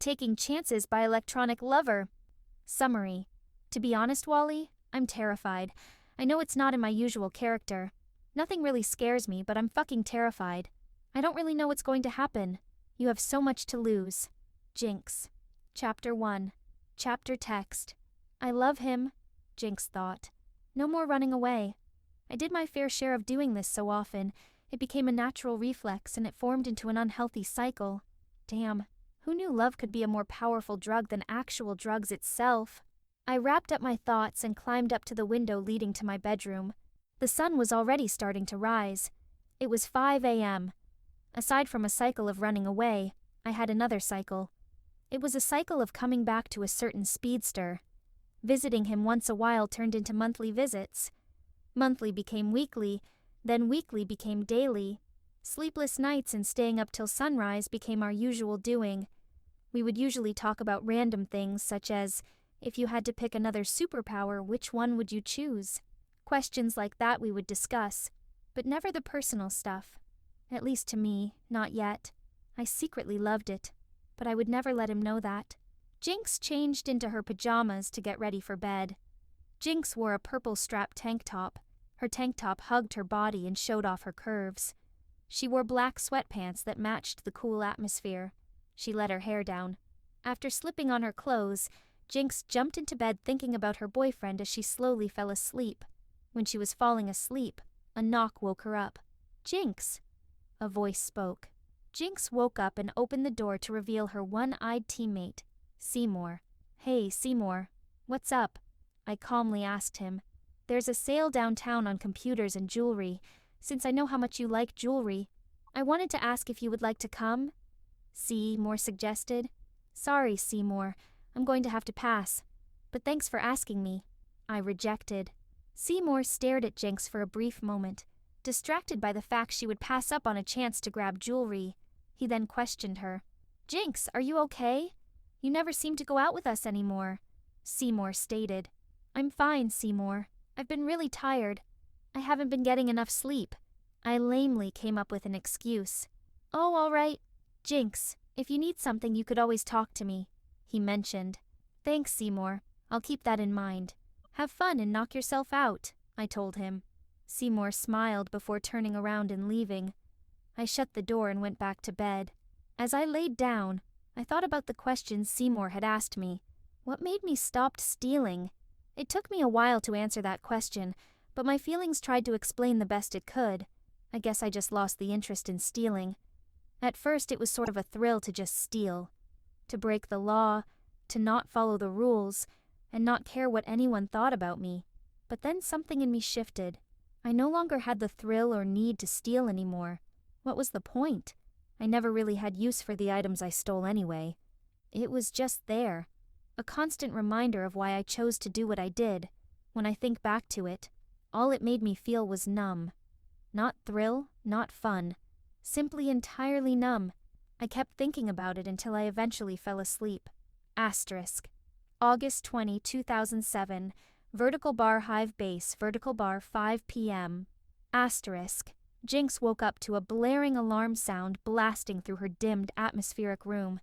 Taking Chances by ElectronicLuvr. Summary. To be honest, Wally, I'm terrified. I know it's not in my usual character. Nothing really scares me, but I'm fucking terrified. I don't really know what's going to happen. You have so much to lose. Jinx. Chapter 1. Chapter text. I love him, Jinx thought. No more running away. I did my fair share of doing this so often. It became a natural reflex and it formed into an unhealthy cycle. Damn, who knew love could be a more powerful drug than actual drugs itself? I wrapped up my thoughts and climbed up to the window leading to my bedroom. The sun was already starting to rise. It was 5 a.m. Aside from a cycle of running away, I had another cycle. It was a cycle of coming back to a certain speedster. Visiting him once a while turned into monthly visits. Monthly became weekly, then weekly became daily. Sleepless nights and staying up till sunrise became our usual doing. We would usually talk about random things such as, if you had to pick another superpower, which one would you choose? Questions like that we would discuss, but never the personal stuff. At least to me, not yet. I secretly loved it, but I would never let him know that. Jinx changed into her pajamas to get ready for bed. Jinx wore a purple-strapped tank top. Her tank top hugged her body and showed off her curves. She wore black sweatpants that matched the cool atmosphere. She let her hair down. After slipping on her clothes, Jinx jumped into bed thinking about her boyfriend as she slowly fell asleep. When she was falling asleep, a knock woke her up. "Jinx!" A voice spoke. Jinx woke up and opened the door to reveal her one-eyed teammate, Seymour. "Hey, Seymour. What's up?" I calmly asked him. "There's a sale downtown on computers and jewelry. Since I know how much you like jewelry, I wanted to ask if you would like to come?" Seymour suggested. "Sorry, Seymour. I'm going to have to pass. But thanks for asking me." I rejected. Seymour stared at Jinx for a brief moment, distracted by the fact she would pass up on a chance to grab jewelry. He then questioned her. "Jinx, are you okay? You never seem to go out with us anymore," Seymour stated. "I'm fine, Seymour. I've been really tired. I haven't been getting enough sleep." I lamely came up with an excuse. "Oh, all right. Jinx, if you need something, you could always talk to me," he mentioned. "Thanks, Seymour. I'll keep that in mind. Have fun and knock yourself out," I told him. Seymour smiled before turning around and leaving. I shut the door and went back to bed. As I laid down, I thought about the questions Seymour had asked me. What made me stop stealing? It took me a while to answer that question, but my feelings tried to explain the best it could. I guess I just lost the interest in stealing. At first it was sort of a thrill to just steal. To break the law, to not follow the rules, and not care what anyone thought about me. But then something in me shifted. I no longer had the thrill or need to steal anymore. What was the point? I never really had use for the items I stole anyway. It was just there. A constant reminder of why I chose to do what I did. When I think back to it, all it made me feel was numb. Not thrill, not fun. Simply entirely numb. I kept thinking about it until I eventually fell asleep. Asterisk. August 20, 2007. Vertical bar Hive base, vertical bar 5 p.m. Asterisk. Jinx woke up to a blaring alarm sound blasting through her dimmed atmospheric room.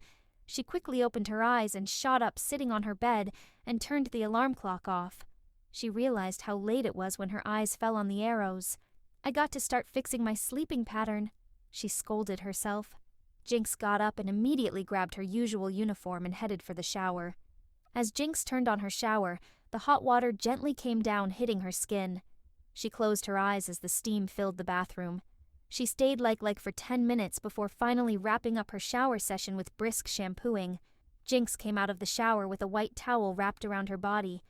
She quickly opened her eyes and shot up sitting on her bed and turned the alarm clock off. She realized how late it was when her eyes fell on the arrows. "I got to start fixing my sleeping pattern," she scolded herself. Jinx got up and immediately grabbed her usual uniform and headed for the shower. As Jinx turned on her shower, the hot water gently came down, hitting her skin. She closed her eyes as the steam filled the bathroom. She stayed like for 10 minutes before finally wrapping up her shower session with brisk shampooing. Jinx came out of the shower with a white towel wrapped around her body.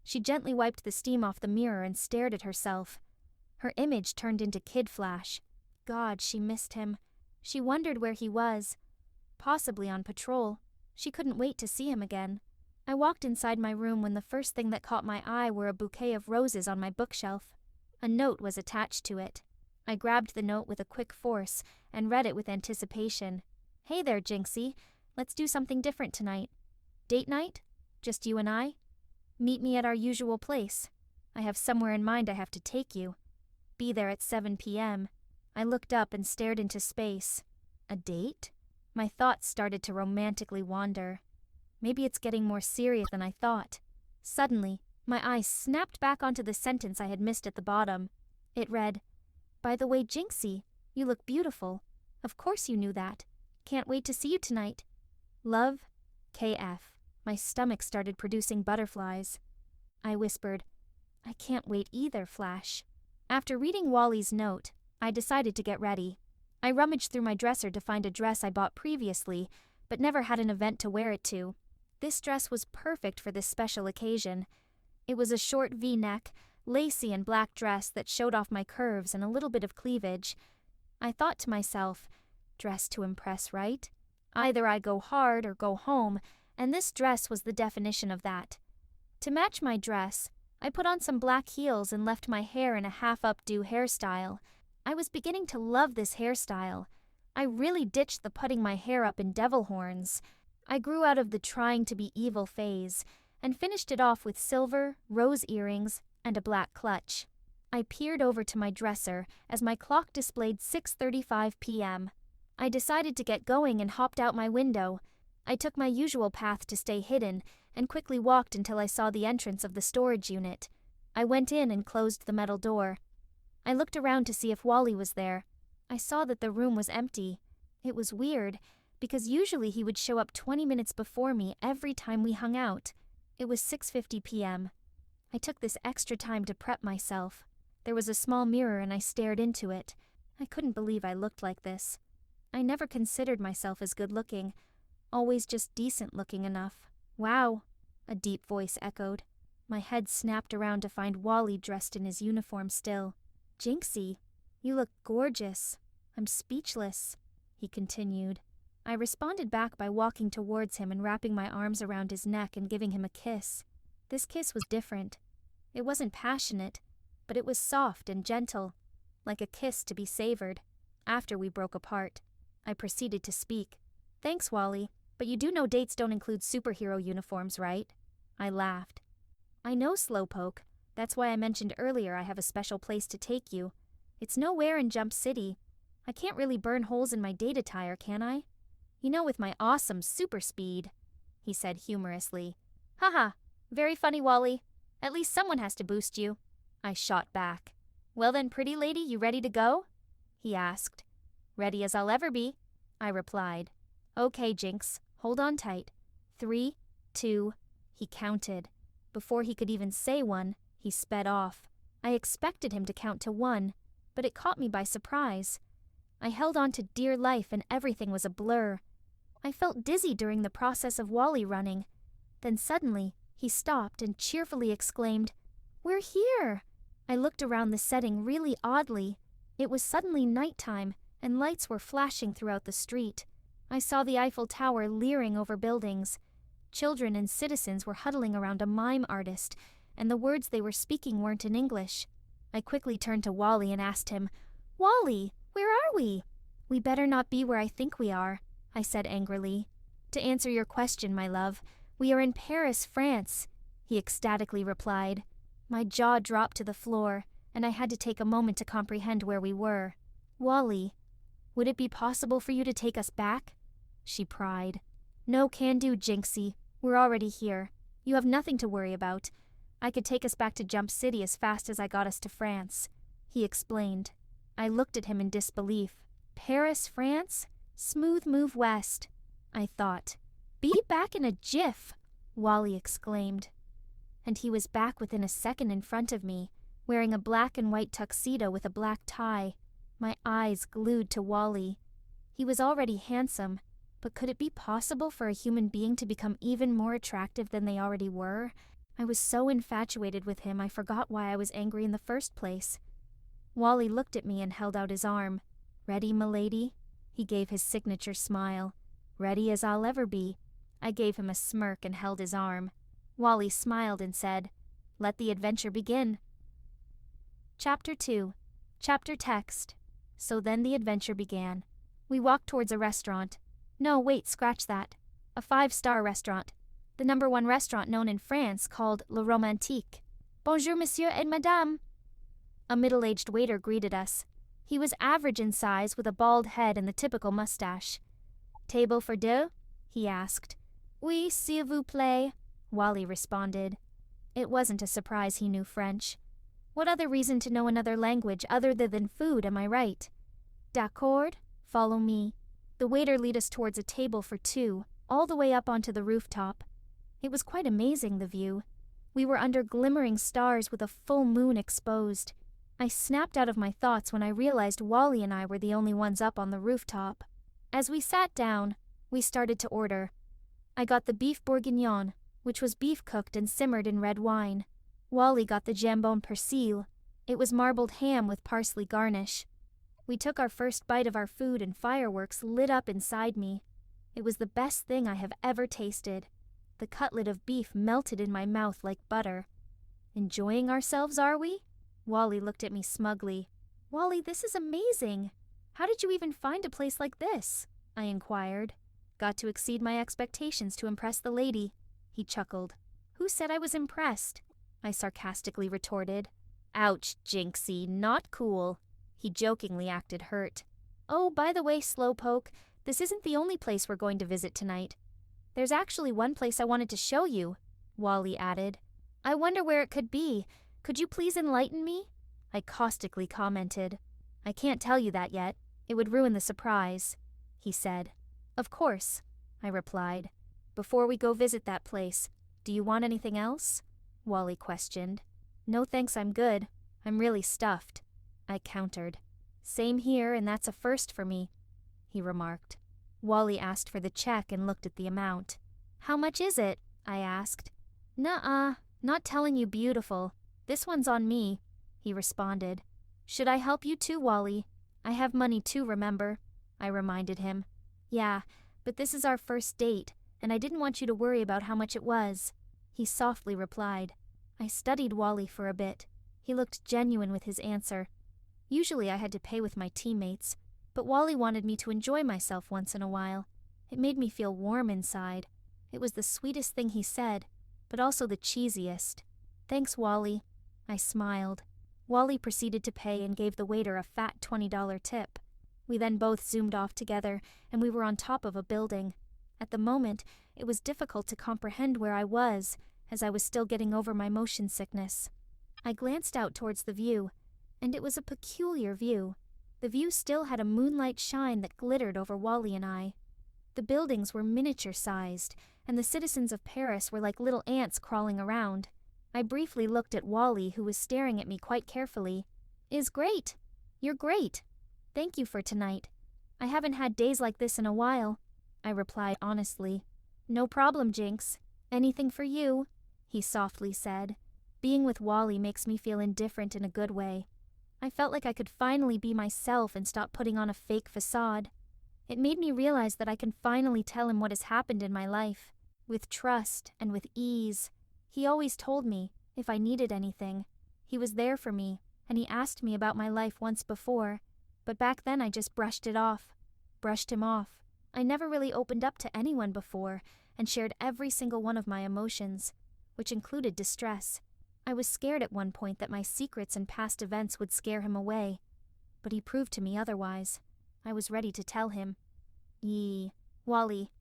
She gently wiped the steam off the mirror and stared at herself. Her image turned into Kid Flash. God, she missed him. She wondered where he was. Possibly on patrol. She couldn't wait to see him again. I walked inside my room when the first thing that caught my eye were a bouquet of roses on my bookshelf. A note was attached to it. I grabbed the note with a quick force and read it with anticipation. "Hey there, Jinxie. Let's do something different tonight. Date night? Just you and I? Meet me at our usual place. I have somewhere in mind I have to take you. Be there at 7 p.m. I looked up and stared into space. A date? My thoughts started to romantically wander. Maybe it's getting more serious than I thought. Suddenly, my eyes snapped back onto the sentence I had missed at the bottom. It read, "By the way, Jinxie, you look beautiful. Of course you knew that. Can't wait to see you tonight. Love, KF." My stomach started producing butterflies. I whispered, "I can't wait either, Flash." After reading Wally's note, I decided to get ready. I rummaged through my dresser to find a dress I bought previously, but never had an event to wear it to. This dress was perfect for this special occasion. It was a short V-neck, lacy and black dress that showed off my curves and a little bit of cleavage. I thought to myself, dress to impress, right? Either I go hard or go home, and this dress was the definition of that. To match my dress, I put on some black heels and left my hair in a half-updo hairstyle. I was beginning to love this hairstyle. I really ditched the putting my hair up in devil horns. I grew out of the trying to be evil phase and finished it off with silver, rose earrings, and a black clutch. I peered over to my dresser as my clock displayed 6:35 p.m. I decided to get going and hopped out my window. I took my usual path to stay hidden and quickly walked until I saw the entrance of the storage unit. I went in and closed the metal door. I looked around to see if Wally was there. I saw that the room was empty. It was weird, because usually he would show up 20 minutes before me every time we hung out. It was 6:50 p.m. I took this extra time to prep myself. There was a small mirror and I stared into it. I couldn't believe I looked like this. I never considered myself as good-looking, always just decent-looking enough. "Wow," a deep voice echoed. My head snapped around to find Wally dressed in his uniform still. "Jinxie, you look gorgeous. I'm speechless," he continued. I responded back by walking towards him and wrapping my arms around his neck and giving him a kiss. This kiss was different. It wasn't passionate, but it was soft and gentle, like a kiss to be savored. After we broke apart, I proceeded to speak. "Thanks, Wally, but you do know dates don't include superhero uniforms, right?" I laughed. "I know, Slowpoke. That's why I mentioned earlier I have a special place to take you. It's nowhere in Jump City. I can't really burn holes in my date attire, can I? You know, with my awesome super speed," he said humorously. "Haha, very funny, Wally. At least someone has to boost you," I shot back. "Well then, pretty lady, you ready to go?" he asked. "Ready as I'll ever be," I replied. "Okay, Jinx, hold on tight. 3, 2, he counted. Before he could even say one, he sped off. I expected him to count to 1, but it caught me by surprise. I held on to dear life and everything was a blur. I felt dizzy during the process of Wally running. Then suddenly, he stopped and cheerfully exclaimed, "We're here!" I looked around the setting really oddly. It was suddenly nighttime, and lights were flashing throughout the street. I saw the Eiffel Tower leering over buildings. Children and citizens were huddling around a mime artist, and the words they were speaking weren't in English. I quickly turned to Wally and asked him, "Wally, where are we?" "We better not be where I think we are," I said angrily. "To answer your question, my love, we are in Paris, France," he ecstatically replied. My jaw dropped to the floor, and I had to take a moment to comprehend where we were. "Wally, would it be possible for you to take us back?" she pried. "No can do, Jinxie. We're already here. You have nothing to worry about. I could take us back to Jump City as fast as I got us to France," he explained. I looked at him in disbelief. "Paris, France? Smooth move west," I thought. "Be back in a jiff," Wally exclaimed. And he was back within a second in front of me, wearing a black and white tuxedo with a black tie. My eyes glued to Wally. He was already handsome, but could it be possible for a human being to become even more attractive than they already were? I was so infatuated with him I forgot why I was angry in the first place. Wally looked at me and held out his arm. "Ready, m'lady?" He gave his signature smile. "Ready as I'll ever be." I gave him a smirk and held his arm. Wally smiled and said, "Let the adventure begin." Chapter 2. Chapter Text. So then the adventure began. We walked towards a restaurant. No, wait, scratch that. A 5-star restaurant. The #1 restaurant known in France called Le Romantique. "Bonjour, monsieur et madame." A middle-aged waiter greeted us. He was average in size with a bald head and the typical mustache. Table for deux? He asked. Oui, s'il vous plaît, Wally responded. It wasn't a surprise he knew French. What other reason to know another language other than food, am I right? D'accord, follow me. The waiter led us towards a table for two, all the way up onto the rooftop. It was quite amazing, the view. We were under glimmering stars with a full moon exposed. I snapped out of my thoughts when I realized Wally and I were the only ones up on the rooftop. As we sat down, we started to order. I got the beef bourguignon, which was beef cooked and simmered in red wine. Wally got the jambon persil. It was marbled ham with parsley garnish. We took our first bite of our food and fireworks lit up inside me. It was the best thing I have ever tasted. The cutlet of beef melted in my mouth like butter. Enjoying ourselves, are we? Wally looked at me smugly. Wally, this is amazing. How did you even find a place like this? I inquired. Got to exceed my expectations to impress the lady. He chuckled. Who said I was impressed? I sarcastically retorted. Ouch, Jinxie, not cool. He jokingly acted hurt. Oh, by the way, Slowpoke, this isn't the only place we're going to visit tonight. There's actually one place I wanted to show you, Wally added. I wonder where it could be. Could you please enlighten me? I caustically commented. I can't tell you that yet. It would ruin the surprise, he said. Of course, I replied. Before we go visit that place, do you want anything else? Wally questioned. No thanks, I'm good. I'm really stuffed, I countered. Same here, and that's a first for me, he remarked. Wally asked for the check and looked at the amount. How much is it? I asked. Nuh-uh, not telling you, beautiful. This one's on me, he responded. Should I help you too, Wally? I have money too, remember? I reminded him. Yeah, but this is our first date, and I didn't want you to worry about how much it was, he softly replied. I studied Wally for a bit. He looked genuine with his answer. Usually I had to pay with my teammates, but Wally wanted me to enjoy myself once in a while. It made me feel warm inside. It was the sweetest thing he said, but also the cheesiest. Thanks, Wally. I smiled. Wally proceeded to pay and gave the waiter a fat $20 tip. We then both zoomed off together, and we were on top of a building. At the moment, it was difficult to comprehend where I was, as I was still getting over my motion sickness. I glanced out towards the view, and it was a peculiar view. The view still had a moonlight shine that glittered over Wally and I. The buildings were miniature-sized, and the citizens of Paris were like little ants crawling around. I briefly looked at Wally, who was staring at me quite carefully. Is great. You're great. Thank you for tonight. I haven't had days like this in a while, I replied honestly. No problem, Jinx. Anything for you, he softly said. Being with Wally makes me feel indifferent in a good way. I felt like I could finally be myself and stop putting on a fake facade. It made me realize that I can finally tell him what has happened in my life, with trust and with ease. He always told me, if I needed anything. He was there for me, and he asked me about my life once before, but back then I just brushed him off. I never really opened up to anyone before, and shared every single one of my emotions, which included distress. I was scared at one point that my secrets and past events would scare him away, but he proved to me otherwise. I was ready to tell him. Wally,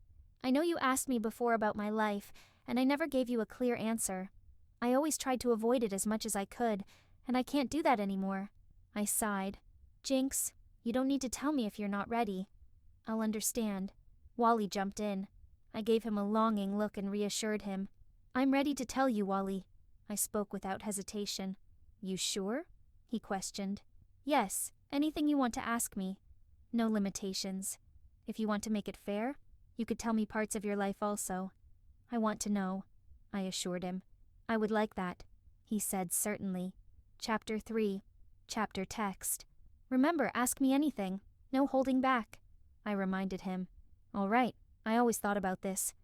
I know you asked me before about my life, and I never gave you a clear answer. I always tried to avoid it as much as I could, and I can't do that anymore. I sighed. Jinx, you don't need to tell me if you're not ready. I'll understand. Wally jumped in. I gave him a longing look and reassured him. I'm ready to tell you, Wally. I spoke without hesitation. You sure? He questioned. Yes, anything you want to ask me. No limitations. If you want to make it fair, you could tell me parts of your life also. I want to know, I assured him. I would like that, he said certainly. Chapter 3. Chapter text. Remember, ask me anything. No holding back, I reminded him. All right, I always thought about this.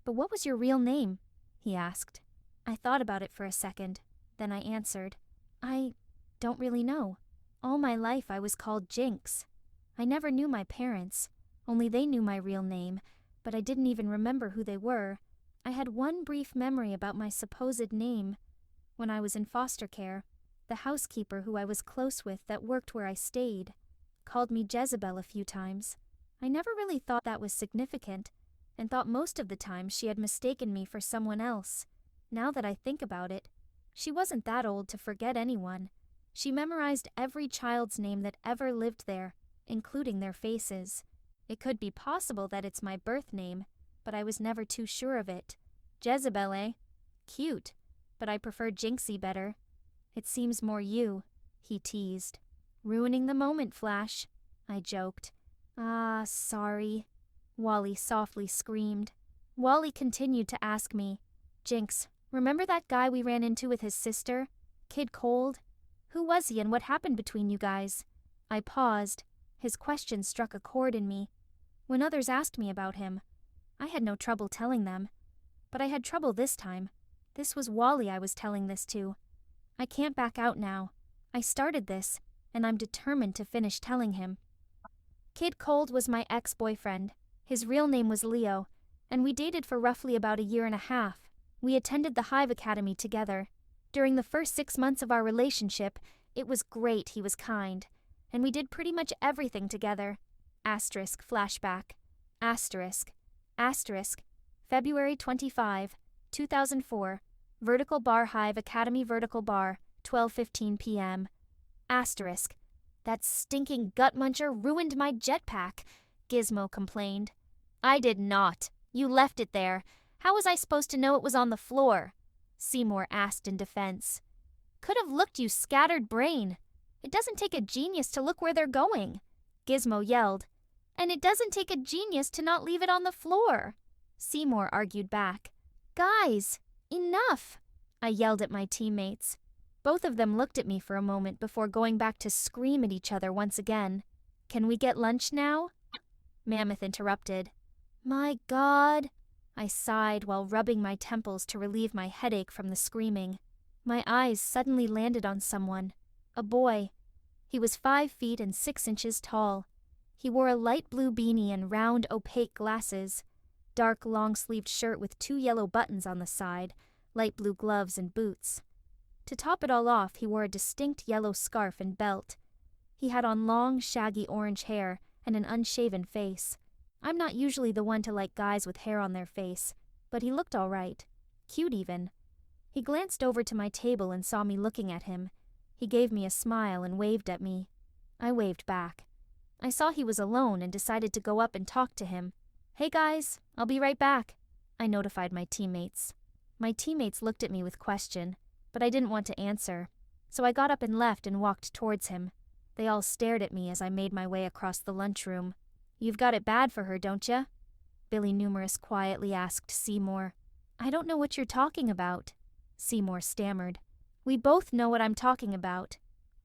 But what was your real name? He asked. I thought about it for a second. Then I answered. I don't really know. All my life I was called Jinx. I never knew my parents. Only they knew my real name, but I didn't even remember who they were. I had one brief memory about my supposed name. When I was in foster care, the housekeeper who I was close with that worked where I stayed called me Jezebel a few times. I never really thought that was significant, and thought most of the time she had mistaken me for someone else. Now that I think about it, she wasn't that old to forget anyone. She memorized every child's name that ever lived there, including their faces. It could be possible that it's my birth name, but I was never too sure of it. Jezebel, eh? Cute, but I prefer Jinxie better. It seems more you, he teased. Ruining the moment, Flash, I joked. Ah, sorry, Wally softly screamed. Wally continued to ask me, Jinx, remember that guy we ran into with his sister? Kid Cold? Who was he and what happened between you guys? I paused. His question struck a chord in me. When others asked me about him, I had no trouble telling them. But I had trouble this time. This was Wally I was telling this to. I can't back out now. I started this, and I'm determined to finish telling him. Kid Cold was my ex-boyfriend. His real name was Leo, and we dated for roughly about a year and a half. We attended the Hive Academy together. During the first 6 months of our relationship, it was great. He was kind, and we did pretty much everything together. Asterisk flashback. Asterisk. Asterisk. February 25, 2004. Vertical Bar Hive Academy Vertical Bar, 12:15 p.m. Asterisk. That stinking gut muncher ruined my jetpack, Gizmo complained. I did not. You left it there. How was I supposed to know it was on the floor? Seymour asked in defense. Could have looked, you scattered brain. It doesn't take a genius to look where they're going, Gizmo yelled. And it doesn't take a genius to not leave it on the floor, Seymour argued back. Guys, enough, I yelled at my teammates. Both of them looked at me for a moment before going back to scream at each other once again. Can we get lunch now? Mammoth interrupted. My God, I sighed while rubbing my temples to relieve my headache from the screaming. My eyes suddenly landed on someone. A boy. He was 5 feet and 6 inches tall. He wore a light blue beanie and round, opaque glasses, dark long-sleeved shirt with 2 yellow buttons on the side, light blue gloves and boots. To top it all off, he wore a distinct yellow scarf and belt. He had on long, shaggy orange hair and an unshaven face. I'm not usually the one to like guys with hair on their face, but he looked all right. Cute even. He glanced over to my table and saw me looking at him. He gave me a smile and waved at me. I waved back. I saw he was alone and decided to go up and talk to him. Hey guys, I'll be right back, I notified my teammates. My teammates looked at me with question, but I didn't want to answer, so I got up and left and walked towards him. They all stared at me as I made my way across the lunchroom. You've got it bad for her, don't ya? Billy Numerous quietly asked Seymour. I don't know what you're talking about, Seymour stammered. We both know what I'm talking about,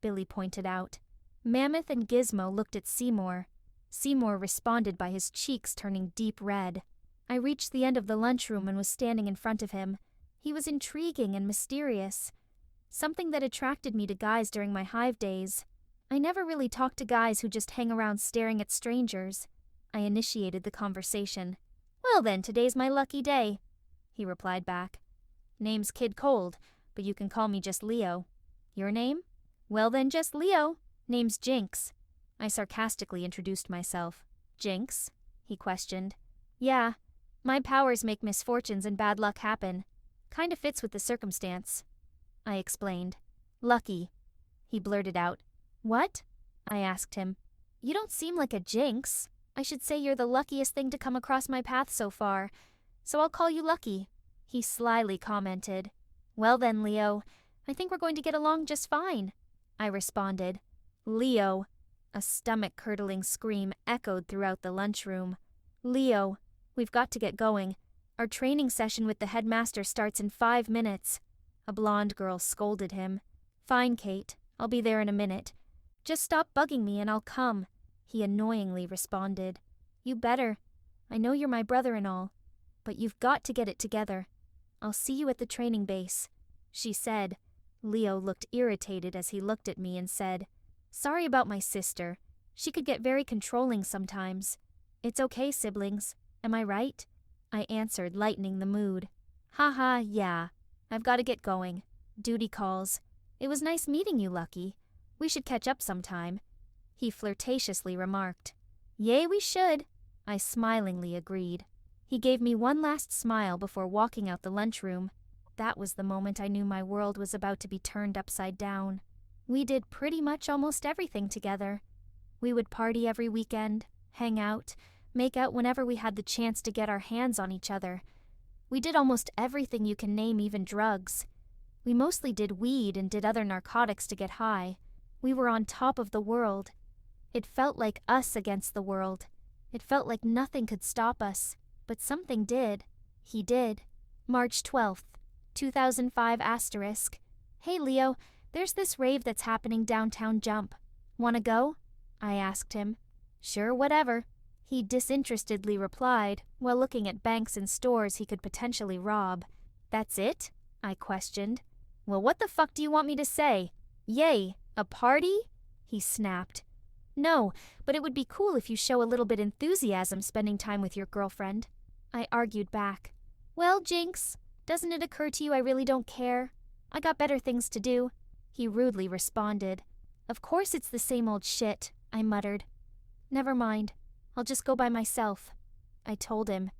Billy pointed out. Mammoth and Gizmo looked at Seymour. Seymour responded by his cheeks turning deep red. I reached the end of the lunchroom and was standing in front of him. He was intriguing and mysterious, something that attracted me to guys during my Hive days. I never really talked to guys who just hang around staring at strangers. I initiated the conversation. Well then, today's my lucky day, he replied back. Name's Kid Cold, but you can call me just Leo. Your name? Well then, just Leo. Name's Jinx. I sarcastically introduced myself. Jinx? He questioned. Yeah, my powers make misfortunes and bad luck happen. Kinda fits with the circumstance, I explained. Lucky, he blurted out. What? I asked him. You don't seem like a Jinx. I should say you're the luckiest thing to come across my path so far, so I'll call you Lucky, he slyly commented. Well then, Leo, I think we're going to get along just fine, I responded. Leo, a stomach-curdling scream echoed throughout the lunchroom. Leo, we've got to get going. Our training session with the headmaster starts in 5 minutes. A blonde girl scolded him. Fine, Kate. I'll be there in a minute. Just stop bugging me and I'll come, he annoyingly responded. You better. I know you're my brother and all, but you've got to get it together. I'll see you at the training base, she said. Leo looked irritated as he looked at me and said, Sorry about my sister. She could get very controlling sometimes. It's okay, siblings. Am I right? I answered, lightening the mood. Haha, yeah. I've got to get going. Duty calls. It was nice meeting you, Lucky. We should catch up sometime, he flirtatiously remarked. Yay, we should, I smilingly agreed. He gave me one last smile before walking out the lunchroom. That was the moment I knew my world was about to be turned upside down. We did pretty much almost everything together. We would party every weekend, hang out, make out whenever we had the chance to get our hands on each other. We did almost everything you can name, even drugs. We mostly did weed and did other narcotics to get high. We were on top of the world. It felt like us against the world. It felt like nothing could stop us, but something did. He did. March 12th, 2005 asterisk. Hey Leo, there's this rave that's happening downtown Jump. Wanna go? I asked him. Sure, whatever. He disinterestedly replied, while looking at banks and stores he could potentially rob. That's it? I questioned. Well, what the fuck do you want me to say? Yay, a party? He snapped. No, but it would be cool if you show a little bit enthusiasm spending time with your girlfriend. I argued back. Well, Jinx, doesn't it occur to you I really don't care? I got better things to do. He rudely responded. Of course it's the same old shit, I muttered. Never mind. I'll just go by myself. I told him.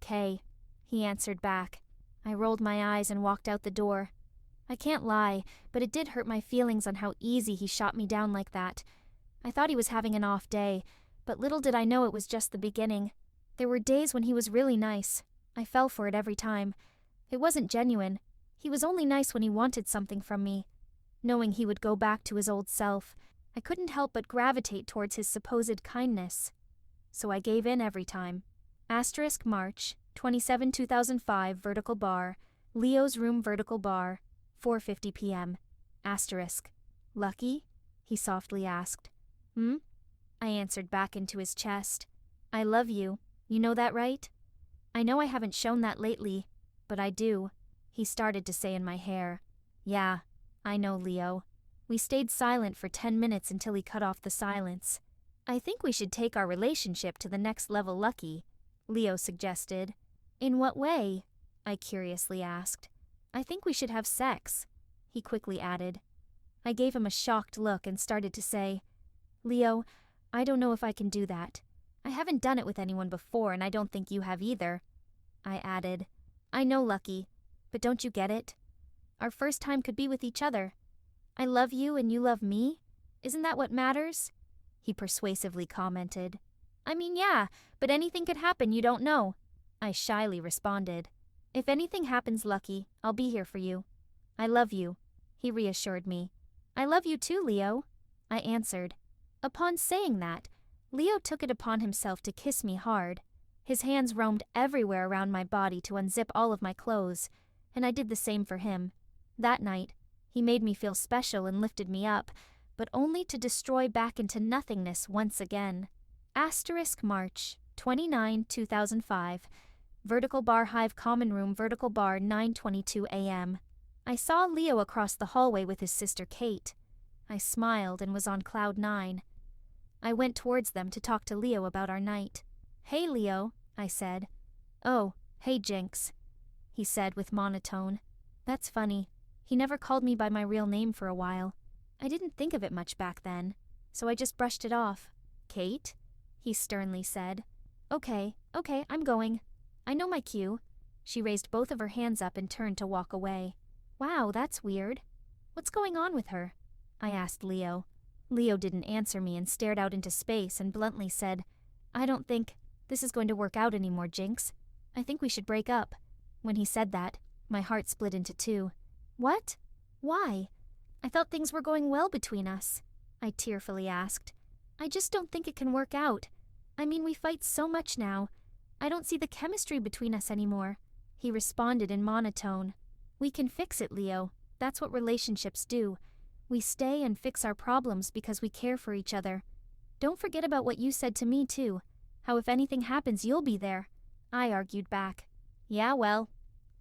"'Kay," he answered back. I rolled my eyes and walked out the door. I can't lie, but it did hurt my feelings on how easy he shot me down like that. I thought he was having an off day, but little did I know it was just the beginning. There were days when he was really nice. I fell for it every time. It wasn't genuine. He was only nice when he wanted something from me. Knowing he would go back to his old self, I couldn't help but gravitate towards his supposed kindness. So I gave in every time. Asterisk March, 27, 2005, vertical bar, Leo's room vertical bar, 4:50 p.m. Asterisk. Lucky? He softly asked. I answered back into his chest. I love you. You know that, right? I know I haven't shown that lately, but I do. He started to say in my hair. Yeah, I know, Leo. We stayed silent for 10 minutes until he cut off the silence. I think we should take our relationship to the next level, Lucky, Leo suggested. In what way? I curiously asked. I think we should have sex, he quickly added. I gave him a shocked look and started to say, Leo, I don't know if I can do that. I haven't done it with anyone before, and I don't think you have either. I added, I know, Lucky, but don't you get it? Our first time could be with each other. I love you and you love me. Isn't that what matters? He persuasively commented. I mean, yeah, but anything could happen, you don't know. I shyly responded. If anything happens, Lucky, I'll be here for you. I love you, he reassured me. I love you too, Leo, I answered. Upon saying that, Leo took it upon himself to kiss me hard. His hands roamed everywhere around my body to unzip all of my clothes, and I did the same for him. That night, he made me feel special and lifted me up, but only to destroy back into nothingness once again. Asterisk March, 29, 2005. Vertical bar Hive common room vertical bar 9:22 a.m. I saw Leo across the hallway with his sister Kate. I smiled and was on cloud 9. I went towards them to talk to Leo about our night. Hey Leo, I said. Oh, hey Jinx, he said with monotone. That's funny. He never called me by my real name for a while. I didn't think of it much back then, so I just brushed it off. Kate? He sternly said. Okay, I'm going. I know my cue. She raised both of her hands up and turned to walk away. Wow, that's weird. What's going on with her? I asked Leo. Leo didn't answer me and stared out into space and bluntly said, I don't think this is going to work out anymore, Jinx. I think we should break up. When he said that, my heart split into two. What? Why? I thought things were going well between us, I tearfully asked. I just don't think it can work out. I mean, we fight so much now. I don't see the chemistry between us anymore. He responded in monotone. We can fix it, Leo. That's what relationships do. We stay and fix our problems because we care for each other. Don't forget about what you said to me, too. How if anything happens, you'll be there. I argued back. Yeah, well,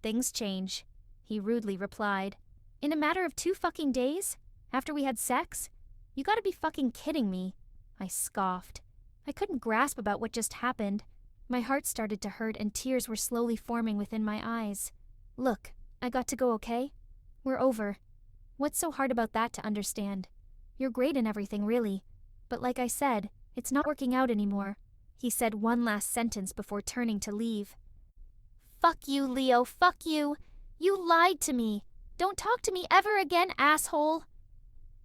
things change, he rudely replied. In a matter of 2 fucking days? After we had sex? You gotta be fucking kidding me. I scoffed. I couldn't grasp about what just happened. My heart started to hurt and tears were slowly forming within my eyes. Look, I got to go, okay? We're over. What's so hard about that to understand? You're great and everything, really. But like I said, it's not working out anymore. He said one last sentence before turning to leave. Fuck you, Leo, fuck you. You lied to me. Don't talk to me ever again, asshole.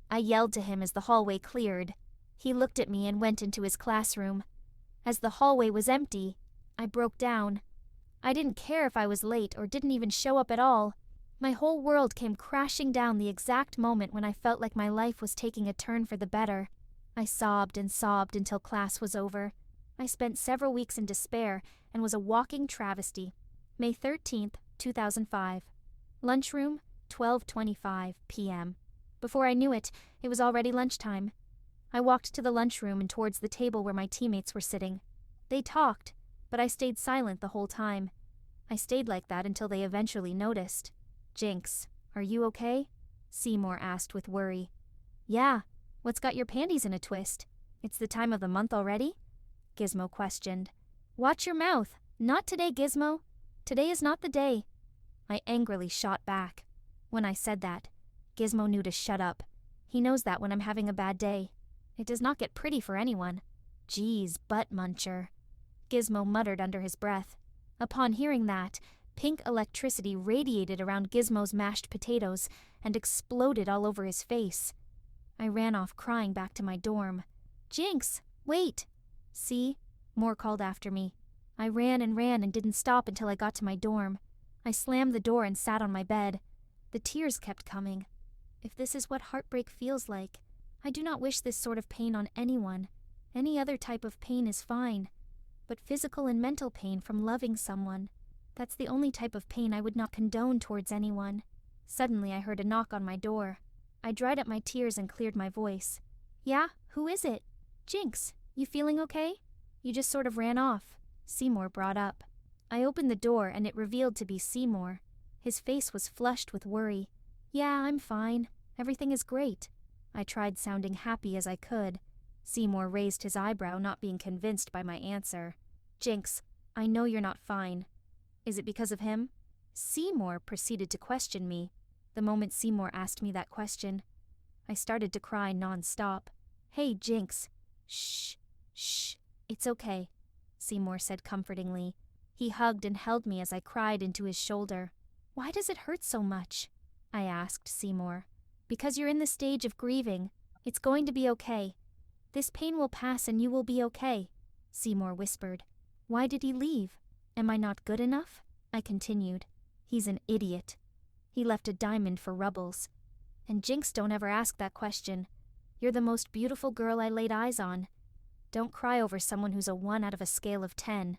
I yelled to him as the hallway cleared. He looked at me and went into his classroom. As the hallway was empty, I broke down. I didn't care if I was late or didn't even show up at all. My whole world came crashing down the exact moment when I felt like my life was taking a turn for the better. I sobbed and sobbed until class was over. I spent several weeks in despair and was a walking travesty. May 13th, 2005. Lunchroom, 12:25 p.m. Before I knew it, it was already lunchtime. I walked to the lunchroom and towards the table where my teammates were sitting. They talked, but I stayed silent the whole time. I stayed like that until they eventually noticed. Jinx, are you okay? Seymour asked with worry. Yeah, what's got your panties in a twist? It's the time of the month already? Gizmo questioned. Watch your mouth. Not today, Gizmo. Today is not the day. I angrily shot back. When I said that, Gizmo knew to shut up. He knows that when I'm having a bad day. It does not get pretty for anyone. Geez, butt muncher. Gizmo muttered under his breath. Upon hearing that, pink electricity radiated around Gizmo's mashed potatoes and exploded all over his face. I ran off crying back to my dorm. Jinx, wait! See? Moore called after me. I ran and didn't stop until I got to my dorm. I slammed the door and sat on my bed. The tears kept coming. If this is what heartbreak feels like, I do not wish this sort of pain on anyone. Any other type of pain is fine. But physical and mental pain from loving someone, that's the only type of pain I would not condone towards anyone. Suddenly I heard a knock on my door. I dried up my tears and cleared my voice. Yeah, who is it? Jinx, you feeling okay? You just sort of ran off, Seymour brought up. I opened the door and it revealed to be Seymour. His face was flushed with worry. Yeah, I'm fine. Everything is great. I tried sounding happy as I could. Seymour raised his eyebrow, not being convinced by my answer. Jinx, I know you're not fine. Is it because of him? Seymour proceeded to question me. The moment Seymour asked me that question, I started to cry non-stop. Hey, Jinx. Shh, shh, it's okay, Seymour said comfortingly. He hugged and held me as I cried into his shoulder. Why does it hurt so much? I asked Seymour. Because you're in the stage of grieving. It's going to be okay. This pain will pass and you will be okay, Seymour whispered. Why did he leave? Am I not good enough? I continued. He's an idiot. He left a diamond for Rubbles. And Jinx, don't ever ask that question. You're the most beautiful girl I laid eyes on. Don't cry over someone who's a 1 out of a scale of 10,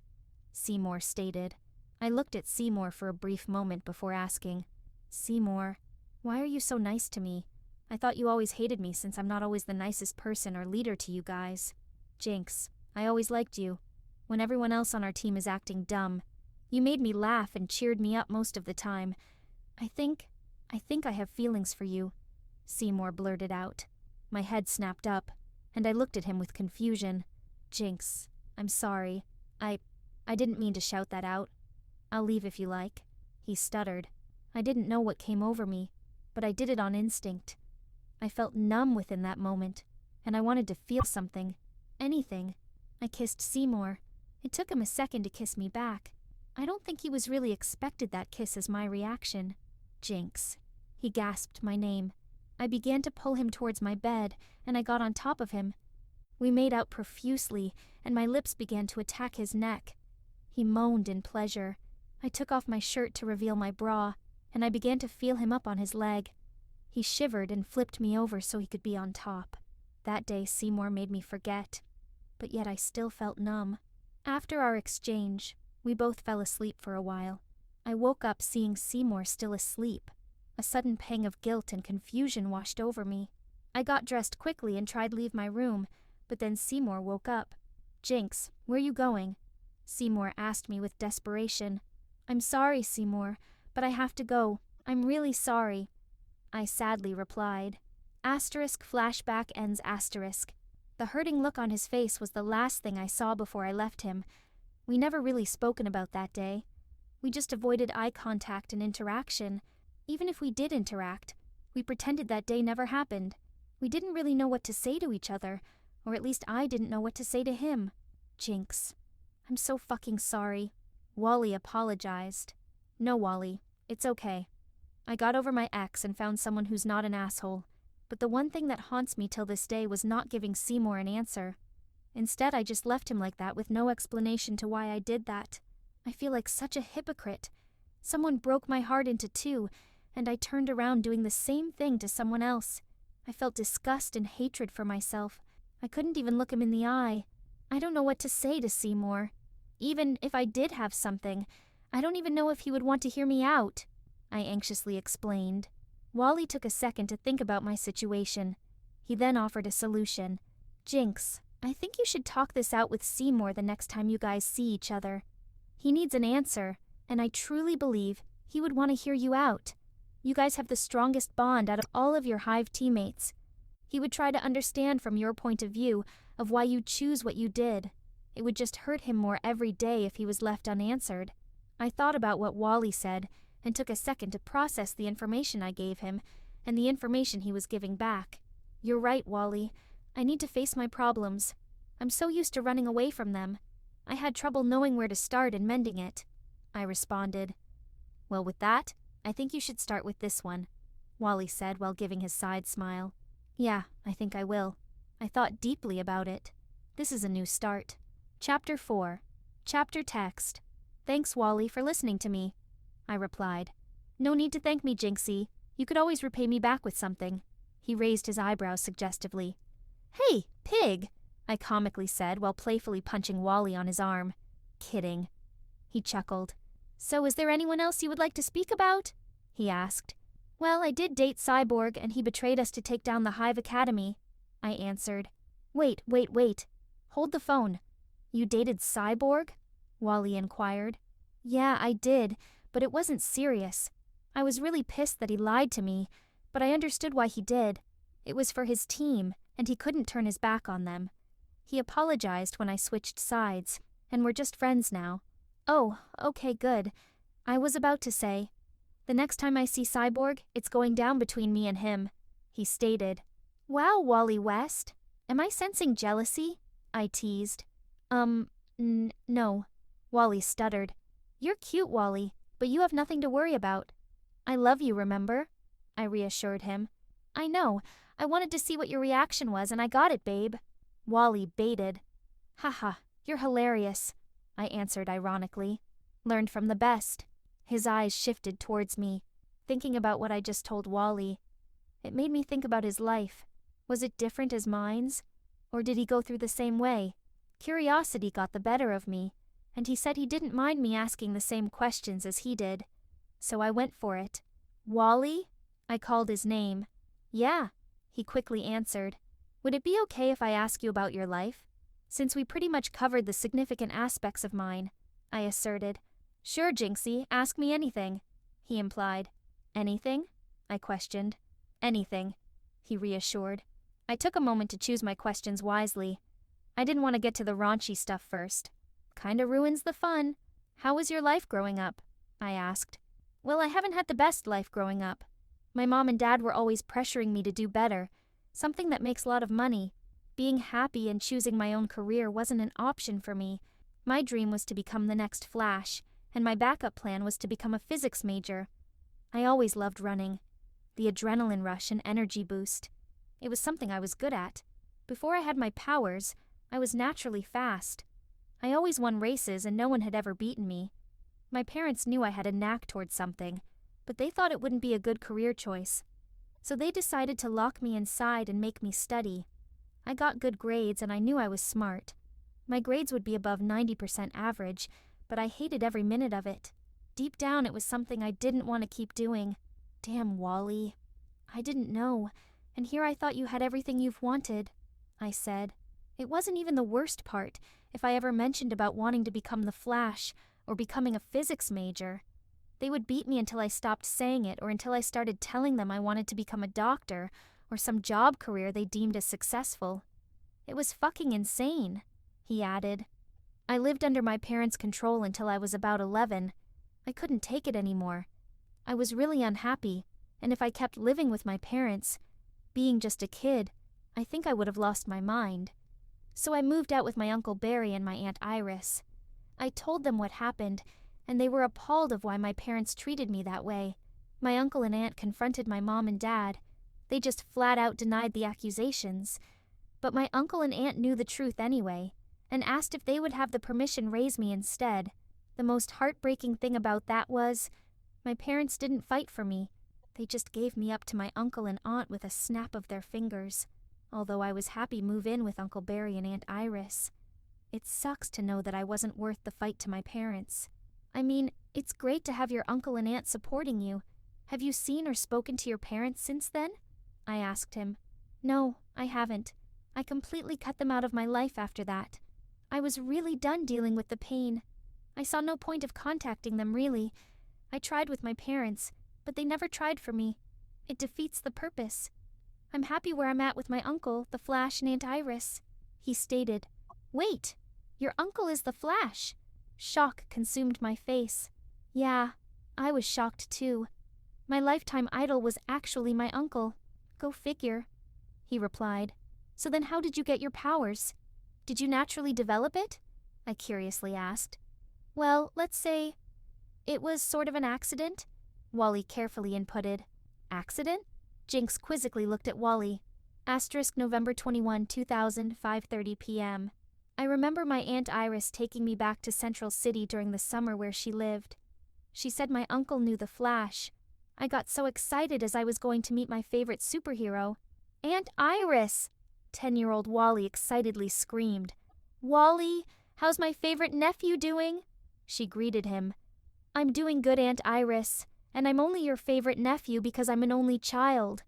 Seymour stated. I looked at Seymour for a brief moment before asking, Seymour, why are you so nice to me? I thought you always hated me since I'm not always the nicest person or leader to you guys. Jinx, I always liked you. When everyone else on our team is acting dumb, you made me laugh and cheered me up most of the time. I think I have feelings for you, Seymour blurted out. My head snapped up, and I looked at him with confusion. Jinx, I'm sorry. I didn't mean to shout that out. I'll leave if you like, he stuttered. I didn't know what came over me, but I did it on instinct. I felt numb within that moment, and I wanted to feel something. Anything. I kissed Seymour. It took him a second to kiss me back. I don't think he was really expected that kiss as my reaction. Jinx. He gasped my name. I began to pull him towards my bed, and I got on top of him. We made out profusely, and my lips began to attack his neck. He moaned in pleasure. I took off my shirt to reveal my bra, and I began to feel him up on his leg. He shivered and flipped me over so he could be on top. That day Seymour made me forget, but yet I still felt numb. After our exchange, we both fell asleep for a while. I woke up seeing Seymour still asleep. A sudden pang of guilt and confusion washed over me. I got dressed quickly and tried to leave my room, but then Seymour woke up. Jinx, where are you going? Seymour asked me with desperation. I'm sorry, Seymour, but I have to go. I'm really sorry, I sadly replied. Asterisk flashback ends asterisk. The hurting look on his face was the last thing I saw before I left him. We never really spoken about that day. We just avoided eye contact and interaction. Even if we did interact, we pretended that day never happened. We didn't really know what to say to each other, or at least I didn't know what to say to him. Jinx. I'm so fucking sorry. Wally apologized. No, Wally. It's okay. I got over my ex and found someone who's not an asshole. But the one thing that haunts me till this day was not giving Seymour an answer. Instead, I just left him like that with no explanation to why I did that. I feel like such a hypocrite. Someone broke my heart into two, and I turned around doing the same thing to someone else. I felt disgust and hatred for myself. I couldn't even look him in the eye. I don't know what to say to Seymour. Even if I did have something, I don't even know if he would want to hear me out, I anxiously explained. Wally took a second to think about my situation. He then offered a solution. Jinx, I think you should talk this out with Seymour the next time you guys see each other. He needs an answer, and I truly believe he would want to hear you out. You guys have the strongest bond out of all of your Hive teammates. He would try to understand from your point of view of why you choose what you did. It would just hurt him more every day if he was left unanswered. I thought about what Wally said and took a second to process the information I gave him and the information he was giving back. You're right, Wally. I need to face my problems. I'm so used to running away from them. I had trouble knowing where to start and mending it. I responded. Well, with that, I think you should start with this one, Wally said while giving his side smile. Yeah, I think I will. I thought deeply about it. This is a new start. Chapter 4. Chapter Text. Thanks, Wally, for listening to me, I replied. No need to thank me, Jinxie. You could always repay me back with something. He raised his eyebrows suggestively. Hey, pig, I comically said while playfully punching Wally on his arm. Kidding. He chuckled. So is there anyone else you would like to speak about? He asked. Well, I did date Cyborg and he betrayed us to take down the Hive Academy, I answered. Wait. Hold the phone. You dated Cyborg? Wally inquired. Yeah, I did, but it wasn't serious. I was really pissed that he lied to me, but I understood why he did. It was for his team, and he couldn't turn his back on them. He apologized when I switched sides, and we're just friends now. Oh, okay, good. I was about to say, the next time I see Cyborg, it's going down between me and him, he stated. Wow, Wally West. Am I sensing jealousy? I teased. No. Wally stuttered. You're cute, Wally, but you have nothing to worry about. I love you, remember? I reassured him. I know. I wanted to see what your reaction was, and I got it, babe. Wally baited. Haha, you're hilarious, I answered ironically. Learned from the best. His eyes shifted towards me, thinking about what I just told Wally. It made me think about his life. Was it different as mine's? Or did he go through the same way? Curiosity got the better of me, and he said he didn't mind me asking the same questions as he did. So I went for it. Wally? I called his name. Yeah, he quickly answered. Would it be okay if I ask you about your life? Since we pretty much covered the significant aspects of mine, I asserted. Sure, Jinxie, ask me anything, he implied. Anything? I questioned. Anything, he reassured. I took a moment to choose my questions wisely. I didn't want to get to the raunchy stuff first. Kinda ruins the fun. How was your life growing up? I asked. Well, I haven't had the best life growing up. My mom and dad were always pressuring me to do better, something that makes a lot of money. Being happy and choosing my own career wasn't an option for me. My dream was to become the next Flash, and my backup plan was to become a physics major. I always loved running. The adrenaline rush and energy boost. It was something I was good at. Before I had my powers, I was naturally fast. I always won races and no one had ever beaten me. My parents knew I had a knack towards something, but they thought it wouldn't be a good career choice. So they decided to lock me inside and make me study. I got good grades and I knew I was smart. My grades would be above 90% average, but I hated every minute of it. Deep down, it was something I didn't want to keep doing. Damn, Wally. I didn't know, and here I thought you had everything you've wanted, I said. It wasn't even the worst part, if I ever mentioned about wanting to become the Flash or becoming a physics major. They would beat me until I stopped saying it or until I started telling them I wanted to become a doctor or some job career they deemed as successful. It was fucking insane, he added. I lived under my parents' control until I was about 11. I couldn't take it anymore. I was really unhappy, and if I kept living with my parents, being just a kid, I think I would have lost my mind. So I moved out with my Uncle Barry and my Aunt Iris. I told them what happened, and they were appalled of why my parents treated me that way. My uncle and aunt confronted my mom and dad. They just flat out denied the accusations. But my uncle and aunt knew the truth anyway, and asked if they would have the permission raise me instead. The most heartbreaking thing about that was, my parents didn't fight for me. They just gave me up to my uncle and aunt with a snap of their fingers, although I was happy to move in with Uncle Barry and Aunt Iris. It sucks to know that I wasn't worth the fight to my parents. I mean, it's great to have your uncle and aunt supporting you. Have you seen or spoken to your parents since then? I asked him. No, I haven't. I completely cut them out of my life after that. I was really done dealing with the pain. I saw no point of contacting them, really. I tried with my parents, but they never tried for me. It defeats the purpose. I'm happy where I'm at with my uncle, the Flash, and Aunt Iris. He stated. Wait, your uncle is the Flash. Shock consumed my face. Yeah, I was shocked too. My lifetime idol was actually my uncle. Go figure, he replied. So then how did you get your powers? Did you naturally develop it? I curiously asked. Well, let's say it was sort of an accident, Wally carefully inputted. Accident? Jinx quizzically looked at Wally. November 21, 2000, 5:30 p.m. I remember my Aunt Iris taking me back to Central City during the summer where she lived. She said my uncle knew the Flash. I got so excited as I was going to meet my favorite superhero. Aunt Iris! 10-year-old Wally excitedly screamed. Wally, how's my favorite nephew doing? She greeted him. I'm doing good, Aunt Iris, and I'm only your favorite nephew because I'm an only child.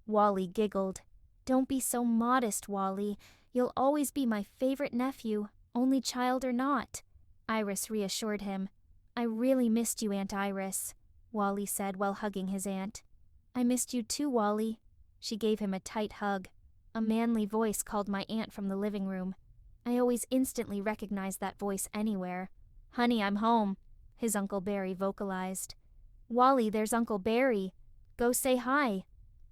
Wally giggled. Don't be so modest, Wally. You'll always be my favorite nephew, only child or not. Iris reassured him. I really missed you, Aunt Iris, Wally said while hugging his aunt. I missed you too, Wally. She gave him a tight hug. A manly voice called my aunt from the living room. I always instantly recognized that voice anywhere. Honey, I'm home, his Uncle Barry vocalized. Wally, there's Uncle Barry. Go say hi,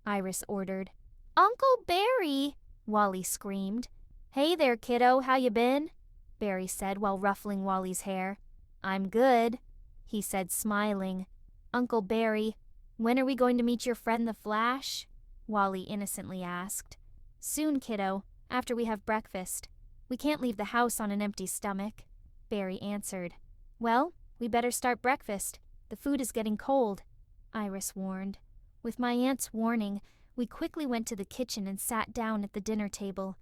Iris ordered. Uncle Barry, Wally screamed. Hey there, kiddo, how you been? Barry said while ruffling Wally's hair. I'm good, he said, smiling. Uncle Barry, when are we going to meet your friend the Flash? Wally innocently asked. Soon, kiddo, after we have breakfast. We can't leave the house on an empty stomach, Barry answered. Well, we better start breakfast. The food is getting cold, Iris warned. With my aunt's warning, we quickly went to the kitchen and sat down at the dinner table.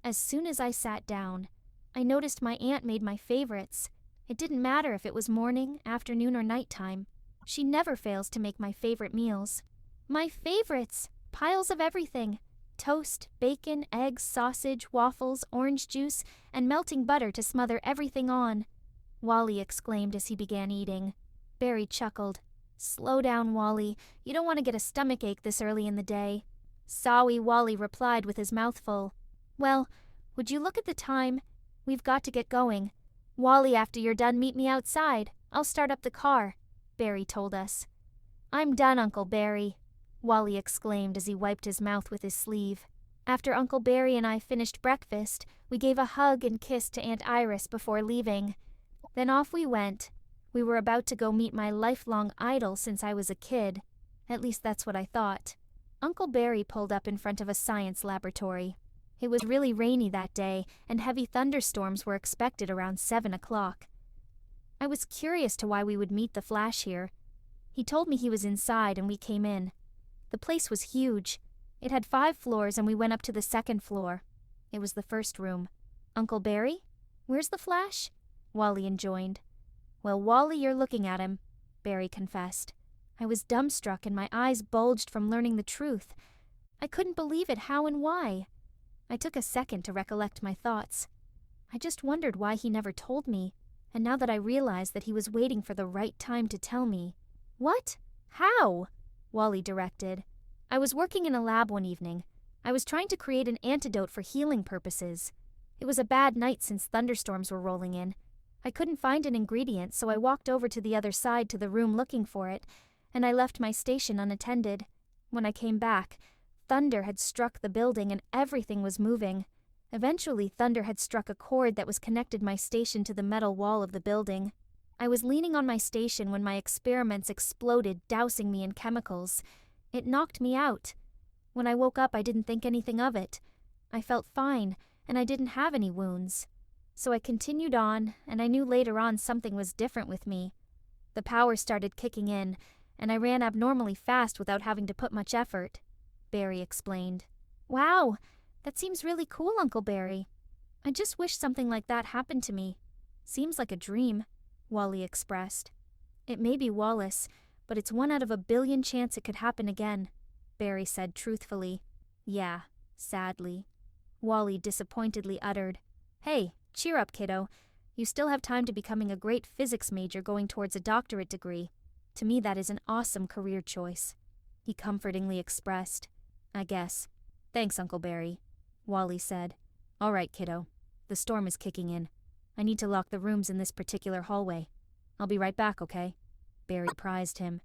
As soon as I sat down, I noticed my aunt made my favorites. It didn't matter if it was morning, afternoon, or nighttime. She never fails to make my favorite meals. My favorites! Piles of everything. Toast, bacon, eggs, sausage, waffles, orange juice, and melting butter to smother everything on, Wally exclaimed as he began eating. Barry chuckled. Slow down, Wally. You don't want to get a stomachache this early in the day. Sorry, Wally replied with his mouth full. Well, would you look at the time? We've got to get going. Wally, after you're done, meet me outside. I'll start up the car, Barry told us. I'm done, Uncle Barry, Wally exclaimed as he wiped his mouth with his sleeve. After Uncle Barry and I finished breakfast, we gave a hug and kiss to Aunt Iris before leaving. Then off we went. We were about to go meet my lifelong idol since I was a kid. At least that's what I thought. Uncle Barry pulled up in front of a science laboratory. It was really rainy that day, and heavy thunderstorms were expected around 7 o'clock. I was curious to why we would meet the Flash here. He told me he was inside, and we came in. The place was huge. It had 5 floors, and we went up to the 2nd floor. It was the first room. Uncle Barry? Where's the Flash? Wally enjoined. Well, Wally, you're looking at him, Barry confessed. I was dumbstruck and my eyes bulged from learning the truth. I couldn't believe it, how and why. I took a second to recollect my thoughts. I just wondered why he never told me, and now that I realized that he was waiting for the right time to tell me. What? How? Wally directed. I was working in a lab one evening. I was trying to create an antidote for healing purposes. It was a bad night since thunderstorms were rolling in. I couldn't find an ingredient, so I walked over to the other side to the room looking for it, and I left my station unattended. When I came back, thunder had struck the building and everything was moving. Eventually, thunder had struck a cord that was connected my station to the metal wall of the building. I was leaning on my station when my experiments exploded, dousing me in chemicals. It knocked me out. When I woke up, I didn't think anything of it. I felt fine, and I didn't have any wounds. So I continued on, and I knew later on something was different with me. The power started kicking in, and I ran abnormally fast without having to put much effort, Barry explained. Wow, that seems really cool, Uncle Barry. I just wish something like that happened to me. Seems like a dream, Wally expressed. It may be Wallace, but it's 1 out of a billion chance it could happen again, Barry said truthfully. Yeah, sadly. Wally disappointedly uttered. Hey, cheer up, kiddo. You still have time to becoming a great physics major going towards a doctorate degree. To me, that is an awesome career choice, he comfortingly expressed. I guess. Thanks, Uncle Barry, Wally said. All right, kiddo. The storm is kicking in. I need to lock the rooms in this particular hallway. I'll be right back, okay? Barry apprised him.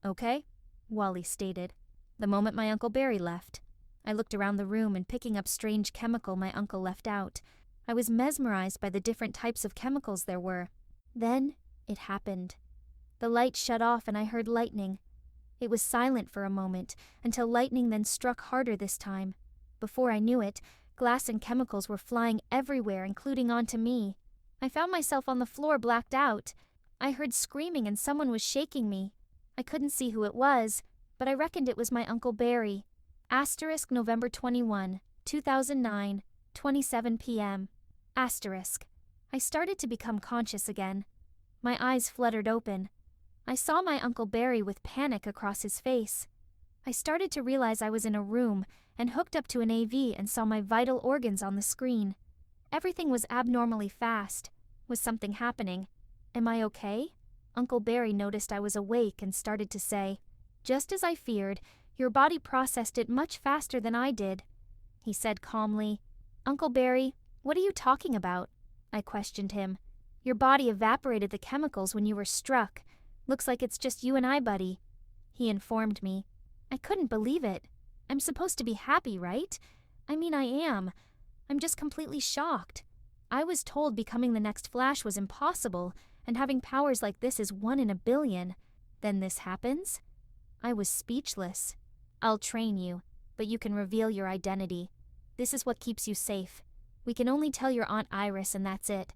Okay, Wally stated. The moment my Uncle Barry left, I looked around the room and picking up strange chemical my uncle left out. I was mesmerized by the different types of chemicals there were. Then, it happened. The light shut off and I heard lightning. It was silent for a moment, until lightning then struck harder this time. Before I knew it, glass and chemicals were flying everywhere, including onto me. I found myself on the floor blacked out. I heard screaming and someone was shaking me. I couldn't see who it was, but I reckoned it was my Uncle Barry. Asterisk November 21, 2009, 27 p.m. Asterisk. I started to become conscious again. My eyes fluttered open. I saw my Uncle Barry with panic across his face. I started to realize I was in a room and hooked up to an AV and saw my vital organs on the screen. Everything was abnormally fast. Was something happening? Am I okay? Uncle Barry noticed I was awake and started to say, Just as I feared, your body processed it much faster than I did. He said calmly, Uncle Barry, what are you talking about? I questioned him. Your body evaporated the chemicals when you were struck. Looks like it's just you and I, buddy. He informed me. I couldn't believe it. I'm supposed to be happy, right? I mean, I am. I'm just completely shocked. I was told becoming the next Flash was impossible, and having powers like this is 1 in a billion. Then this happens? I was speechless. I'll train you, but you can reveal your identity. This is what keeps you safe. We can only tell your Aunt Iris and that's it.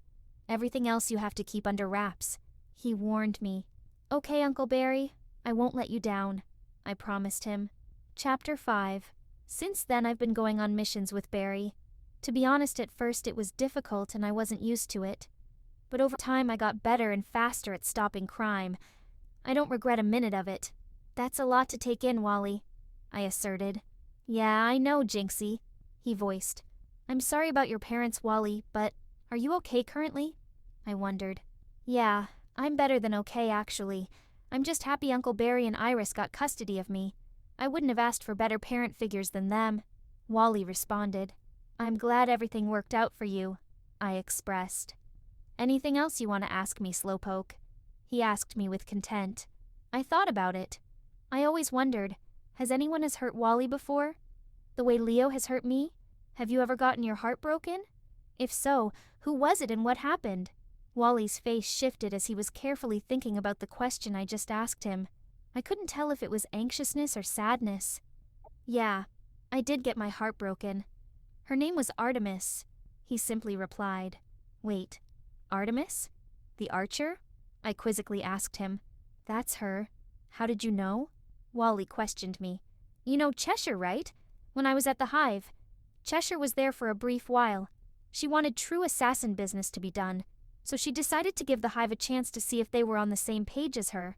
Everything else you have to keep under wraps. He warned me. Okay, Uncle Barry, I won't let you down, I promised him. Chapter 5. Since then I've been going on missions with Barry. To be honest, at first it was difficult and I wasn't used to it. But over time I got better and faster at stopping crime. I don't regret a minute of it. That's a lot to take in, Wally, I asserted. Yeah, I know, Jinxie, he voiced. I'm sorry about your parents, Wally, but are you okay currently? I wondered. Yeah, I'm better than okay, actually. I'm just happy Uncle Barry and Iris got custody of me. I wouldn't have asked for better parent figures than them, Wally responded. I'm glad everything worked out for you, I expressed. Anything else you want to ask me, Slowpoke? He asked me with content. I thought about it. I always wondered, has anyone hurt Wally before? The way Leo has hurt me? Have you ever gotten your heart broken? If so, who was it and what happened? Wally's face shifted as he was carefully thinking about the question I just asked him. I couldn't tell if it was anxiousness or sadness. Yeah, I did get my heart broken. Her name was Artemis, he simply replied. Wait, Artemis? The archer? I quizzically asked him. That's her. How did you know? Wally questioned me. You know Cheshire, right? When I was at the Hive. Cheshire was there for a brief while. She wanted true assassin business to be done, so she decided to give the Hive a chance to see if they were on the same page as her.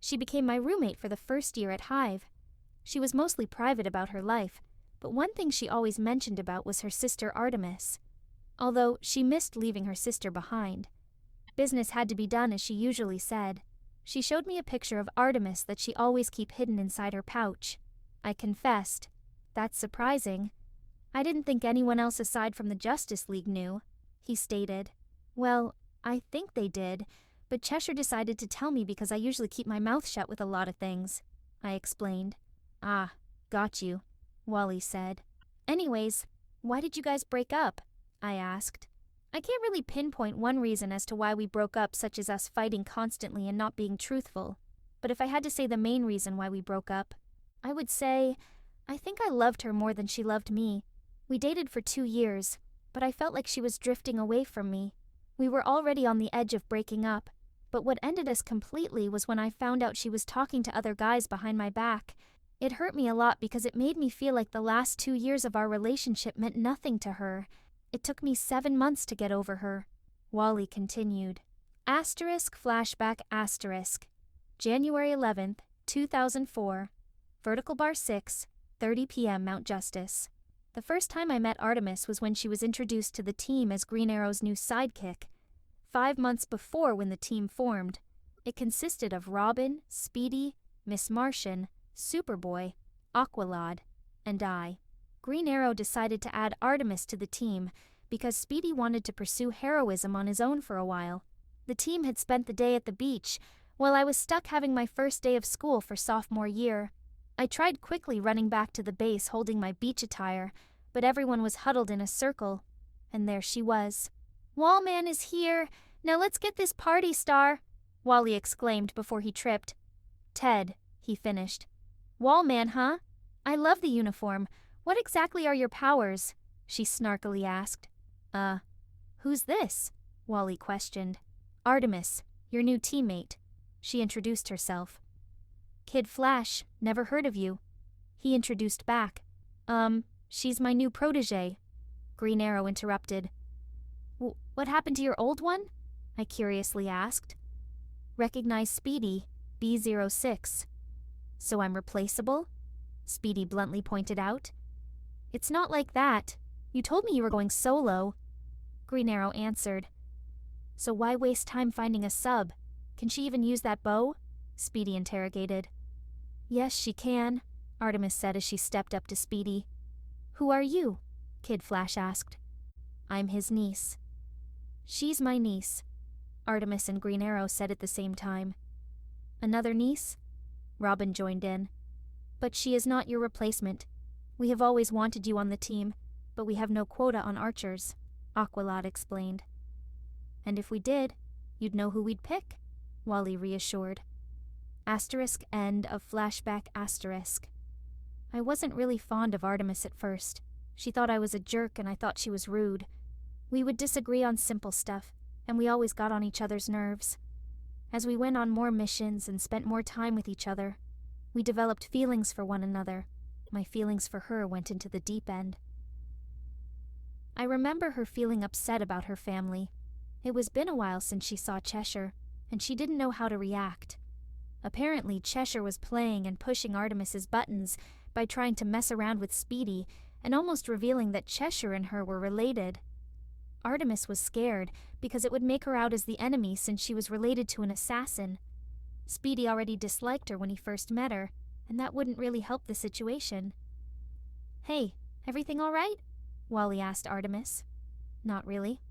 She became my roommate for the first year at Hive. She was mostly private about her life, but one thing she always mentioned about was her sister Artemis. Although she missed leaving her sister behind. Business had to be done as she usually said. She showed me a picture of Artemis that she always kept hidden inside her pouch. I confessed. That's surprising. I didn't think anyone else aside from the Justice League knew, he stated. Well, I think they did, but Cheshire decided to tell me because I usually keep my mouth shut with a lot of things, I explained. Ah, got you, Wally said. Anyways, Why did you guys break up? I asked. I can't really pinpoint one reason as to why we broke up, such as us fighting constantly and not being truthful. But if I had to say the main reason why we broke up, I would say, I think I loved her more than she loved me. We dated for 2 years, but I felt like she was drifting away from me. We were already on the edge of breaking up, but what ended us completely was when I found out she was talking to other guys behind my back. It hurt me a lot because it made me feel like the last 2 years of our relationship meant nothing to her. It took me 7 months to get over her. Wally continued. Flashback *. January 11th, 2004. Vertical bar 6, 30 p.m. Mount Justice. The first time I met Artemis was when she was introduced to the team as Green Arrow's new sidekick. 5 months before when the team formed, it consisted of Robin, Speedy, Miss Martian, Superboy, Aqualad, and I. Green Arrow decided to add Artemis to the team because Speedy wanted to pursue heroism on his own for a while. The team had spent the day at the beach, while I was stuck having my first day of school for sophomore year. I tried quickly running back to the base holding my beach attire, but everyone was huddled in a circle, and there she was. "Wallman is here! Now let's get this party star!" Wally exclaimed before he tripped. "Ted," he finished. "Wallman, huh? I love the uniform. What exactly are your powers?" she snarkily asked. Who's this?" Wally questioned. "Artemis, your new teammate." She introduced herself. "Kid Flash, never heard of you." He introduced back. She's my new protege." Green Arrow interrupted. "What happened to your old one?" I curiously asked. "Recognize Speedy, B06. "So I'm replaceable?" Speedy bluntly pointed out. "It's not like that. You told me you were going solo." Green Arrow answered. "So why waste time finding a sub? Can she even use that bow?" Speedy interrogated. "Yes, she can," Artemis said as she stepped up to Speedy. "Who are you?" Kid Flash asked. "I'm his niece." "She's my niece," Artemis and Green Arrow said at the same time. "Another niece?" Robin joined in. "But she is not your replacement. We have always wanted you on the team, but we have no quota on archers," Aqualad explained. "And if we did, you'd know who we'd pick," Wally reassured. End of flashback *. I wasn't really fond of Artemis at first. She thought I was a jerk and I thought she was rude. We would disagree on simple stuff, and we always got on each other's nerves. As we went on more missions and spent more time with each other, we developed feelings for one another. My feelings for her went into the deep end. I remember her feeling upset about her family. It was been a while since she saw Cheshire, and she didn't know how to react. Apparently, Cheshire was playing and pushing Artemis's buttons by trying to mess around with Speedy and almost revealing that Cheshire and her were related. Artemis was scared because it would make her out as the enemy since she was related to an assassin. Speedy already disliked her when he first met her, and that wouldn't really help the situation. "Hey, everything all right?" Wally asked Artemis. "Not really,"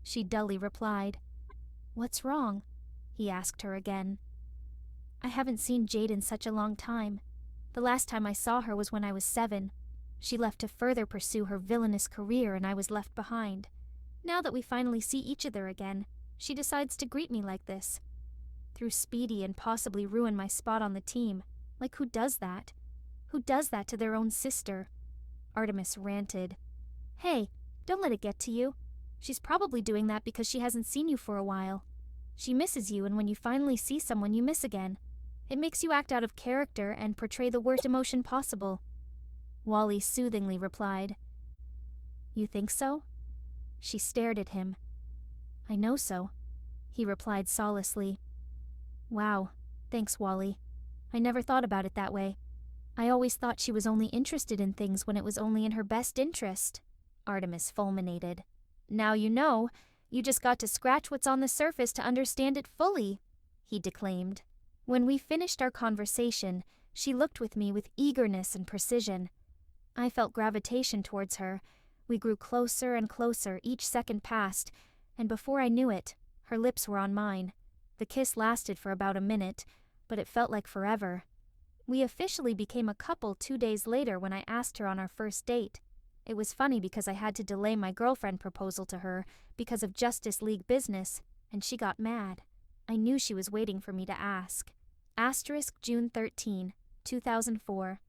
she dully replied. "What's wrong?" he asked her again. "I haven't seen Jade in such a long time. The last time I saw her was when I was 7. She left to further pursue her villainous career and I was left behind. Now that we finally see each other again, she decides to greet me like this. Through Speedy and possibly ruin my spot on the team. Like, who does that? Who does that to their own sister?" Artemis ranted. "Hey, don't let it get to you. She's probably doing that because she hasn't seen you for a while. She misses you, and when you finally see someone, you miss again. It makes you act out of character and portray the worst emotion possible." Wally soothingly replied. "You think so?" She stared at him. "I know so," he replied solacely. "Wow, thanks, Wally. I never thought about it that way. I always thought she was only interested in things when it was only in her best interest," Artemis fulminated. "Now you know. You just got to scratch what's on the surface to understand it fully," he declaimed. When we finished our conversation, she looked with me with eagerness and precision. I felt gravitation towards her. We grew closer and closer, each second passed, and before I knew it, her lips were on mine. The kiss lasted for about a minute, but it felt like forever. We officially became a couple 2 days later when I asked her on our first date. It was funny because I had to delay my girlfriend proposal to her because of Justice League business, and she got mad. I knew she was waiting for me to ask. Asterisk June 13, 2004.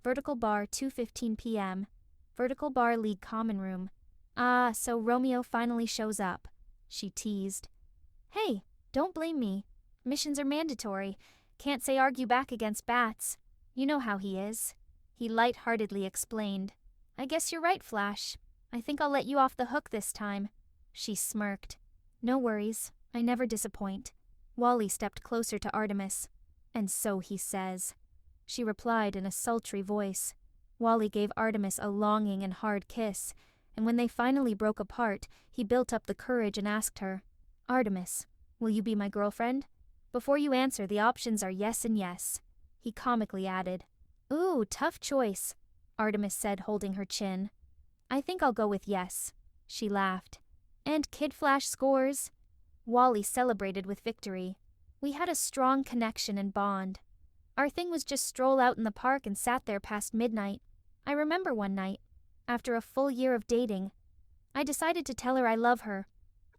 Vertical bar 2:15 p.m. Vertical bar League common room. Ah, so Romeo finally shows up. She teased. Hey, don't blame me. Missions are mandatory. Can't say argue back against bats. You know how he is. He light-heartedly explained. I guess you're right, Flash. I think I'll let you off the hook this time. She smirked. No worries. I never disappoint. Wally stepped closer to Artemis. And so he says. She replied in a sultry voice. Wally gave Artemis a longing and hard kiss, and when they finally broke apart, he built up the courage and asked her, Artemis, will you be my girlfriend? Before you answer, the options are yes and yes. He comically added. Ooh, tough choice, Artemis said, holding her chin. I think I'll go with yes. She laughed. And Kid Flash scores. Wally celebrated with victory. We had a strong connection and bond. Our thing was just stroll out in the park and sat there past midnight. I remember one night, after a full year of dating, I decided to tell her I love her.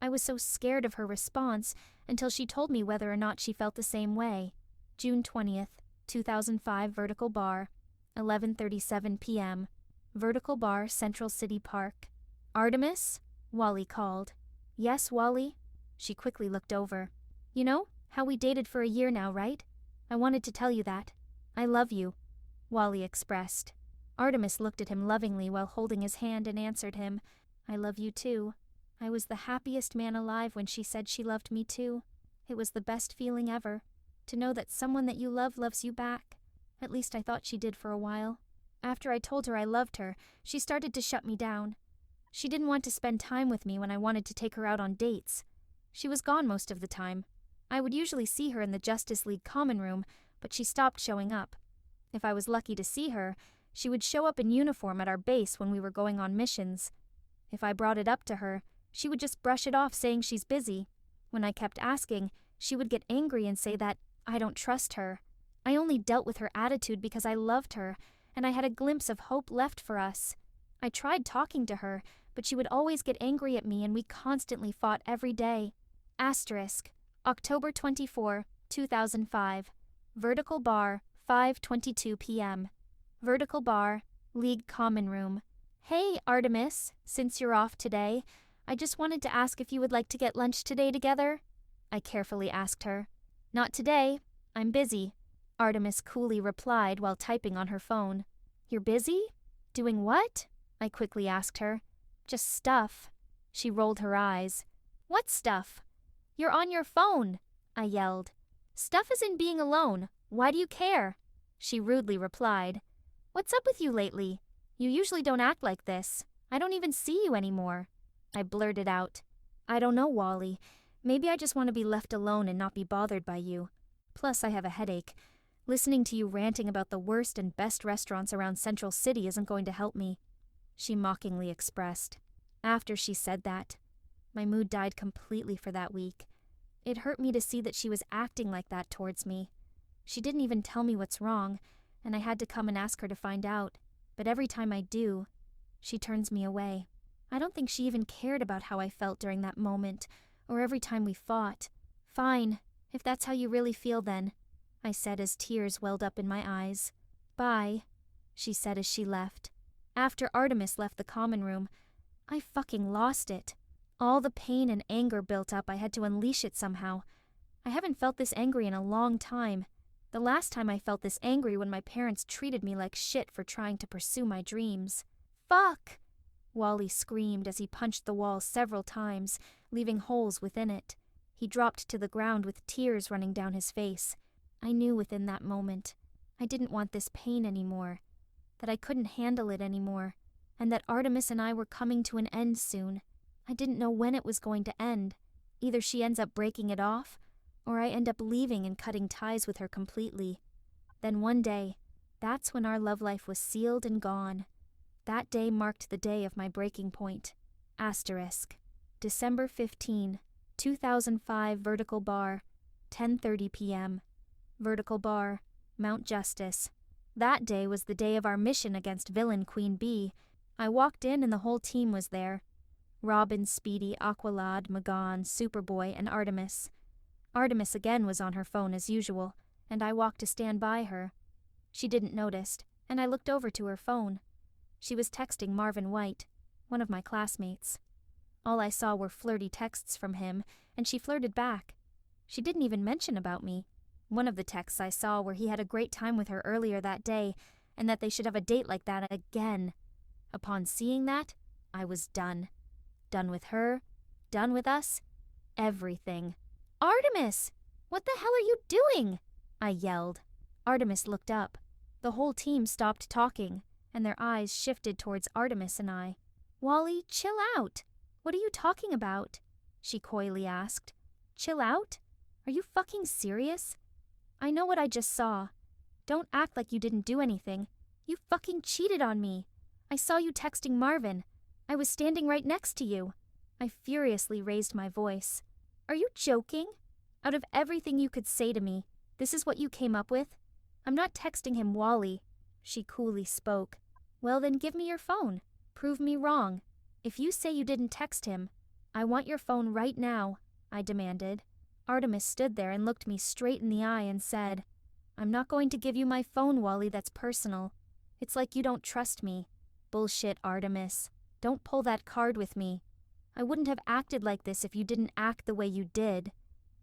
I was so scared of her response until she told me whether or not she felt the same way. June 20th, 2005, Vertical Bar, 11:37 p.m. Vertical Bar, Central City Park. Artemis? Wally called. Yes, Wally? She quickly looked over. You know how we dated for a year now, right? I wanted to tell you that. I love you, Wally expressed. Artemis looked at him lovingly while holding his hand and answered him, I love you too. I was the happiest man alive when she said she loved me too. It was the best feeling ever, to know that someone that you love loves you back. At least I thought she did for a while. After I told her I loved her, she started to shut me down. She didn't want to spend time with me when I wanted to take her out on dates. She was gone most of the time. I would usually see her in the Justice League common room, but she stopped showing up. If I was lucky to see her, she would show up in uniform at our base when we were going on missions. If I brought it up to her, she would just brush it off saying she's busy. When I kept asking, she would get angry and say that I don't trust her. I only dealt with her attitude because I loved her, and I had a glimpse of hope left for us. I tried talking to her, but she would always get angry at me and we constantly fought every day. Asterisk. October 24, 2005. Vertical Bar, 5:22 p.m. Vertical Bar, League Common Room. Hey, Artemis, since you're off today, I just wanted to ask if you would like to get lunch today together? I carefully asked her. Not today. I'm busy, Artemis coolly replied while typing on her phone. You're busy? Doing what? I quickly asked her. Just stuff. She rolled her eyes. What stuff? You're on your phone, I yelled. Stuff is in being alone. Why do you care? She rudely replied. What's up with you lately? You usually don't act like this. I don't even see you anymore. I blurted out. I don't know, Wally. Maybe I just want to be left alone and not be bothered by you. Plus, I have a headache. Listening to you ranting about the worst and best restaurants around Central City isn't going to help me, she mockingly expressed. After she said that, my mood died completely for that week. It hurt me to see that she was acting like that towards me. She didn't even tell me what's wrong, and I had to come and ask her to find out. But every time I do, she turns me away. I don't think she even cared about how I felt during that moment, or every time we fought. Fine, if that's how you really feel then, I said as tears welled up in my eyes. Bye, she said as she left. After Artemis left the common room, I fucking lost it. All the pain and anger built up, I had to unleash it somehow. I haven't felt this angry in a long time. The last time I felt this angry when my parents treated me like shit for trying to pursue my dreams. Fuck! Wally screamed as he punched the wall several times, leaving holes within it. He dropped to the ground with tears running down his face. I knew within that moment I didn't want this pain anymore, that I couldn't handle it anymore, and that Artemis and I were coming to an end soon. I didn't know when it was going to end. Either she ends up breaking it off, or I end up leaving and cutting ties with her completely. Then one day, that's when our love life was sealed and gone. That day marked the day of my breaking point. Asterisk. December 15, 2005, Vertical Bar, 10:30 p.m. Vertical Bar, Mount Justice. That day was the day of our mission against villain Queen Bee. I walked in and the whole team was there. Robin, Speedy, Aqualad, Magon, Superboy, and Artemis. Artemis again was on her phone as usual, and I walked to stand by her. She didn't notice, and I looked over to her phone. She was texting Marvin White, one of my classmates. All I saw were flirty texts from him, and she flirted back. She didn't even mention about me. One of the texts I saw where he had a great time with her earlier that day, and that they should have a date like that again. Upon seeing that, I was done. Done with her, done with us, everything. "Artemis! What the hell are you doing?" I yelled. Artemis looked up. The whole team stopped talking, and their eyes shifted towards Artemis and I. "Wally, chill out. What are you talking about?" she coyly asked. "Chill out? Are you fucking serious? I know what I just saw. Don't act like you didn't do anything. You fucking cheated on me. I saw you texting Marvin. I was standing right next to you." I furiously raised my voice. "Are you joking? Out of everything you could say to me, this is what you came up with? I'm not texting him, Wally." She coolly spoke. "Well then give me your phone. Prove me wrong. If you say you didn't text him, I want your phone right now," I demanded. Artemis stood there and looked me straight in the eye and said, "I'm not going to give you my phone, Wally, that's personal. It's like you don't trust me." "Bullshit, Artemis. Don't pull that card with me. I wouldn't have acted like this if you didn't act the way you did.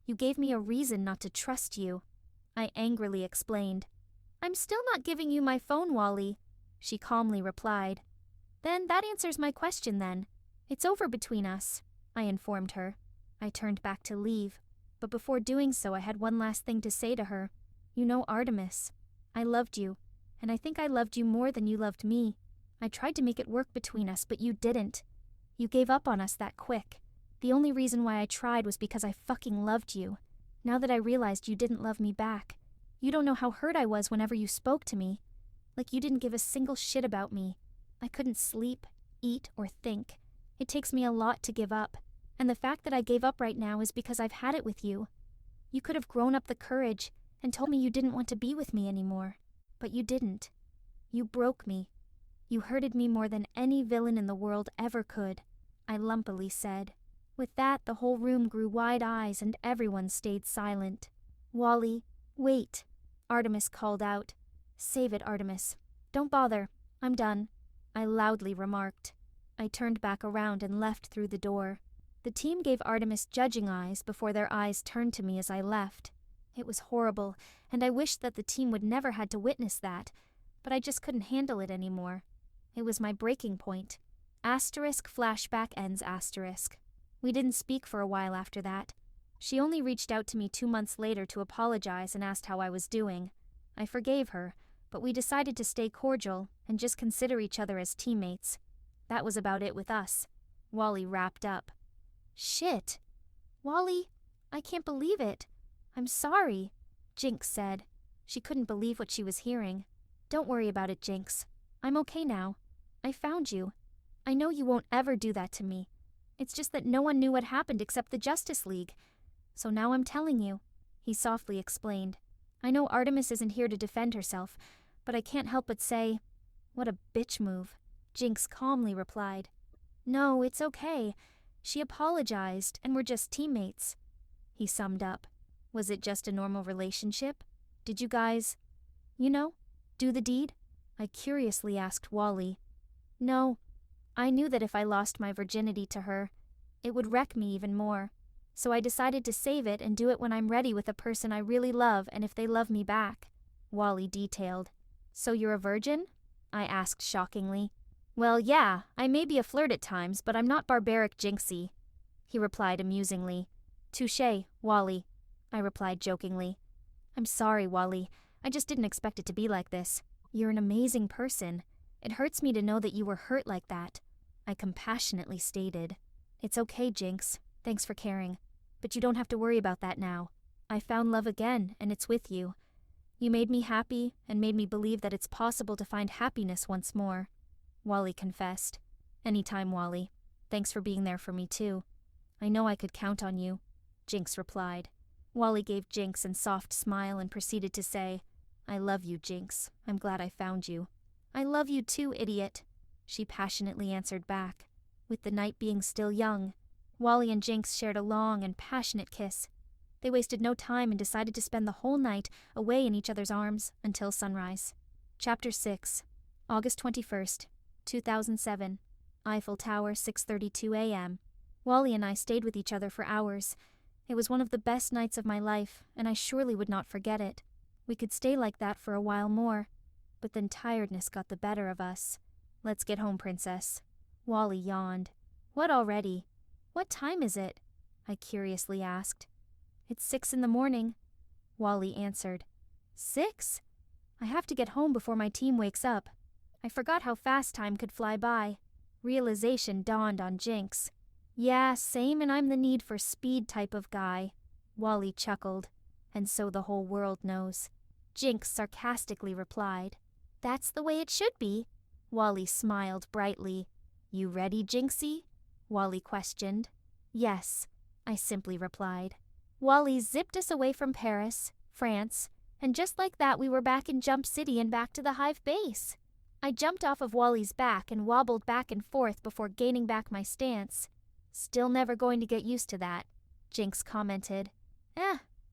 You gave me a reason not to trust you," I angrily explained. "I'm still not giving you my phone, Wally," she calmly replied. "Then that answers my question then. It's over between us," I informed her. I turned back to leave, but before doing so I had one last thing to say to her. "You know, Artemis, I loved you, and I think I loved you more than you loved me. I tried to make it work between us, but you didn't. You gave up on us that quick. The only reason why I tried was because I fucking loved you. Now that I realized you didn't love me back, you don't know how hurt I was whenever you spoke to me. Like you didn't give a single shit about me. I couldn't sleep, eat, or think. It takes me a lot to give up, and the fact that I gave up right now is because I've had it with you. You could have grown up the courage and told me you didn't want to be with me anymore, but you didn't. You broke me. You hurted me more than any villain in the world ever could," I lumpily said. With that, the whole room grew wide eyes and everyone stayed silent. "Wally, wait," Artemis called out. "Save it, Artemis. Don't bother. I'm done," I loudly remarked. I turned back around and left through the door. The team gave Artemis judging eyes before their eyes turned to me as I left. It was horrible, and I wished that the team would never had to witness that, but I just couldn't handle it anymore. It was my breaking point. Asterisk flashback ends asterisk. We didn't speak for a while after that. She only reached out to me 2 months later to apologize and asked how I was doing. I forgave her, but we decided to stay cordial and just consider each other as teammates. That was about it with us. Wally wrapped up. "Shit. Wally, I can't believe it. I'm sorry," Jinx said. She couldn't believe what she was hearing. "Don't worry about it, Jinx. I'm okay now. I found you. I know you won't ever do that to me. It's just that no one knew what happened except the Justice League. So now I'm telling you," he softly explained. "I know Artemis isn't here to defend herself, but I can't help but say, what a bitch move," Jinx calmly replied. "No, it's okay. She apologized, and we're just teammates," he summed up. "Was it just a normal relationship? Did you guys, do the deed?" I curiously asked Wally. "No. I knew that if I lost my virginity to her, it would wreck me even more. So I decided to save it and do it when I'm ready with a person I really love and if they love me back," Wally detailed. "So you're a virgin?" I asked shockingly. "Well, yeah, I may be a flirt at times, but I'm not barbaric Jinxie," he replied amusingly. "Touché, Wally," I replied jokingly. "I'm sorry, Wally. I just didn't expect it to be like this. You're an amazing person. It hurts me to know that you were hurt like that," I compassionately stated. "It's okay, Jinx. Thanks for caring. But you don't have to worry about that now. I found love again, and it's with you. You made me happy and made me believe that it's possible to find happiness once more," Wally confessed. "Anytime, Wally. Thanks for being there for me, too. I know I could count on you," Jinx replied. Wally gave Jinx a soft smile and proceeded to say, "I love you, Jinx. I'm glad I found you." "I love you too, idiot." she passionately answered back, with the night being still young. Wally and Jinx shared a long and passionate kiss. They wasted no time and decided to spend the whole night away in each other's arms until sunrise. Chapter 6. August 21st, 2007. Eiffel Tower, 6:32 a.m. Wally and I stayed with each other for hours. It was one of the best nights of my life, and I surely would not forget it. We could stay like that for a while more, but then tiredness got the better of us. "Let's get home, princess." Wally yawned. "What already? What time is it?" I curiously asked. "It's 6 in the morning," Wally answered. 6? I have to get home before my team wakes up. I forgot how fast time could fly by. Realization dawned on Jinx. "Yeah, same, and I'm the need for speed type of guy," Wally chuckled. "And so the whole world knows." Jinx sarcastically replied. "That's the way it should be." Wally smiled brightly. "You ready, Jinxie?" Wally questioned. "Yes," I simply replied. Wally zipped us away from Paris, France, and just like that we were back in Jump City and back to the Hive base. I jumped off of Wally's back and wobbled back and forth before gaining back my stance. "Still never going to get used to that," Jinx commented.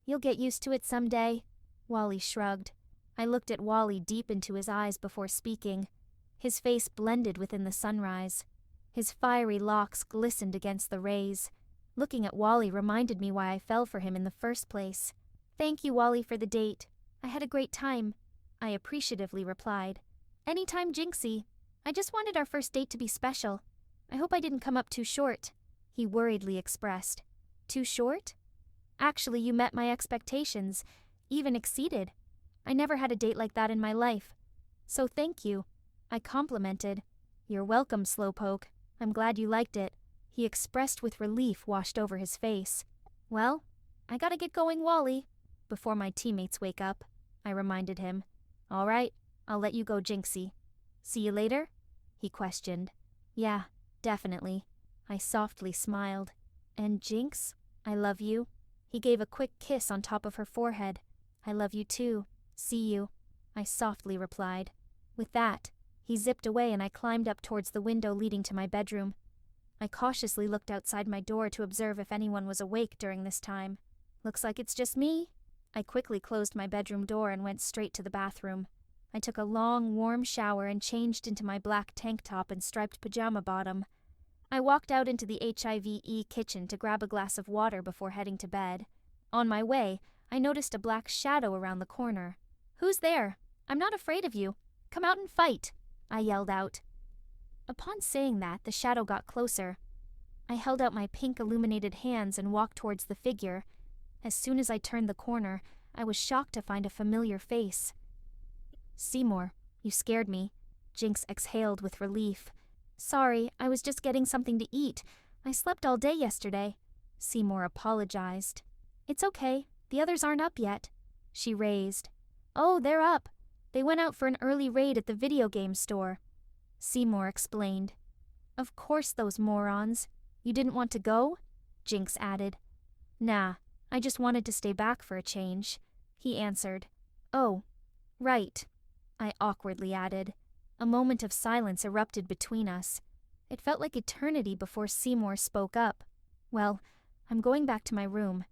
You'll get used to it someday," Wally shrugged. I looked at Wally deep into his eyes before speaking. His face blended within the sunrise. His fiery locks glistened against the rays. Looking at Wally reminded me why I fell for him in the first place. "Thank you, Wally, for the date. I had a great time," I appreciatively replied. "Anytime, Jinxie. I just wanted our first date to be special. I hope I didn't come up too short," he worriedly expressed. "Too short? Actually, you met my expectations, even exceeded. I never had a date like that in my life. So thank you," I complimented. "You're welcome, Slowpoke. I'm glad you liked it," he expressed with relief washed over his face. "Well, I gotta get going, Wally, before my teammates wake up," I reminded him. "All right, I'll let you go, Jinxie." "See you later?" he questioned. "Yeah, definitely." I softly smiled. "And Jinx, I love you." He gave a quick kiss on top of her forehead. "I love you too. See you," I softly replied. With that, he zipped away and I climbed up towards the window leading to my bedroom. I cautiously looked outside my door to observe if anyone was awake during this time. Looks like it's just me. I quickly closed my bedroom door and went straight to the bathroom. I took a long, warm shower and changed into my black tank top and striped pajama bottom. I walked out into the HIVE kitchen to grab a glass of water before heading to bed. On my way, I noticed a black shadow around the corner. "Who's there? I'm not afraid of you. Come out and fight," I yelled out. Upon saying that, the shadow got closer. I held out my pink illuminated hands and walked towards the figure. As soon as I turned the corner, I was shocked to find a familiar face. "Seymour, you scared me," Jinx exhaled with relief. "Sorry, I was just getting something to eat. I slept all day yesterday," Seymour apologized. "It's okay, the others aren't up yet," she raised. "Oh, they're up. They went out for an early raid at the video game store," Seymour explained. "Of course, those morons. You didn't want to go?" Jinx added. "Nah, I just wanted to stay back for a change," he answered. "Oh, right," I awkwardly added. A moment of silence erupted between us. It felt like eternity before Seymour spoke up. "Well, I'm going back to my room.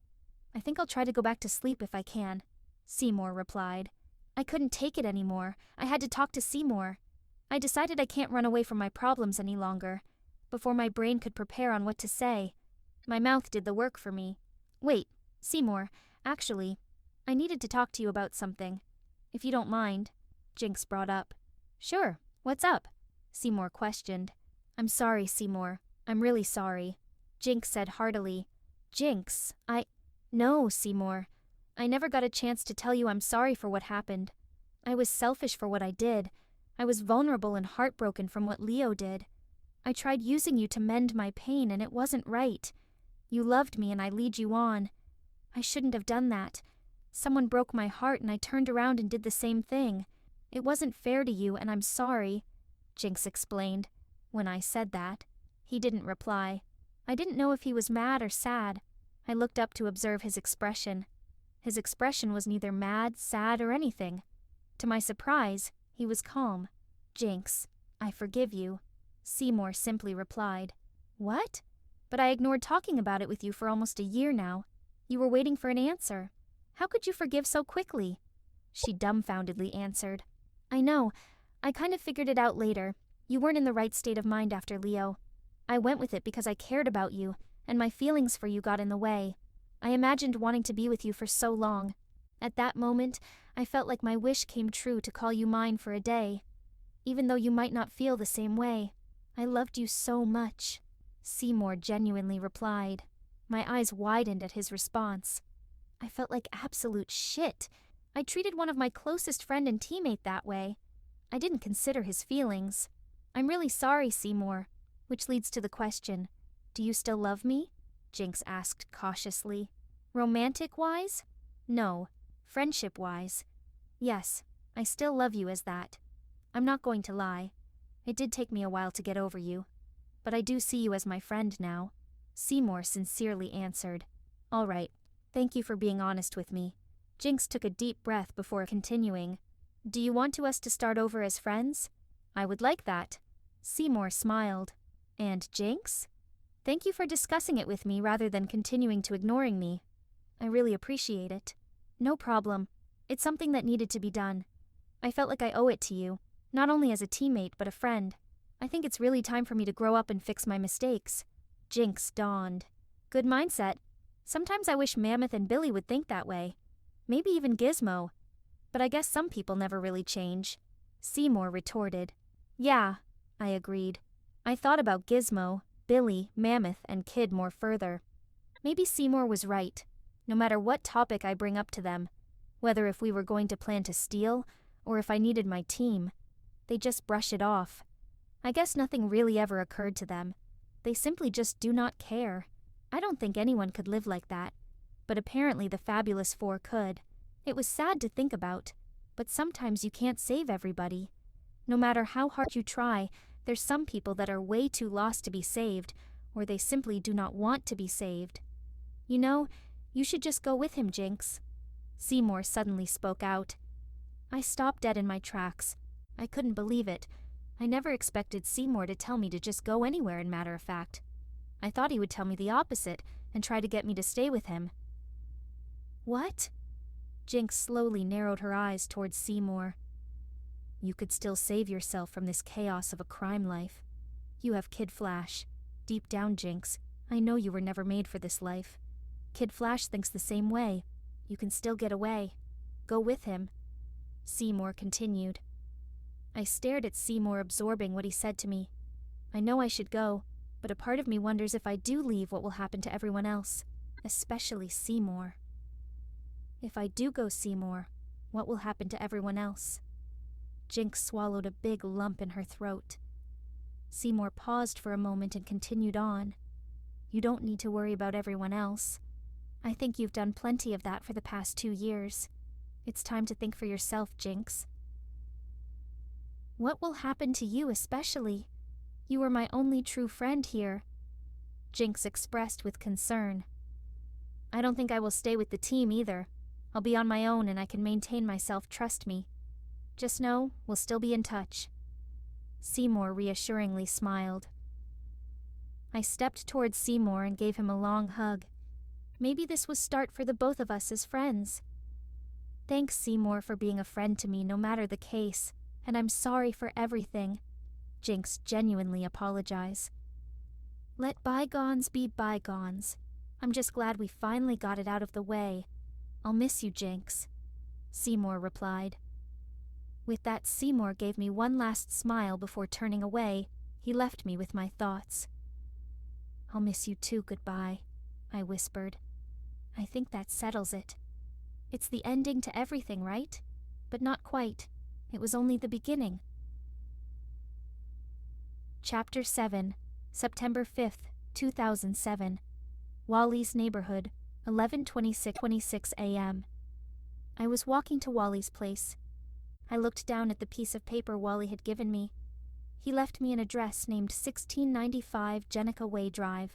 I think I'll try to go back to sleep if I can," Seymour replied. I couldn't take it anymore. I had to talk to Seymour. I decided I can't run away from my problems any longer. Before my brain could prepare on what to say, my mouth did the work for me. "Wait, Seymour, actually, I needed to talk to you about something. If you don't mind," Jinx brought up. "Sure, what's up?" Seymour questioned. "I'm sorry, Seymour. I'm really sorry," Jinx said heartily. "Jinx, No, Seymour. I never got a chance to tell you I'm sorry for what happened. I was selfish for what I did. I was vulnerable and heartbroken from what Leo did. I tried using you to mend my pain and it wasn't right. You loved me and I lead you on. I shouldn't have done that. Someone broke my heart and I turned around and did the same thing. It wasn't fair to you and I'm sorry," Jinx explained. When I said that, he didn't reply. I didn't know if he was mad or sad. I looked up to observe his expression. His expression was neither mad, sad, or anything. To my surprise, he was calm. "Jinx, I forgive you," Seymour simply replied. What? But I ignored talking about it with you for almost a year now. You were waiting for an answer. How could you forgive so quickly? She dumbfoundedly answered. I know. I kind of figured it out later. You weren't in the right state of mind after Leo. I went with it because I cared about you, and my feelings for you got in the way. I imagined wanting to be with you for so long. At that moment, I felt like my wish came true to call you mine for a day. Even though you might not feel the same way, I loved you so much. Seymour genuinely replied. My eyes widened at his response. I felt like absolute shit. I treated one of my closest friend and teammate that way. I didn't consider his feelings. I'm really sorry, Seymour. Which leads to the question, do you still love me? Jinx asked cautiously. Romantic-wise? No. Friendship-wise? Yes, I still love you as that. I'm not going to lie. It did take me a while to get over you. But I do see you as my friend now. Seymour sincerely answered. All right. Thank you for being honest with me. Jinx took a deep breath before continuing. Do you want us to start over as friends? I would like that. Seymour smiled. And Jinx? Thank you for discussing it with me rather than continuing to ignoring me. I really appreciate it. No problem. It's something that needed to be done. I felt like I owe it to you, not only as a teammate but a friend. I think it's really time for me to grow up and fix my mistakes. Jinx dawned. Good mindset. Sometimes I wish Mammoth and Billy would think that way. Maybe even Gizmo. But I guess some people never really change. Seymour retorted. Yeah, I agreed. I thought about Gizmo, Billy, Mammoth, and Kid more further. Maybe Seymour was right. No matter what topic I bring up to them, whether if we were going to plan to steal, or if I needed my team, they just brush it off. I guess nothing really ever occurred to them. They simply just do not care. I don't think anyone could live like that. But apparently the Fabulous Four could. It was sad to think about, but sometimes you can't save everybody. No matter how hard you try, there's some people that are way too lost to be saved, or they simply do not want to be saved. You know, you should just go with him, Jinx. Seymour suddenly spoke out. I stopped dead in my tracks. I couldn't believe it. I never expected Seymour to tell me to just go anywhere, in matter of fact. I thought he would tell me the opposite and try to get me to stay with him. What? Jinx slowly narrowed her eyes towards Seymour. You could still save yourself from this chaos of a crime life. You have Kid Flash. Deep down, Jinx, I know you were never made for this life. Kid Flash thinks the same way. You can still get away. Go with him. Seymour continued. I stared at Seymour, absorbing what he said to me. I know I should go, but a part of me wonders if I do leave, what will happen to everyone else, especially Seymour. If I do go, Seymour, what will happen to everyone else? Jinx swallowed a big lump in her throat. Seymour paused for a moment and continued on. You don't need to worry about everyone else. I think you've done plenty of that for the past 2 years. It's time to think for yourself, Jinx. What will happen to you especially? You were my only true friend here. Jinx expressed with concern. I don't think I will stay with the team either. I'll be on my own and I can maintain myself, trust me. Just know, we'll still be in touch. Seymour reassuringly smiled. I stepped towards Seymour and gave him a long hug. Maybe this was start for the both of us as friends. Thanks, Seymour, for being a friend to me no matter the case, and I'm sorry for everything. Jinx genuinely apologized. Let bygones be bygones. I'm just glad we finally got it out of the way. I'll miss you, Jinx. Seymour replied. With that, Seymour gave me one last smile before turning away. He left me with my thoughts. I'll miss you too, goodbye, I whispered. I think that settles it. It's the ending to everything, right? But not quite. It was only the beginning. Chapter 7, September 5th, 2007. Wally's neighborhood, 11:26 a.m. I was walking to Wally's place. I looked down at the piece of paper Wally had given me. He left me an address named 1695 Jenica Way Drive.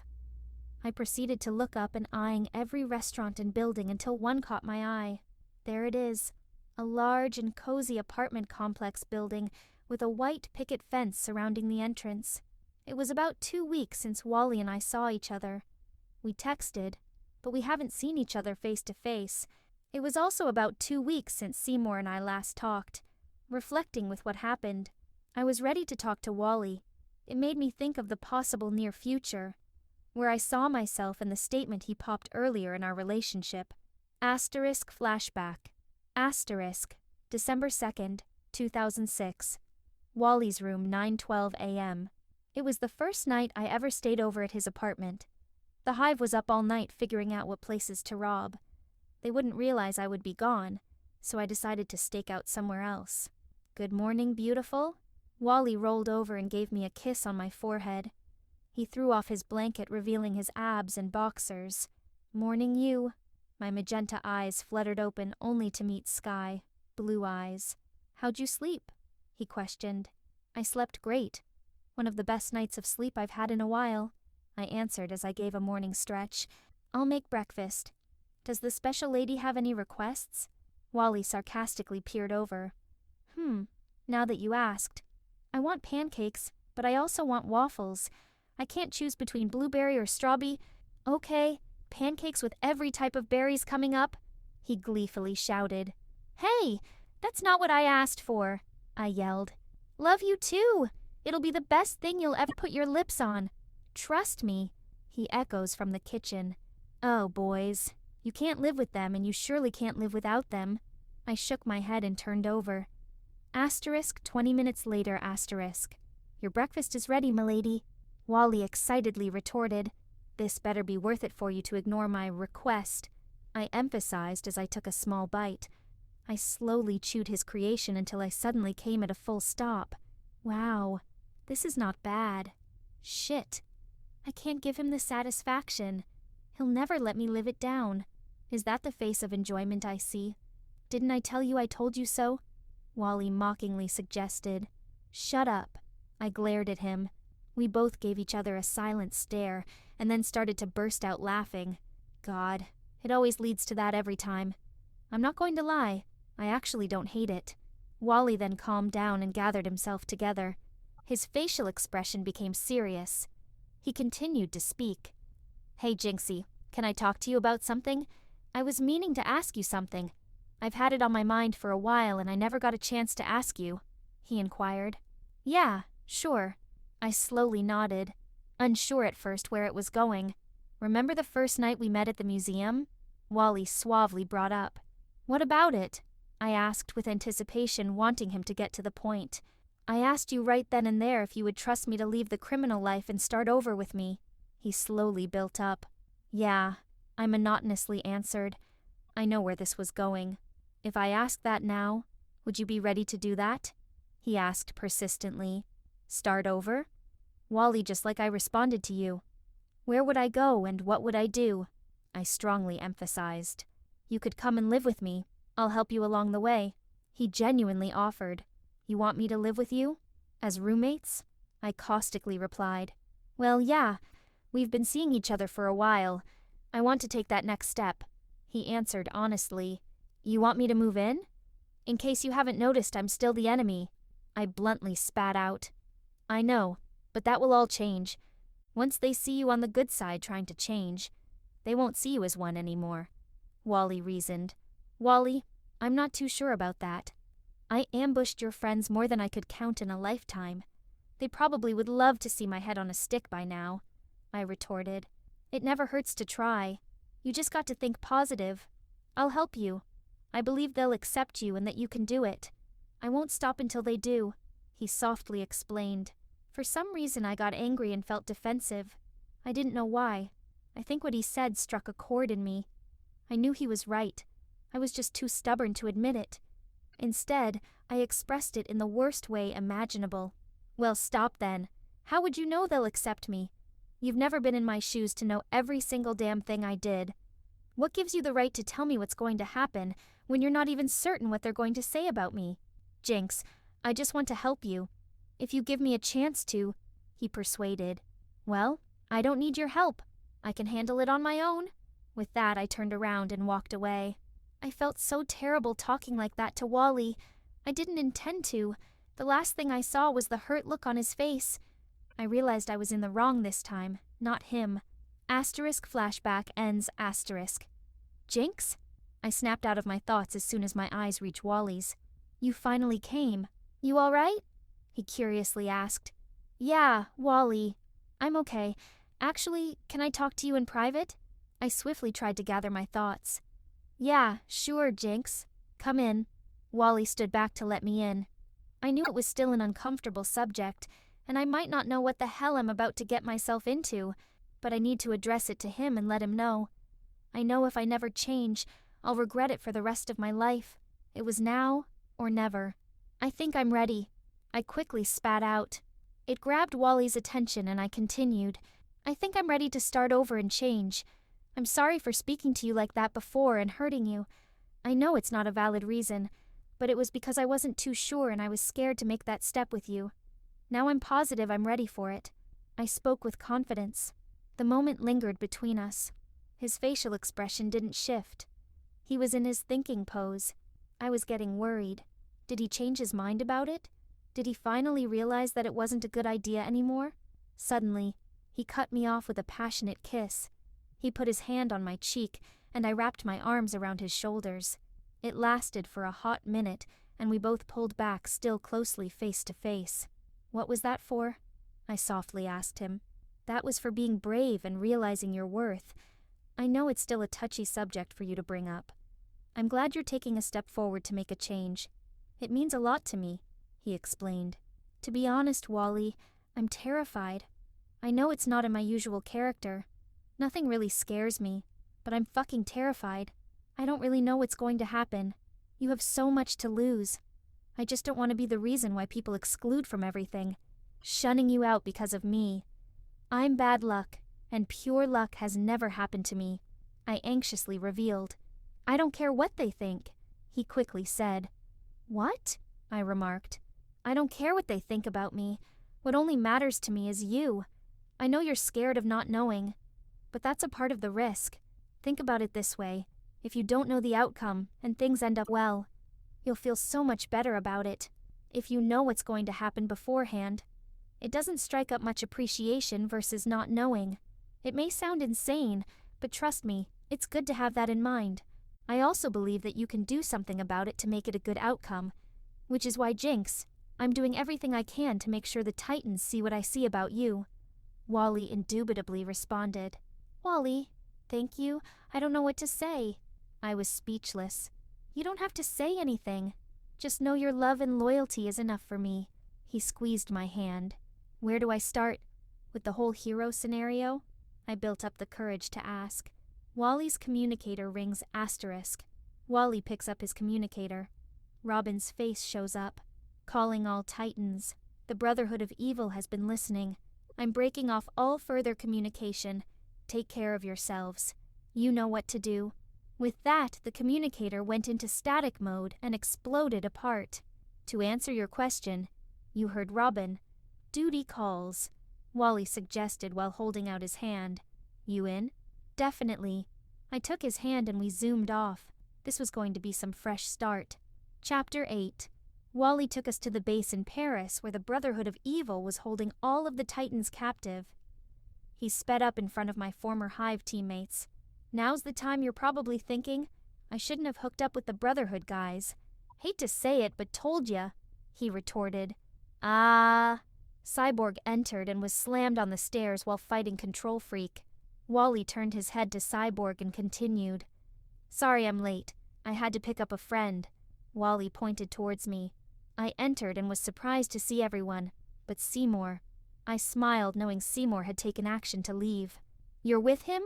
I proceeded to look up and eyeing every restaurant and building until one caught my eye. There it is, a large and cozy apartment complex building with a white picket fence surrounding the entrance. It was about 2 weeks since Wally and I saw each other. We texted, but we haven't seen each other face to face. It was also about 2 weeks since Seymour and I last talked. Reflecting with what happened, I was ready to talk to Wally. It made me think of the possible near future, where I saw myself in the statement he popped earlier in our relationship. Asterisk flashback. Asterisk. December 2nd, 2006. Wally's room, 9:12 a.m. It was the first night I ever stayed over at his apartment. The hive was up all night figuring out what places to rob. They wouldn't realize I would be gone, so I decided to stake out somewhere else. Good morning, beautiful. Wally rolled over and gave me a kiss on my forehead. He threw off his blanket, revealing his abs and boxers. Morning, you. My magenta eyes fluttered open only to meet sky, blue eyes. How'd you sleep? He questioned. I slept great. One of the best nights of sleep I've had in a while, I answered as I gave a morning stretch. I'll make breakfast. Does the special lady have any requests? Wally sarcastically peered over. Now that you asked. I want pancakes, but I also want waffles. I can't choose between blueberry or strawberry. Okay, pancakes with every type of berries coming up, he gleefully shouted. Hey, that's not what I asked for, I yelled. Love you too. It'll be the best thing you'll ever put your lips on. Trust me, he echoes from the kitchen. Oh, boys, you can't live with them and you surely can't live without them. I shook my head and turned over. Asterisk 20 minutes later, asterisk. Your breakfast is ready, milady, Wally excitedly retorted. This better be worth it for you to ignore my request, I emphasized as I took a small bite. I slowly chewed his creation until I suddenly came at a full stop. Wow, this is not bad. Shit. I can't give him the satisfaction. He'll never let me live it down. Is that the face of enjoyment I see? Didn't I tell you I told you so? Wally mockingly suggested. Shut up. I glared at him. We both gave each other a silent stare, and then started to burst out laughing. God, it always leads to that every time. I'm not going to lie, I actually don't hate it. Wally then calmed down and gathered himself together. His facial expression became serious. He continued to speak. Hey, Jinxie, can I talk to you about something? I was meaning to ask you something. I've had it on my mind for a while and I never got a chance to ask you, he inquired. Yeah, sure. I slowly nodded, unsure at first where it was going. Remember the first night we met at the museum? Wally suavely brought up. What about it? I asked with anticipation, wanting him to get to the point. I asked you right then and there if you would trust me to leave the criminal life and start over with me. He slowly built up. Yeah, I monotonously answered. I know where this was going. If I asked that now, would you be ready to do that? He asked persistently. Start over? Wally, just like I responded to you. Where would I go and what would I do? I strongly emphasized. You could come and live with me. I'll help you along the way. He genuinely offered. You want me to live with you? As roommates? I caustically replied. Well, yeah. We've been seeing each other for a while. I want to take that next step. He answered honestly. You want me to move in? In case you haven't noticed, I'm still the enemy. I bluntly spat out. I know, but that will all change. Once they see you on the good side trying to change, they won't see you as one anymore. Wally reasoned. Wally, I'm not too sure about that. I ambushed your friends more than I could count in a lifetime. They probably would love to see my head on a stick by now, I retorted. It never hurts to try. You just got to think positive. I'll help you. I believe they'll accept you and that you can do it. I won't stop until they do, he softly explained. For some reason I got angry and felt defensive. I didn't know why. I think what he said struck a chord in me. I knew he was right. I was just too stubborn to admit it. Instead, I expressed it in the worst way imaginable. Well, stop then. How would you know they'll accept me? You've never been in my shoes to know every single damn thing I did. What gives you the right to tell me what's going to happen when you're not even certain what they're going to say about me? Jinx, I just want to help you. If you give me a chance to, he persuaded. Well, I don't need your help. I can handle it on my own. With that, I turned around and walked away. I felt so terrible talking like that to Wally. I didn't intend to. The last thing I saw was the hurt look on his face. I realized I was in the wrong this time, not him. Asterisk flashback ends asterisk. Jinx? I snapped out of my thoughts as soon as my eyes reached Wally's. You finally came. You all right? He curiously asked. Yeah, Wally. I'm okay. Actually, can I talk to you in private? I swiftly tried to gather my thoughts. Yeah, sure, Jinx. Come in. Wally stood back to let me in. I knew it was still an uncomfortable subject, and I might not know what the hell I'm about to get myself into, but I need to address it to him and let him know. I know if I never change, I'll regret it for the rest of my life. It was now or never. I think I'm ready. I quickly spat out. It grabbed Wally's attention and I continued. I think I'm ready to start over and change. I'm sorry for speaking to you like that before and hurting you. I know it's not a valid reason, but it was because I wasn't too sure and I was scared to make that step with you. Now I'm positive I'm ready for it. I spoke with confidence. The moment lingered between us. His facial expression didn't shift. He was in his thinking pose. I was getting worried. Did he change his mind about it? Did he finally realize that it wasn't a good idea anymore? Suddenly, he cut me off with a passionate kiss. He put his hand on my cheek, and I wrapped my arms around his shoulders. It lasted for a hot minute, and we both pulled back, still closely face to face. What was that for? I softly asked him. That was for being brave and realizing your worth. I know it's still a touchy subject for you to bring up. I'm glad you're taking a step forward to make a change. It means a lot to me, he explained. To be honest, Wally, I'm terrified. I know it's not in my usual character. Nothing really scares me, but I'm fucking terrified. I don't really know what's going to happen. You have so much to lose. I just don't want to be the reason why people exclude from everything, shunning you out because of me. I'm bad luck, and pure luck has never happened to me, I anxiously revealed. I don't care what they think, he quickly said. What? I remarked. I don't care what they think about me. What only matters to me is you. I know you're scared of not knowing, but that's a part of the risk. Think about it this way. If you don't know the outcome and things end up well, you'll feel so much better about it. If you know what's going to happen beforehand, it doesn't strike up much appreciation versus not knowing. It may sound insane, but trust me, it's good to have that in mind. I also believe that you can do something about it to make it a good outcome, which is why, Jinx, I'm doing everything I can to make sure the Titans see what I see about you. Wally indubitably responded. Wally, thank you. I don't know what to say. I was speechless. You don't have to say anything. Just know your love and loyalty is enough for me. He squeezed my hand. Where do I start? With the whole hero scenario? I built up the courage to ask. Wally's communicator rings asterisk. Wally picks up his communicator. Robin's face shows up. Calling all Titans. The Brotherhood of Evil has been listening. I'm breaking off all further communication. Take care of yourselves. You know what to do. With that, the communicator went into static mode and exploded apart. To answer your question, you heard Robin. Duty calls, Wally suggested while holding out his hand. You in? Definitely. I took his hand and we zoomed off. This was going to be some fresh start. Chapter 8. Wally took us to the base in Paris where the Brotherhood of Evil was holding all of the Titans captive. He sped up in front of my former Hive teammates. Now's the time you're probably thinking, I shouldn't have hooked up with the Brotherhood guys. Hate to say it, but told ya, he retorted. Cyborg entered and was slammed on the stairs while fighting Control Freak. Wally turned his head to Cyborg and continued. Sorry I'm late. I had to pick up a friend. Wally pointed towards me. I entered and was surprised to see everyone, but Seymour. I smiled knowing Seymour had taken action to leave. You're with him?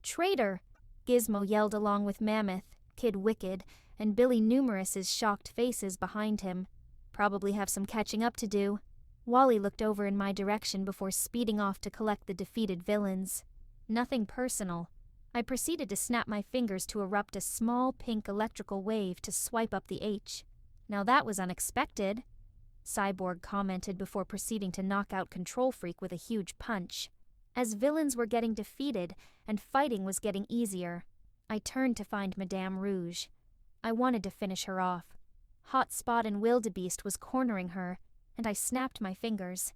Traitor! Gizmo yelled along with Mammoth, Kid Wicked, and Billy Numerous's shocked faces behind him. Probably have some catching up to do. Wally looked over in my direction before speeding off to collect the defeated villains. Nothing personal. I proceeded to snap my fingers to erupt a small pink electrical wave to swipe up the H. Now that was unexpected, Cyborg commented before proceeding to knock out Control Freak with a huge punch. As villains were getting defeated and fighting was getting easier, I turned to find Madame Rouge. I wanted to finish her off. Hotspot and Wildebeest was cornering her, and I snapped my fingers.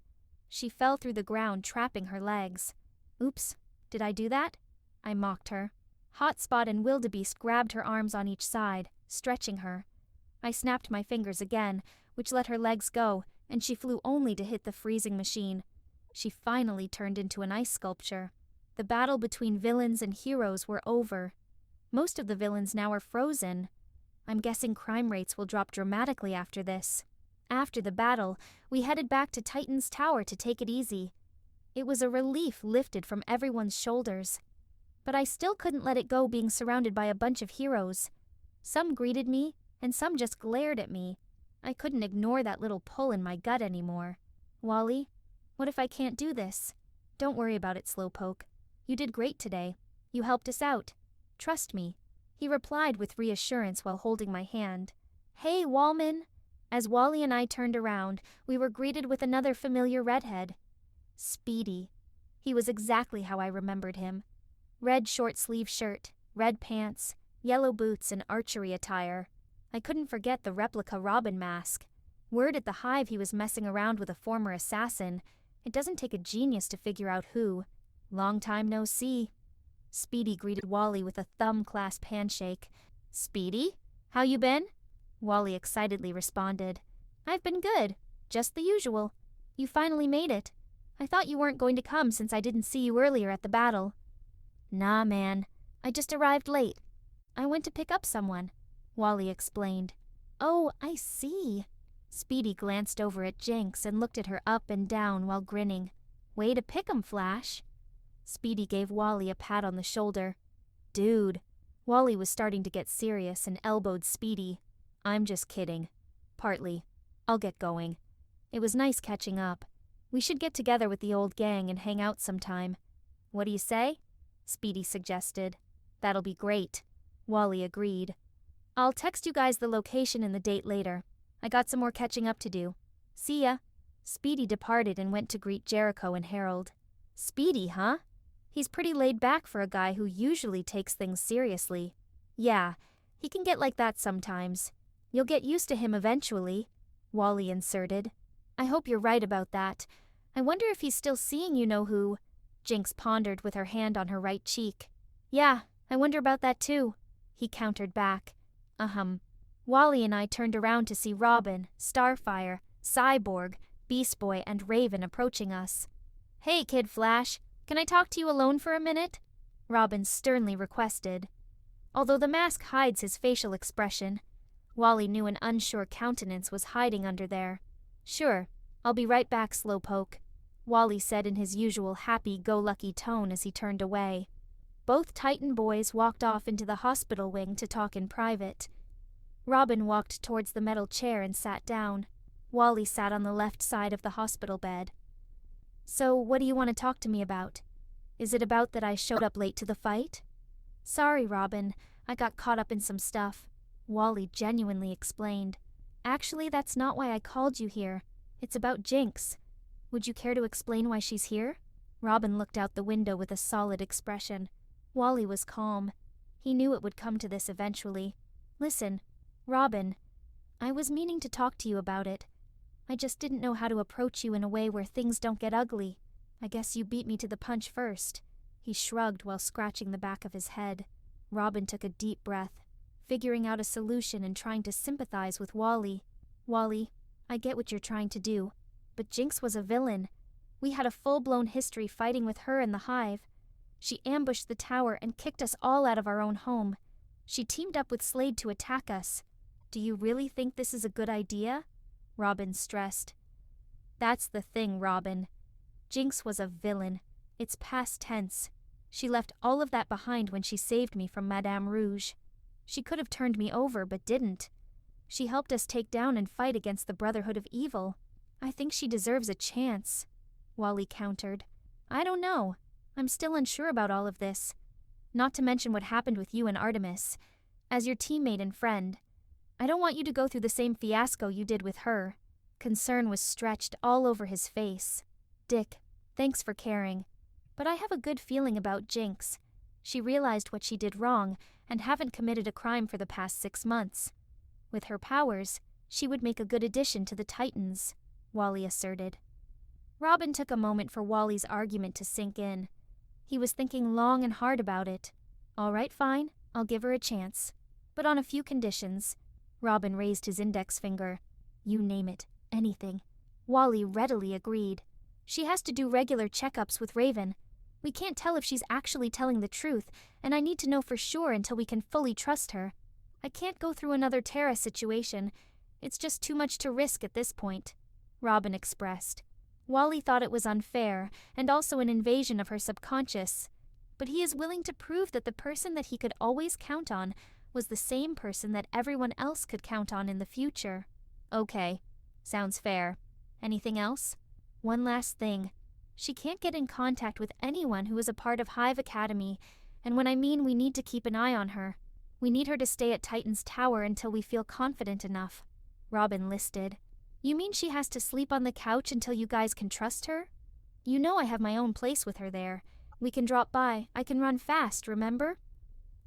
She fell through the ground, trapping her legs. Oops, did I do that? I mocked her. Hotspot and Wildebeest grabbed her arms on each side, stretching her. I snapped my fingers again, which let her legs go, and she flew only to hit the freezing machine. She finally turned into an ice sculpture. The battle between villains and heroes were over. Most of the villains now are frozen. I'm guessing crime rates will drop dramatically after this. After the battle, we headed back to Titan's Tower to take it easy. It was a relief lifted from everyone's shoulders. But I still couldn't let it go being surrounded by a bunch of heroes. Some greeted me, and some just glared at me. I couldn't ignore that little pull in my gut anymore. Wally, what if I can't do this? Don't worry about it, Slowpoke. You did great today. You helped us out. Trust me, he replied with reassurance while holding my hand. Hey, Wallman! As Wally and I turned around, we were greeted with another familiar redhead. Speedy. He was exactly how I remembered him. Red short-sleeve shirt, red pants, yellow boots, and archery attire. I couldn't forget the replica Robin mask. Word at the Hive he was messing around with a former assassin. It doesn't take a genius to figure out who. Long time no see. Speedy greeted Wally with a thumb-clasp handshake. Speedy? How you been? Wally excitedly responded. I've been good. Just the usual. You finally made it. I thought you weren't going to come since I didn't see you earlier at the battle. Nah, man. I just arrived late. I went to pick up someone, Wally explained. Oh, I see. Speedy glanced over at Jinx and looked at her up and down while grinning. Way to pick 'em, Flash. Speedy gave Wally a pat on the shoulder. Dude. Wally was starting to get serious and elbowed Speedy. I'm just kidding. Partly. I'll get going. It was nice catching up. We should get together with the old gang and hang out sometime. What do you say? Speedy suggested. That'll be great. Wally agreed. I'll text you guys the location and the date later. I got some more catching up to do. See ya. Speedy departed and went to greet Jericho and Harold. Speedy, huh? He's pretty laid back for a guy who usually takes things seriously. Yeah, he can get like that sometimes. You'll get used to him eventually, Wally inserted. I hope you're right about that. I wonder if he's still seeing you-know-who. Jinx pondered with her hand on her right cheek. Yeah, I wonder about that too, he countered back. Wally and I turned around to see Robin, Starfire, Cyborg, Beast Boy, and Raven approaching us. Hey, Kid Flash, can I talk to you alone for a minute? Robin sternly requested. Although the mask hides his facial expression, Wally knew an unsure countenance was hiding under there. Sure, I'll be right back, Slowpoke, Wally said in his usual happy-go-lucky tone as he turned away. Both Titan boys walked off into the hospital wing to talk in private. Robin walked towards the metal chair and sat down. Wally sat on the left side of the hospital bed. So, what do you want to talk to me about? Is it about that I showed up late to the fight? Sorry, Robin. I got caught up in some stuff, Wally genuinely explained. Actually, that's not why I called you here. It's about Jinx. Would you care to explain why she's here? Robin looked out the window with a solid expression. Wally was calm. He knew it would come to this eventually. Listen, Robin, I was meaning to talk to you about it. I just didn't know how to approach you in a way where things don't get ugly. I guess you beat me to the punch first. He shrugged while scratching the back of his head. Robin took a deep breath, figuring out a solution and trying to sympathize with Wally. Wally, I get what you're trying to do, but Jinx was a villain. We had a full-blown history fighting with her in the Hive. She ambushed the tower and kicked us all out of our own home. She teamed up with Slade to attack us. Do you really think this is a good idea? Robin stressed. That's the thing, Robin. Jinx was a villain. It's past tense. She left all of that behind when she saved me from Madame Rouge. She could have turned me over, but didn't. She helped us take down and fight against the Brotherhood of Evil. I think she deserves a chance, Wally countered. I don't know. I'm still unsure about all of this. Not to mention what happened with you and Artemis. As your teammate and friend, I don't want you to go through the same fiasco you did with her. Concern was stretched all over his face. Dick, thanks for caring. But I have a good feeling about Jinx. She realized what she did wrong and haven't committed a crime for the past 6 months. With her powers, she would make a good addition to the Titans, Wally asserted. Robin took a moment for Wally's argument to sink in. He was thinking long and hard about it. All right, fine, I'll give her a chance. But on a few conditions. Robin raised his index finger. You name it, anything. Wally readily agreed. She has to do regular checkups with Raven. We can't tell if she's actually telling the truth, and I need to know for sure until we can fully trust her. I can't go through another Terra situation. It's just too much to risk at this point, Robin expressed. Wally thought it was unfair, and also an invasion of her subconscious. But he is willing to prove that the person that he could always count on was the same person that everyone else could count on in the future. Okay, sounds fair. Anything else? One last thing. She can't get in contact with anyone who is a part of Hive Academy, and when I mean we need to keep an eye on her. We need her to stay at Titan's Tower until we feel confident enough. Robin listed. You mean she has to sleep on the couch until you guys can trust her? You know I have my own place with her there. We can drop by. I can run fast, remember?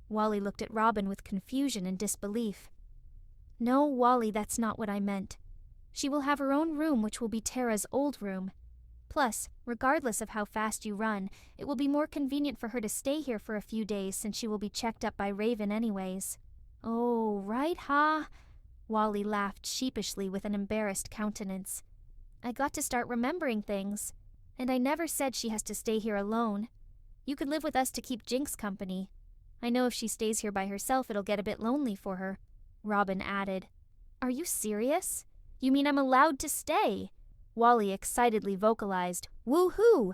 Wally looked at Robin with confusion and disbelief. No, Wally, that's not what I meant. She will have her own room, which will be Terra's old room. Plus, regardless of how fast you run, it will be more convenient for her to stay here for a few days since she will be checked up by Raven anyways. Oh, right, huh? Wally laughed sheepishly with an embarrassed countenance. I got to start remembering things. And I never said she has to stay here alone. You could live with us to keep Jinx company. I know if she stays here by herself it'll get a bit lonely for her, Robin added. Are you serious? You mean I'm allowed to stay? Wally excitedly vocalized. Woohoo!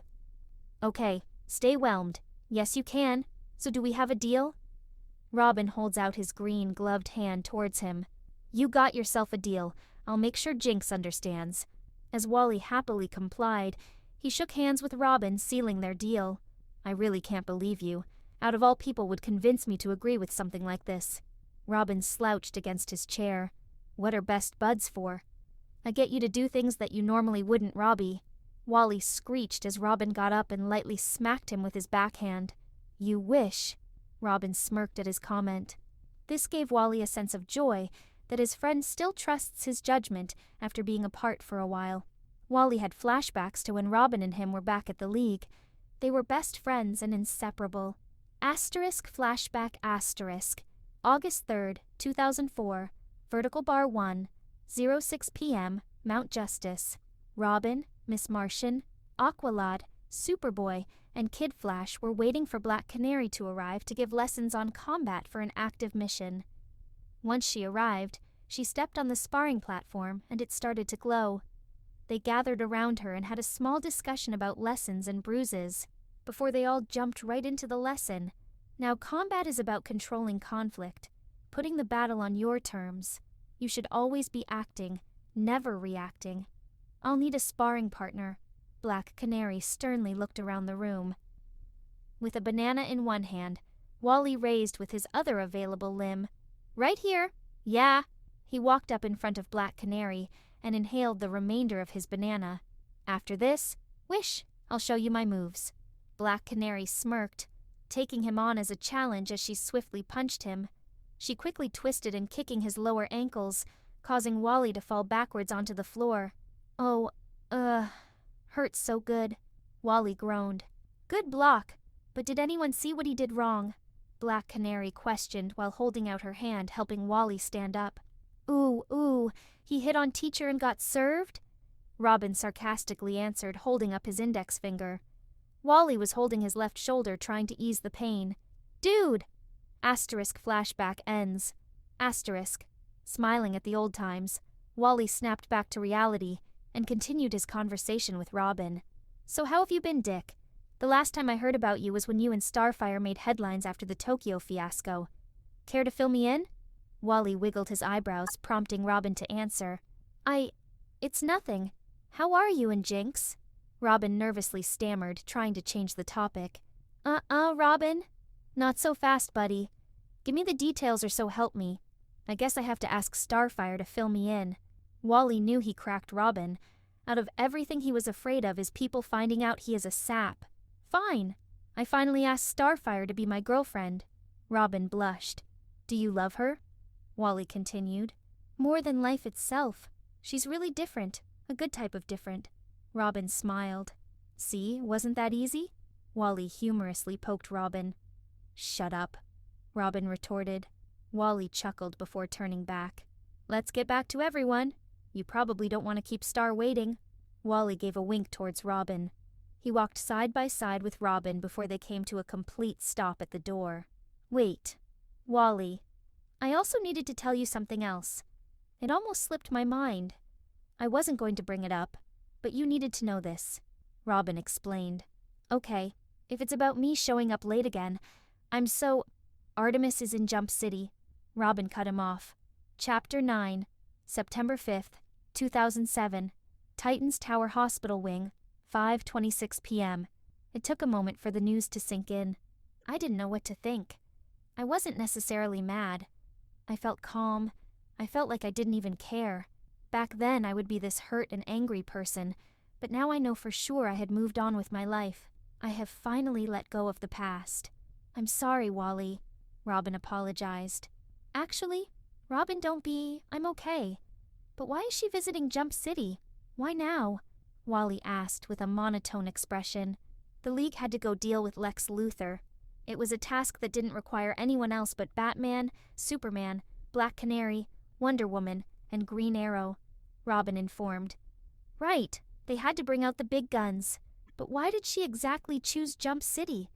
Okay, stay whelmed. Yes, you can. So do we have a deal? Robin holds out his green, gloved hand towards him. You got yourself a deal. I'll make sure Jinx understands. As Wally happily complied, he shook hands with Robin, sealing their deal. I really can't believe you. Out of all people would convince me to agree with something like this. Robin slouched against his chair. What are best buds for? I get you to do things that you normally wouldn't, Robbie. Wally screeched as Robin got up and lightly smacked him with his backhand. You wish. Robin smirked at his comment. This gave Wally a sense of joy that his friend still trusts his judgment after being apart for a while. Wally had flashbacks to when Robin and him were back at the League. They were best friends and inseparable. Flashback August 3rd, 2004, Vertical Bar 1, 06 p.m., Mount Justice. Robin, Miss Martian, Aqualad, Superboy, and Kid Flash were waiting for Black Canary to arrive to give lessons on combat for an active mission. Once she arrived, she stepped on the sparring platform and it started to glow. They gathered around her and had a small discussion about lessons and bruises, before they all jumped right into the lesson. Now, combat is about controlling conflict, putting the battle on your terms. You should always be acting, never reacting. I'll need a sparring partner. Black Canary sternly looked around the room. With a banana in one hand, Wally raised with his other available limb. Right here. Yeah. He walked up in front of Black Canary and inhaled the remainder of his banana. After this, wish, I'll show you my moves. Black Canary smirked, taking him on as a challenge as she swiftly punched him. She quickly twisted and kicking his lower ankles, causing Wally to fall backwards onto the floor. Oh, hurts so good. Wally groaned. Good block, but did anyone see what he did wrong? Black Canary questioned while holding out her hand, helping Wally stand up. Ooh, he hit on teacher and got served? Robin sarcastically answered, holding up his index finger. Wally was holding his left shoulder, trying to ease the pain. Dude! Flashback ends. Smiling at the old times, Wally snapped back to reality and continued his conversation with Robin. So how have you been, Dick? The last time I heard about you was when you and Starfire made headlines after the Tokyo fiasco. Care to fill me in? Wally wiggled his eyebrows, prompting Robin to answer. It's nothing. How are you and Jinx? Robin nervously stammered, trying to change the topic. Robin? Not so fast, buddy. Give me the details or so help me. I guess I have to ask Starfire to fill me in. Wally knew he cracked Robin. Out of everything he was afraid of is people finding out he is a sap. Fine. I finally asked Starfire to be my girlfriend. Robin blushed. Do you love her? Wally continued. More than life itself. She's really different. A good type of different. Robin smiled. See, wasn't that easy? Wally humorously poked Robin. Shut up, Robin retorted. Wally chuckled before turning back. Let's get back to everyone. You probably don't want to keep Star waiting. Wally gave a wink towards Robin. He walked side by side with Robin before they came to a complete stop at the door. Wait, Wally. I also needed to tell you something else. It almost slipped my mind. I wasn't going to bring it up, but you needed to know this. Robin explained. Okay, if it's about me showing up late again, Artemis is in Jump City. Robin cut him off. Chapter 9, September 5th, 2007. Titan's Tower Hospital Wing, 5:26 p.m. It took a moment for the news to sink in. I didn't know what to think. I wasn't necessarily mad. I felt calm. I felt like I didn't even care. Back then, I would be this hurt and angry person, but now I know for sure I had moved on with my life. I have finally let go of the past. I'm sorry, Wally. Robin apologized. Actually, Robin, I'm okay. But why is she visiting Jump City? Why now? Wally asked with a monotone expression. The League had to go deal with Lex Luthor. It was a task that didn't require anyone else but Batman, Superman, Black Canary, Wonder Woman, and Green Arrow, Robin informed. Right, they had to bring out the big guns. But why did she exactly choose Jump City?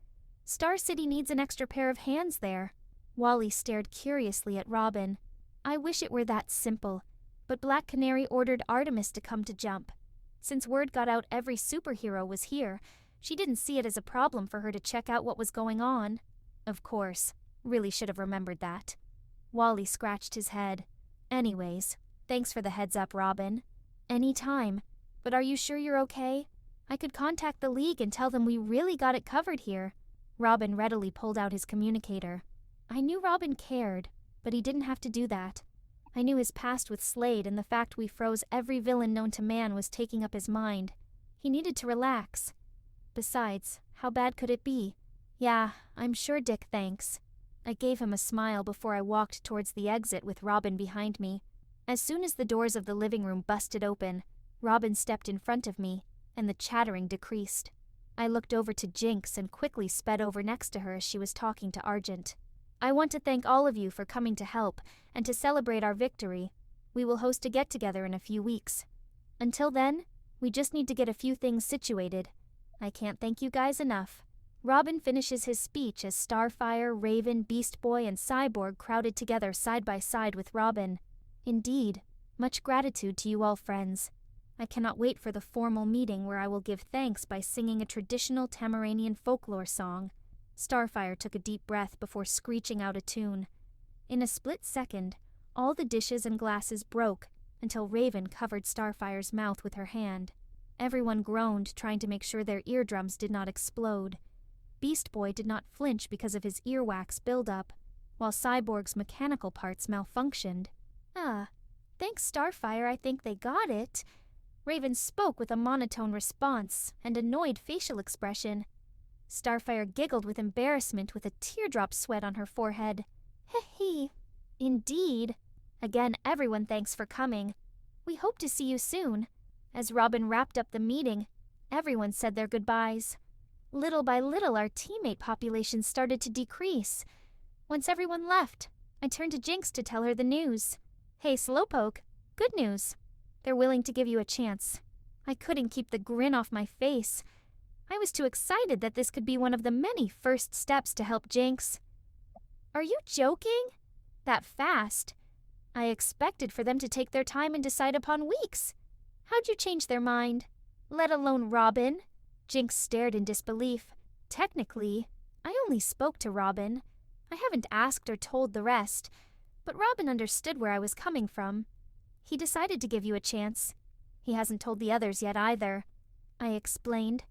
Star City needs an extra pair of hands there. Wally stared curiously at Robin. I wish it were that simple, but Black Canary ordered Artemis to come to Jump. Since word got out every superhero was here, she didn't see it as a problem for her to check out what was going on. Of course, really should have remembered that. Wally scratched his head. Anyways, thanks for the heads up, Robin. Any time. But are you sure you're okay? I could contact the League and tell them we really got it covered here. Robin readily pulled out his communicator. I knew Robin cared, but he didn't have to do that. I knew his past with Slade and the fact we froze every villain known to man was taking up his mind. He needed to relax. Besides, how bad could it be? Yeah, I'm sure Dick thanks. I gave him a smile before I walked towards the exit with Robin behind me. As soon as the doors of the living room busted open, Robin stepped in front of me, and the chattering decreased. I looked over to Jinx and quickly sped over next to her as she was talking to Argent. I want to thank all of you for coming to help and to celebrate our victory. We will host a get-together in a few weeks. Until then, we just need to get a few things situated. I can't thank you guys enough. Robin finishes his speech as Starfire, Raven, Beast Boy, and Cyborg crowded together side by side with Robin. Indeed, much gratitude to you all, friends. I cannot wait for the formal meeting where I will give thanks by singing a traditional Tamaranian folklore song. Starfire took a deep breath before screeching out a tune. In a split second, all the dishes and glasses broke until Raven covered Starfire's mouth with her hand. Everyone groaned, trying to make sure their eardrums did not explode. Beast Boy did not flinch because of his earwax buildup, while Cyborg's mechanical parts malfunctioned. Thanks, Starfire, I think they got it. Raven spoke with a monotone response and annoyed facial expression. Starfire giggled with embarrassment with a teardrop sweat on her forehead. Hee. Indeed. Again, everyone thanks for coming. We hope to see you soon. As Robin wrapped up the meeting, everyone said their goodbyes. Little by little, our teammate population started to decrease. Once everyone left, I turned to Jinx to tell her the news. Hey, Slowpoke, good news. They're willing to give you a chance. I couldn't keep the grin off my face. I was too excited that this could be one of the many first steps to help Jinx. Are you joking? That fast? I expected for them to take their time and decide upon weeks. How'd you change their mind? Let alone Robin? Jinx stared in disbelief. Technically, I only spoke to Robin. I haven't asked or told the rest, but Robin understood where I was coming from. He decided to give you a chance. He hasn't told the others yet either, I explained.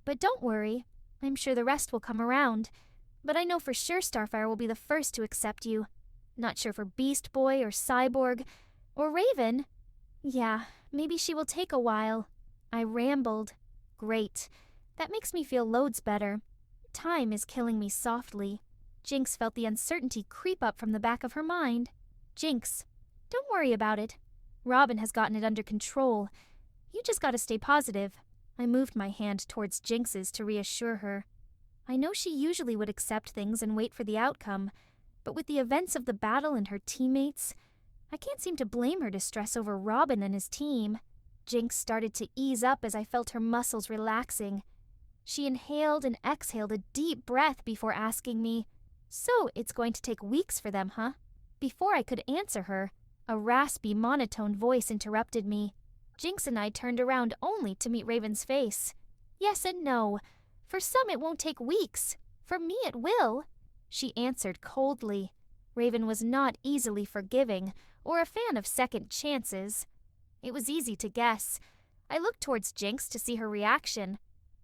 But don't worry, I'm sure the rest will come around. But I know for sure Starfire will be the first to accept you. Not sure for Beast Boy or Cyborg or Raven. Yeah, maybe she will take a while. I rambled. Great. That makes me feel loads better. Time is killing me softly. Jinx felt the uncertainty creep up from the back of her mind. Jinx, don't worry about it. Robin has gotten it under control. You just gotta stay positive. I moved my hand towards Jinx's to reassure her. I know she usually would accept things and wait for the outcome, but with the events of the battle and her teammates, I can't seem to blame her to stress over Robin and his team. Jinx started to ease up as I felt her muscles relaxing. She inhaled and exhaled a deep breath before asking me, "So it's going to take weeks for them, huh?" Before I could answer her, a raspy, monotone voice interrupted me. Jinx and I turned around only to meet Raven's face. "Yes and no. For some it won't take weeks. For me it will," she answered coldly. Raven was not easily forgiving or a fan of second chances. It was easy to guess. I looked towards Jinx to see her reaction.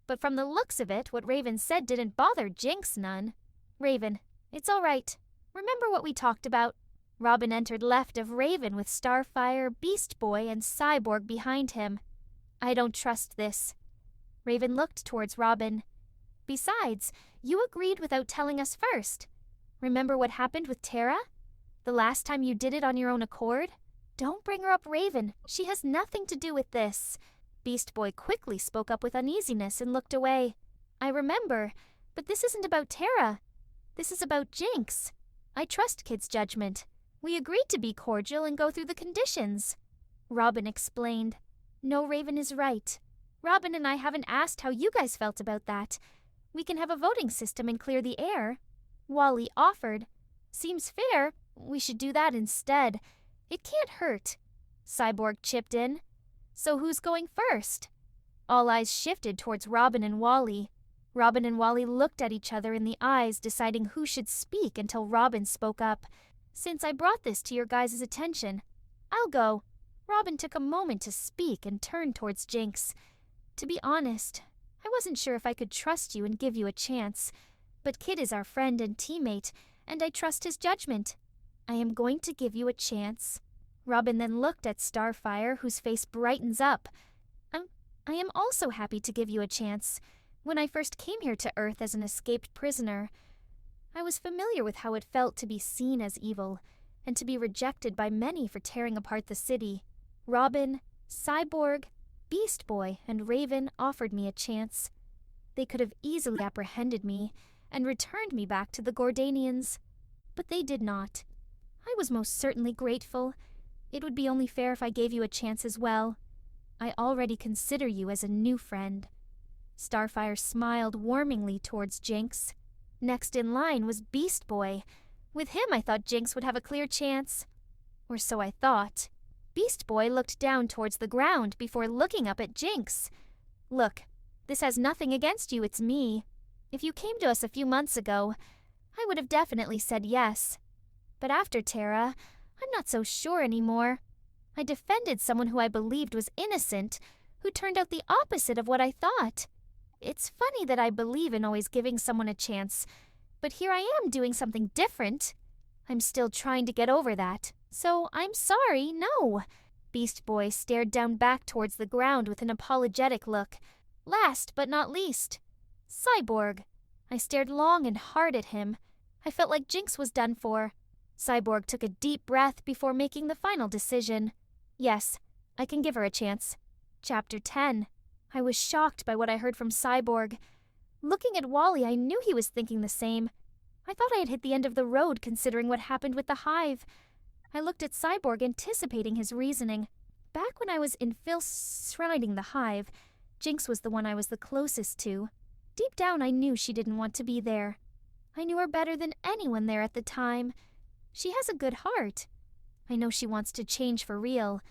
But from the looks of it, what Raven said didn't bother Jinx none. "Raven, it's all right. Remember what we talked about?" Robin entered left of Raven with Starfire, Beast Boy, and Cyborg behind him. "I don't trust this." Raven looked towards Robin. "Besides, you agreed without telling us first. Remember what happened with Tara? The last time you did it on your own accord? Don't bring her up, Raven. She has nothing to do with this." Beast Boy quickly spoke up with uneasiness and looked away. "I remember, but this isn't about Tara. This is about Jinx. I trust Kid's judgment. We agreed to be cordial and go through the conditions." Robin explained. "No, Raven is right. Robin and I haven't asked how you guys felt about that. We can have a voting system and clear the air." Wally offered. "Seems fair. We should do that instead. It can't hurt." Cyborg chipped in. "So who's going first?" All eyes shifted towards Robin and Wally. Robin and Wally looked at each other in the eyes, deciding who should speak until Robin spoke up. "Since I brought this to your guys' attention, I'll go." Robin took a moment to speak and turned towards Jinx. "To be honest, I wasn't sure if I could trust you and give you a chance, but Kid is our friend and teammate, and I trust his judgment. I am going to give you a chance." Robin then looked at Starfire, whose face brightens up. I am also happy to give you a chance. When I first came here to Earth as an escaped prisoner, I was familiar with how it felt to be seen as evil, and to be rejected by many for tearing apart the city. Robin, Cyborg, Beast Boy, and Raven offered me a chance. They could have easily apprehended me and returned me back to the Gordanians, but they did not. I was most certainly grateful. It would be only fair if I gave you a chance as well. I already consider you as a new friend." Starfire smiled warmingly towards Jinx. Next in line was Beast Boy. With him I thought Jinx would have a clear chance. Or so I thought. Beast Boy looked down towards the ground before looking up at Jinx. "Look, this has nothing against you, it's me. If you came to us a few months ago, I would have definitely said yes. But after Tara, I'm not so sure anymore. I defended someone who I believed was innocent, who turned out the opposite of what I thought. It's funny that I believe in always giving someone a chance, but here I am doing something different. I'm still trying to get over that, so I'm sorry, no." Beast Boy stared down back towards the ground with an apologetic look. Last but not least, Cyborg. I stared long and hard at him. I felt like Jinx was done for. Cyborg took a deep breath before making the final decision. "Yes, I can give her a chance." Chapter 10. I was shocked by what I heard from Cyborg. Looking at Wally, I knew he was thinking the same. I thought I had hit the end of the road considering what happened with the hive. I looked at Cyborg, anticipating his reasoning. Back when I was infiltrating the hive, Jinx was the one I was the closest to. Deep down, I knew she didn't want to be there. I knew her better than anyone there at the time. She has a good heart. I know she wants to change for real.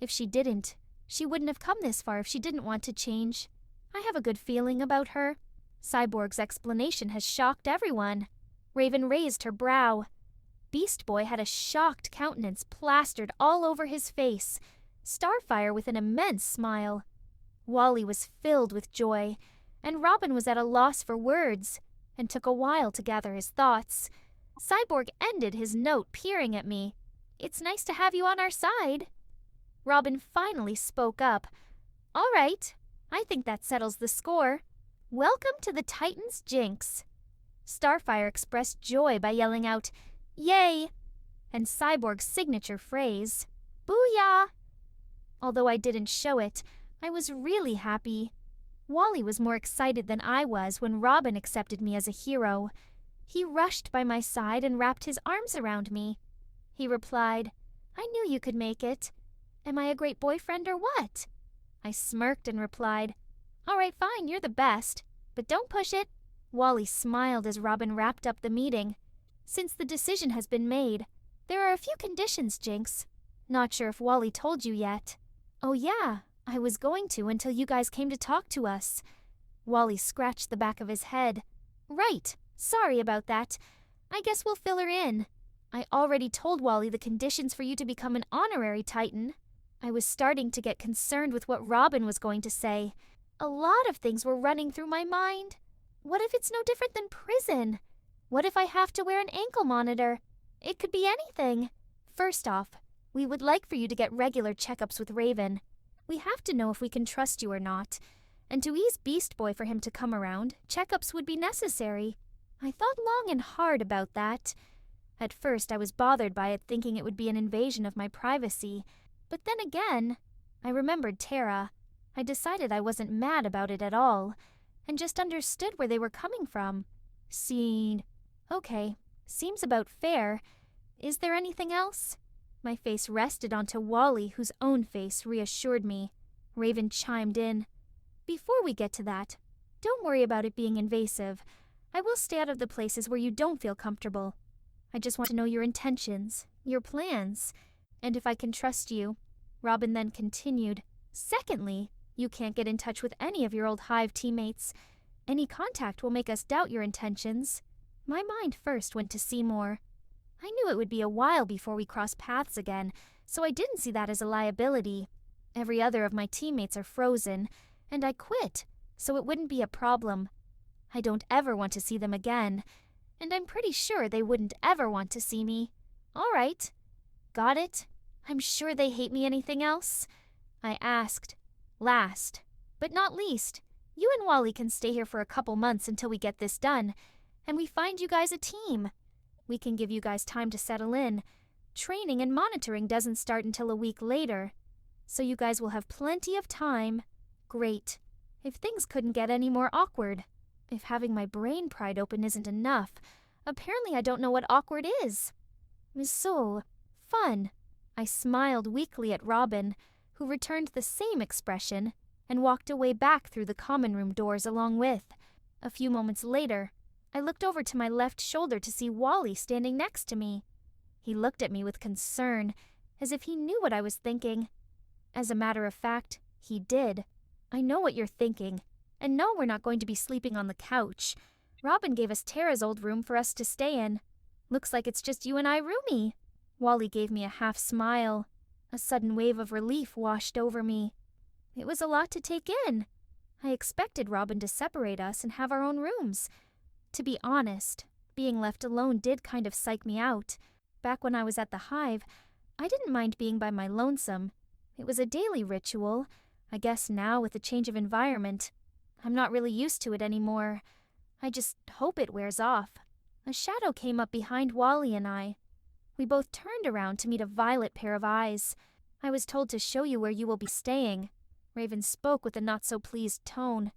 If she didn't, she wouldn't have come this far if she didn't want to change. I have a good feeling about her. Cyborg's explanation has shocked everyone. Raven raised her brow. Beast Boy had a shocked countenance plastered all over his face. Starfire with an immense smile. Wally was filled with joy, and Robin was at a loss for words, and took a while to gather his thoughts. Cyborg ended his note peering at me. "It's nice to have you on our side." Robin finally spoke up. "All right, I think that settles the score. Welcome to the Titans, Jinx." Starfire expressed joy by yelling out, "Yay!" and Cyborg's signature phrase, "Booyah!" Although I didn't show it, I was really happy. Wally was more excited than I was when Robin accepted me as a hero. He rushed by my side and wrapped his arms around me. He replied, "I knew you could make it. Am I a great boyfriend or what?" I smirked and replied, "All right, fine, you're the best, but don't push it." Wally smiled as Robin wrapped up the meeting. "Since the decision has been made, there are a few conditions, Jinx. Not sure if Wally told you yet." "Oh yeah, I was going to until you guys came to talk to us." Wally scratched the back of his head. "Right, sorry about that. I guess we'll fill her in. I already told Wally the conditions for you to become an honorary Titan." I was starting to get concerned with what Robin was going to say. A lot of things were running through my mind. What if it's no different than prison? What if I have to wear an ankle monitor? It could be anything. First off, we would like for you to get regular checkups with Raven. We have to know if we can trust you or not. And to ease Beast Boy for him to come around, checkups would be necessary. I thought long and hard about that. At first, I was bothered by it, thinking it would be an invasion of my privacy. But then again, I remembered Tara. I decided I wasn't mad about it at all, and just understood where they were coming from. Okay, seems about fair. Is there anything else? My face rested onto Wally, whose own face reassured me. Raven chimed in. "Before we get to that, don't worry about it being invasive. I will stay out of the places where you don't feel comfortable. I just want to know your intentions, your plans, and if I can trust you." Robin then continued, "Secondly, you can't get in touch with any of your old Hive teammates. Any contact will make us doubt your intentions." My mind first went to Seymour. I knew it would be a while before we crossed paths again, so I didn't see that as a liability. Every other of my teammates are frozen, and I quit, so it wouldn't be a problem. I don't ever want to see them again, and I'm pretty sure they wouldn't ever want to see me. All right. Got it? I'm sure they hate me. Anything else? I asked. Last, but not least, you and Wally can stay here for a couple months until we get this done, and we find you guys a team. We can give you guys time to settle in. Training and monitoring doesn't start until a week later, so you guys will have plenty of time. Great. If things couldn't get any more awkward. If having my brain pried open isn't enough, apparently I don't know what awkward is. So, fun. I smiled weakly at Robin, who returned the same expression and walked away back through the common room doors along with. A few moments later, I looked over to my left shoulder to see Wally standing next to me. He looked at me with concern, as if he knew what I was thinking. As a matter of fact, he did. "I know what you're thinking, and no, we're not going to be sleeping on the couch. Robin gave us Tara's old room for us to stay in. Looks like it's just you and I roomie." Wally gave me a half smile. A sudden wave of relief washed over me. It was a lot to take in. I expected Robin to separate us and have our own rooms. To be honest, being left alone did kind of psych me out. Back when I was at the Hive, I didn't mind being by my lonesome. It was a daily ritual. I guess now, with the change of environment, I'm not really used to it anymore. I just hope it wears off. A shadow came up behind Wally and I. We both turned around to meet a violet pair of eyes. "I was told to show you where you will be staying." Raven spoke with a not-so-pleased tone.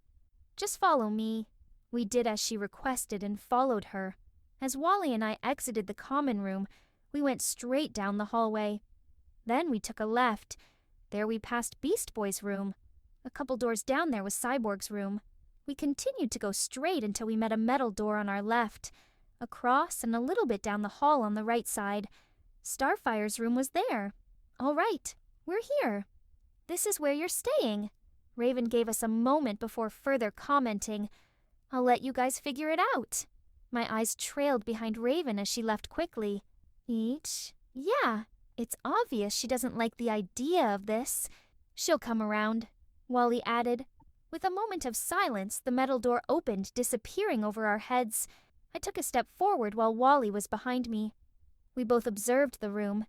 "Just follow me." We did as she requested and followed her. As Wally and I exited the common room, we went straight down the hallway. Then we took a left. There we passed Beast Boy's room. A couple doors down there was Cyborg's room. We continued to go straight until we met a metal door on our left. Across and a little bit down the hall on the right side, Starfire's room was there. "All right, we're here. This is where you're staying." Raven gave us a moment before further commenting. "I'll let you guys figure it out." My eyes trailed behind Raven as she left quickly. Yeah, it's obvious she doesn't like the idea of this. "She'll come around," Wally added. With a moment of silence, the metal door opened, disappearing over our heads. I took a step forward while Wally was behind me. We both observed the room.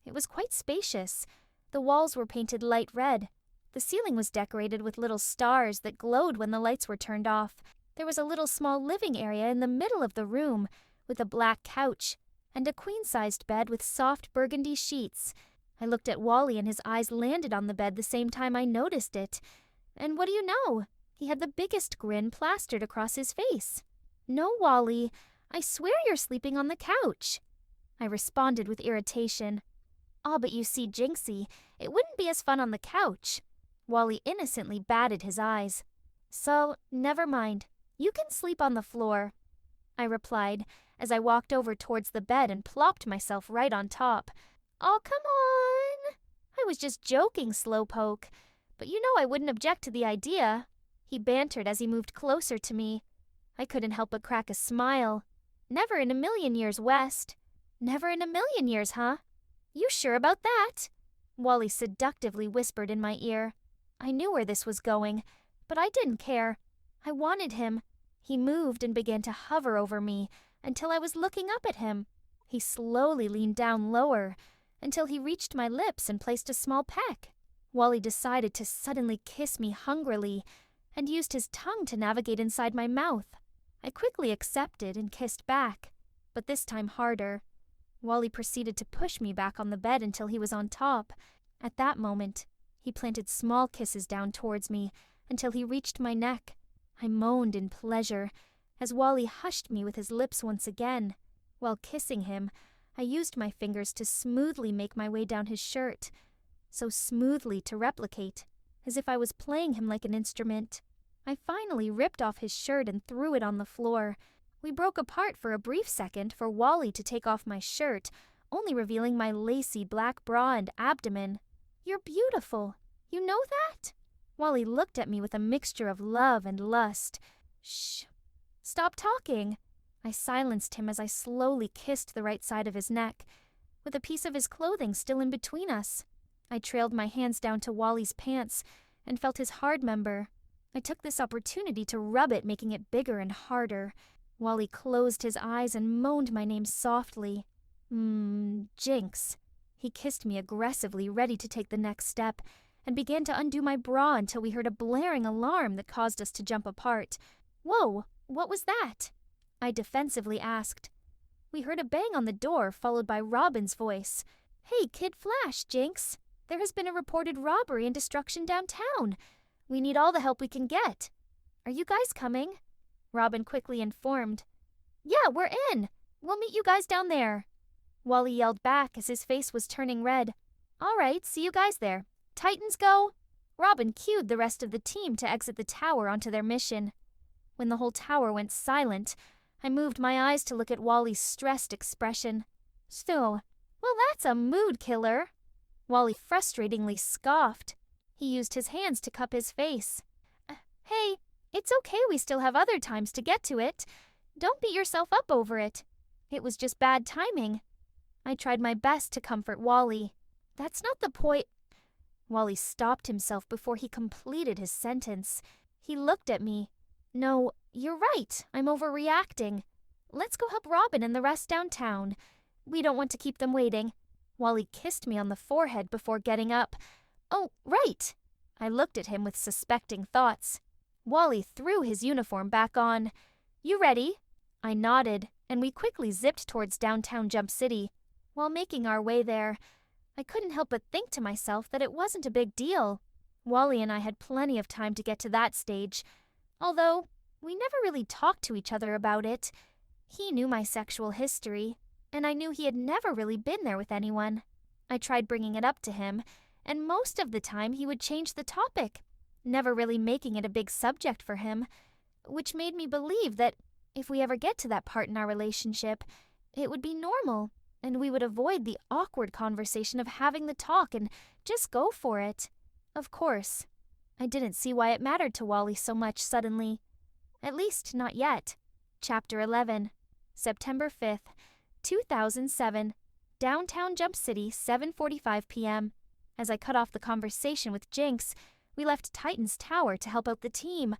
It was quite spacious. The walls were painted light red. The ceiling was decorated with little stars that glowed when the lights were turned off. There was a little small living area in the middle of the room, with a black couch and a queen-sized bed with soft burgundy sheets. I looked at Wally and his eyes landed on the bed the same time I noticed it. And what do you know? He had the biggest grin plastered across his face. "No, Wally, I swear you're sleeping on the couch." I responded with irritation. "Ah, but you see, Jinxie, it wouldn't be as fun on the couch." Wally innocently batted his eyes. "So, never mind. You can sleep on the floor," I replied as I walked over towards the bed and plopped myself right on top. "Oh, come on. I was just joking, Slowpoke. But you know I wouldn't object to the idea," he bantered as he moved closer to me. I couldn't help but crack a smile. "Never in a million years, West." "Never in a million years, huh? You sure about that?" Wally seductively whispered in my ear. I knew where this was going, but I didn't care. I wanted him. He moved and began to hover over me until I was looking up at him. He slowly leaned down lower until he reached my lips and placed a small peck. Wally decided to suddenly kiss me hungrily and used his tongue to navigate inside my mouth. I quickly accepted and kissed back, but this time harder. Wally proceeded to push me back on the bed until he was on top. At that moment, he planted small kisses down towards me until he reached my neck. I moaned in pleasure as Wally hushed me with his lips once again. While kissing him, I used my fingers to smoothly make my way down his shirt, so smoothly to replicate, as if I was playing him like an instrument. I finally ripped off his shirt and threw it on the floor. We broke apart for a brief second for Wally to take off my shirt, only revealing my lacy black bra and abdomen. "You're beautiful. You know that?" Wally looked at me with a mixture of love and lust. "Shh. Stop talking." I silenced him as I slowly kissed the right side of his neck, with a piece of his clothing still in between us. I trailed my hands down to Wally's pants and felt his hard member. I took this opportunity to rub it, making it bigger and harder. Wally closed his eyes and moaned my name softly. Jinx. He kissed me aggressively, ready to take the next step, and began to undo my bra until we heard a blaring alarm that caused us to jump apart. "Whoa, what was that?" I defensively asked. We heard a bang on the door, followed by Robin's voice. "Hey, Kid Flash, Jinx. There has been a reported robbery and destruction downtown. We need all the help we can get. Are you guys coming?" Robin quickly informed. "Yeah, we're in. We'll meet you guys down there." Wally yelled back as his face was turning red. "All right, see you guys there. Titans go." Robin cued the rest of the team to exit the tower onto their mission. When the whole tower went silent, I moved my eyes to look at Wally's stressed expression. "So, well, that's a mood killer." Wally frustratingly scoffed. He used his hands to cup his face. "Hey, it's okay, we still have other times to get to it. Don't beat yourself up over it. It was just bad timing." I tried my best to comfort Wally. "That's not the point." Wally stopped himself before he completed his sentence. He looked at me. "No, you're right. I'm overreacting. Let's go help Robin and the rest downtown. We don't want to keep them waiting." Wally kissed me on the forehead before getting up. "Oh, right." I looked at him with suspecting thoughts. Wally threw his uniform back on. "You ready?" I nodded, and we quickly zipped towards downtown Jump City. While making our way there, I couldn't help but think to myself that it wasn't a big deal. Wally and I had plenty of time to get to that stage, although we never really talked to each other about it. He knew my sexual history, and I knew he had never really been there with anyone. I tried bringing it up to him, and most of the time he would change the topic, never really making it a big subject for him, which made me believe that if we ever get to that part in our relationship, it would be normal, and we would avoid the awkward conversation of having the talk and just go for it. Of course, I didn't see why it mattered to Wally so much suddenly. At least not yet. Chapter 11, September 5th, 2007, Downtown Jump City, 7:45 p.m. As I cut off the conversation with Jinx, we left Titan's Tower to help out the team.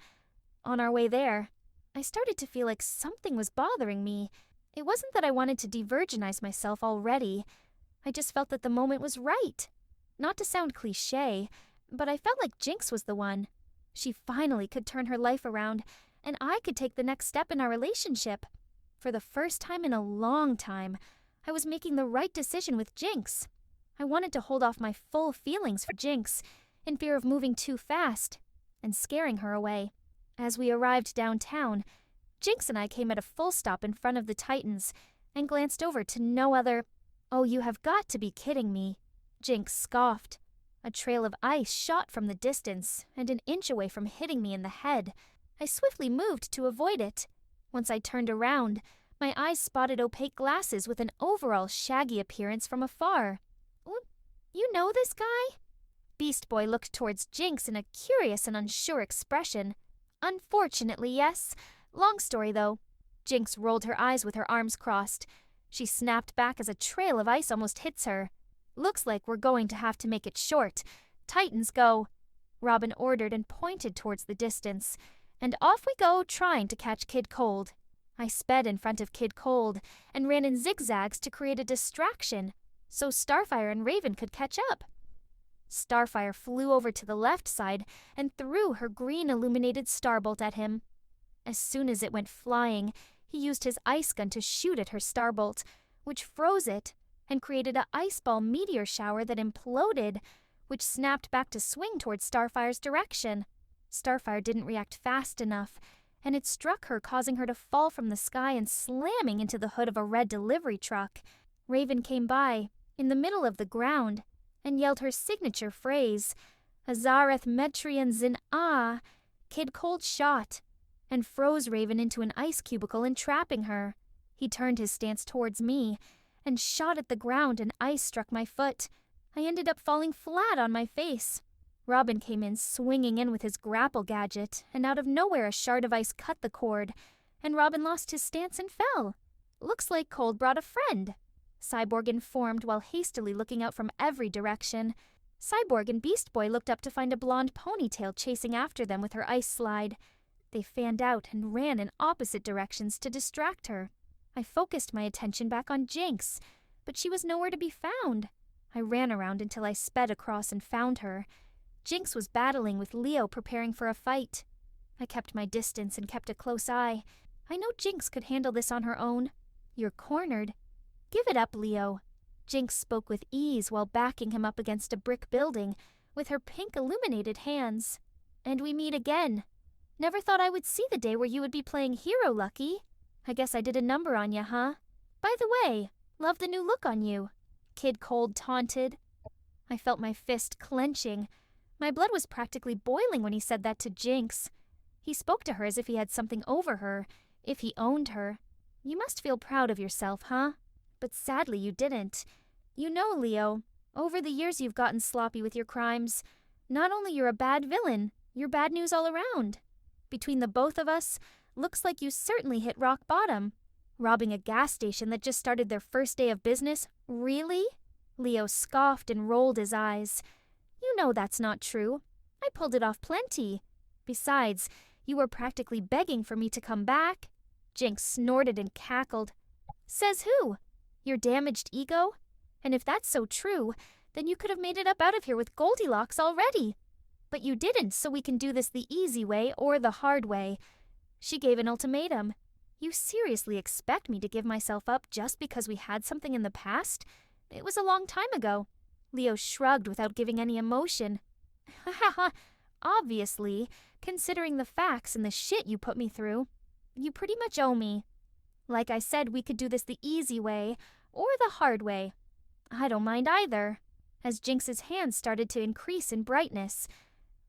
On our way there, I started to feel like something was bothering me. It wasn't that I wanted to de-virginize myself already. I just felt that the moment was right. Not to sound cliché, but I felt like Jinx was the one. She finally could turn her life around, and I could take the next step in our relationship. For the first time in a long time, I was making the right decision with Jinx. I wanted to hold off my full feelings for Jinx, in fear of moving too fast and scaring her away. As we arrived downtown, Jinx and I came at a full stop in front of the Titans and glanced over to no other. "Oh, you have got to be kidding me," Jinx scoffed. A trail of ice shot from the distance and an inch away from hitting me in the head. I swiftly moved to avoid it. Once I turned around, my eyes spotted opaque glasses with an overall shaggy appearance from afar. "You know this guy?" Beast Boy looked towards Jinx in a curious and unsure expression. "Unfortunately, yes. Long story, though." Jinx rolled her eyes with her arms crossed. She snapped back as a trail of ice almost hits her. "Looks like we're going to have to make it short. Titans, go," Robin ordered and pointed towards the distance. And off we go, trying to catch Kid Cold. I sped in front of Kid Cold and ran in zigzags to create a distraction so Starfire and Raven could catch up. Starfire flew over to the left side and threw her green illuminated starbolt at him. As soon as it went flying, he used his ice gun to shoot at her starbolt, which froze it and created a ice ball meteor shower that imploded, which snapped back to swing towards Starfire's direction. Starfire didn't react fast enough, and it struck her, causing her to fall from the sky and slamming into the hood of a red delivery truck. Raven came by, in the middle of the ground, and yelled her signature phrase, "Azareth Metrian Zin Ah." Kid Cold shot, and froze Raven into an ice cubicle, entrapping her. He turned his stance towards me, and shot at the ground, and ice struck my foot. I ended up falling flat on my face. Robin came in, swinging in with his grapple gadget, and out of nowhere a shard of ice cut the cord, and Robin lost his stance and fell. "Looks like Cold brought a friend," Cyborg informed while hastily looking out from every direction. Cyborg and Beast Boy looked up to find a blonde ponytail chasing after them with her ice slide. They fanned out and ran in opposite directions to distract her. I focused my attention back on Jinx, but she was nowhere to be found. I ran around until I sped across and found her. Jinx was battling with Leo, preparing for a fight. I kept my distance and kept a close eye. I know Jinx could handle this on her own. "You're cornered. Give it up, Leo." Jinx spoke with ease while backing him up against a brick building with her pink illuminated hands. "And we meet again. Never thought I would see the day where you would be playing hero, Lucky. I guess I did a number on you, huh? By the way, love the new look on you," Kid Cold taunted. I felt my fist clenching. My blood was practically boiling when he said that to Jinx. He spoke to her as if he had something over her, if he owned her. "You must feel proud of yourself, huh? But sadly you didn't. You know, Leo, over the years you've gotten sloppy with your crimes. Not only you're a bad villain, you're bad news all around. Between the both of us, looks like you certainly hit rock bottom. Robbing a gas station that just started their first day of business? Really?" Leo scoffed and rolled his eyes. "You know that's not true. I pulled it off plenty. Besides, you were practically begging for me to come back." Jinx snorted and cackled. "Says who? Your damaged ego? And if that's so true, then you could have made it up out of here with Goldilocks already. But you didn't, so we can do this the easy way or the hard way." She gave an ultimatum. "You seriously expect me to give myself up just because we had something in the past? It was a long time ago." Leo shrugged without giving any emotion. "Ha ha ha. Obviously, considering the facts and the shit you put me through, you pretty much owe me. Like I said, we could do this the easy way or the hard way. I don't mind either." As Jinx's hands started to increase in brightness,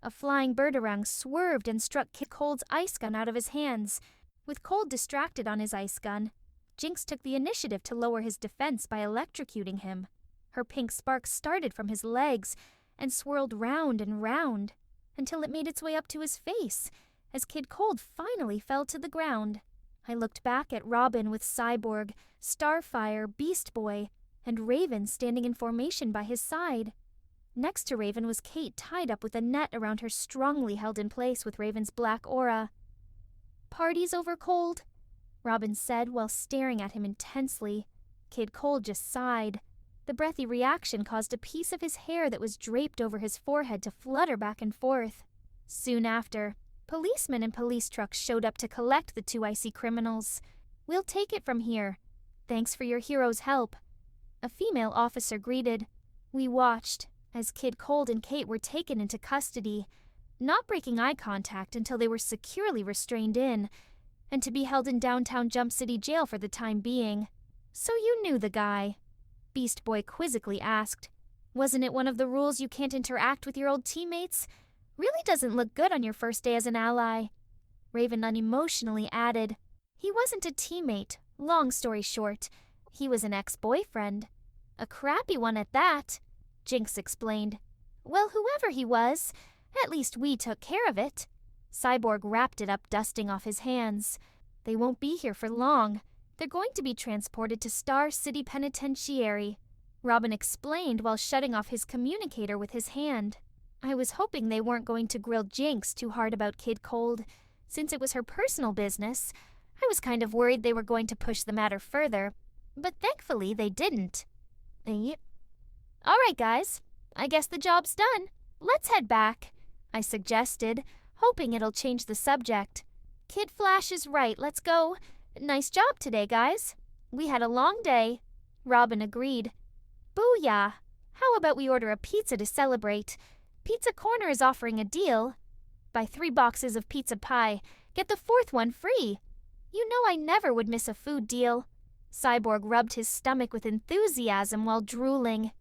a flying birdarang swerved and struck Kid Cold's ice gun out of his hands. With Cold distracted on his ice gun, Jinx took the initiative to lower his defense by electrocuting him. Her pink spark started from his legs and swirled round and round until it made its way up to his face as Kid Cold finally fell to the ground. I looked back at Robin with Cyborg, Starfire, Beast Boy, and Raven standing in formation by his side. Next to Raven was Kate, tied up with a net around her, strongly held in place with Raven's black aura. "Party's over, Cold," Robin said while staring at him intensely. Kid Cold just sighed. The breathy reaction caused a piece of his hair that was draped over his forehead to flutter back and forth. Soon after, policemen and police trucks showed up to collect the two icy criminals. "We'll take it from here. Thanks for your hero's help," a female officer greeted. We watched as Kid Cold and Kate were taken into custody. not breaking eye contact until they were securely restrained in, and to be held in downtown Jump City Jail for the time being. "So you knew the guy?" Beast Boy quizzically asked. "Wasn't it one of the rules you can't interact with your old teammates? Really doesn't look good on your first day as an ally." Raven unemotionally added, "He wasn't a teammate, long story short. He was an ex-boyfriend. A crappy one at that," Jinx explained. "Well, whoever he was, at least we took care of it." Cyborg wrapped it up, dusting off his hands. "They won't be here for long. They're going to be transported to Star City Penitentiary," Robin explained while shutting off his communicator with his hand. "I was hoping they weren't going to grill Jinx too hard about Kid Cold. Since it was her personal business, I was kind of worried they were going to push the matter further. But thankfully, they didn't." "All right, guys. I guess the job's done. Let's head back," I suggested, hoping it'll change the subject. "Kid Flash is right. Let's go. Nice job today, guys. We had a long day." Robin agreed. "Booyah! How about we order a pizza to celebrate? Pizza Corner is offering a deal. Buy 3 boxes of pizza pie. Get the 4th one free. You know I never would miss a food deal." Cyborg rubbed his stomach with enthusiasm while drooling.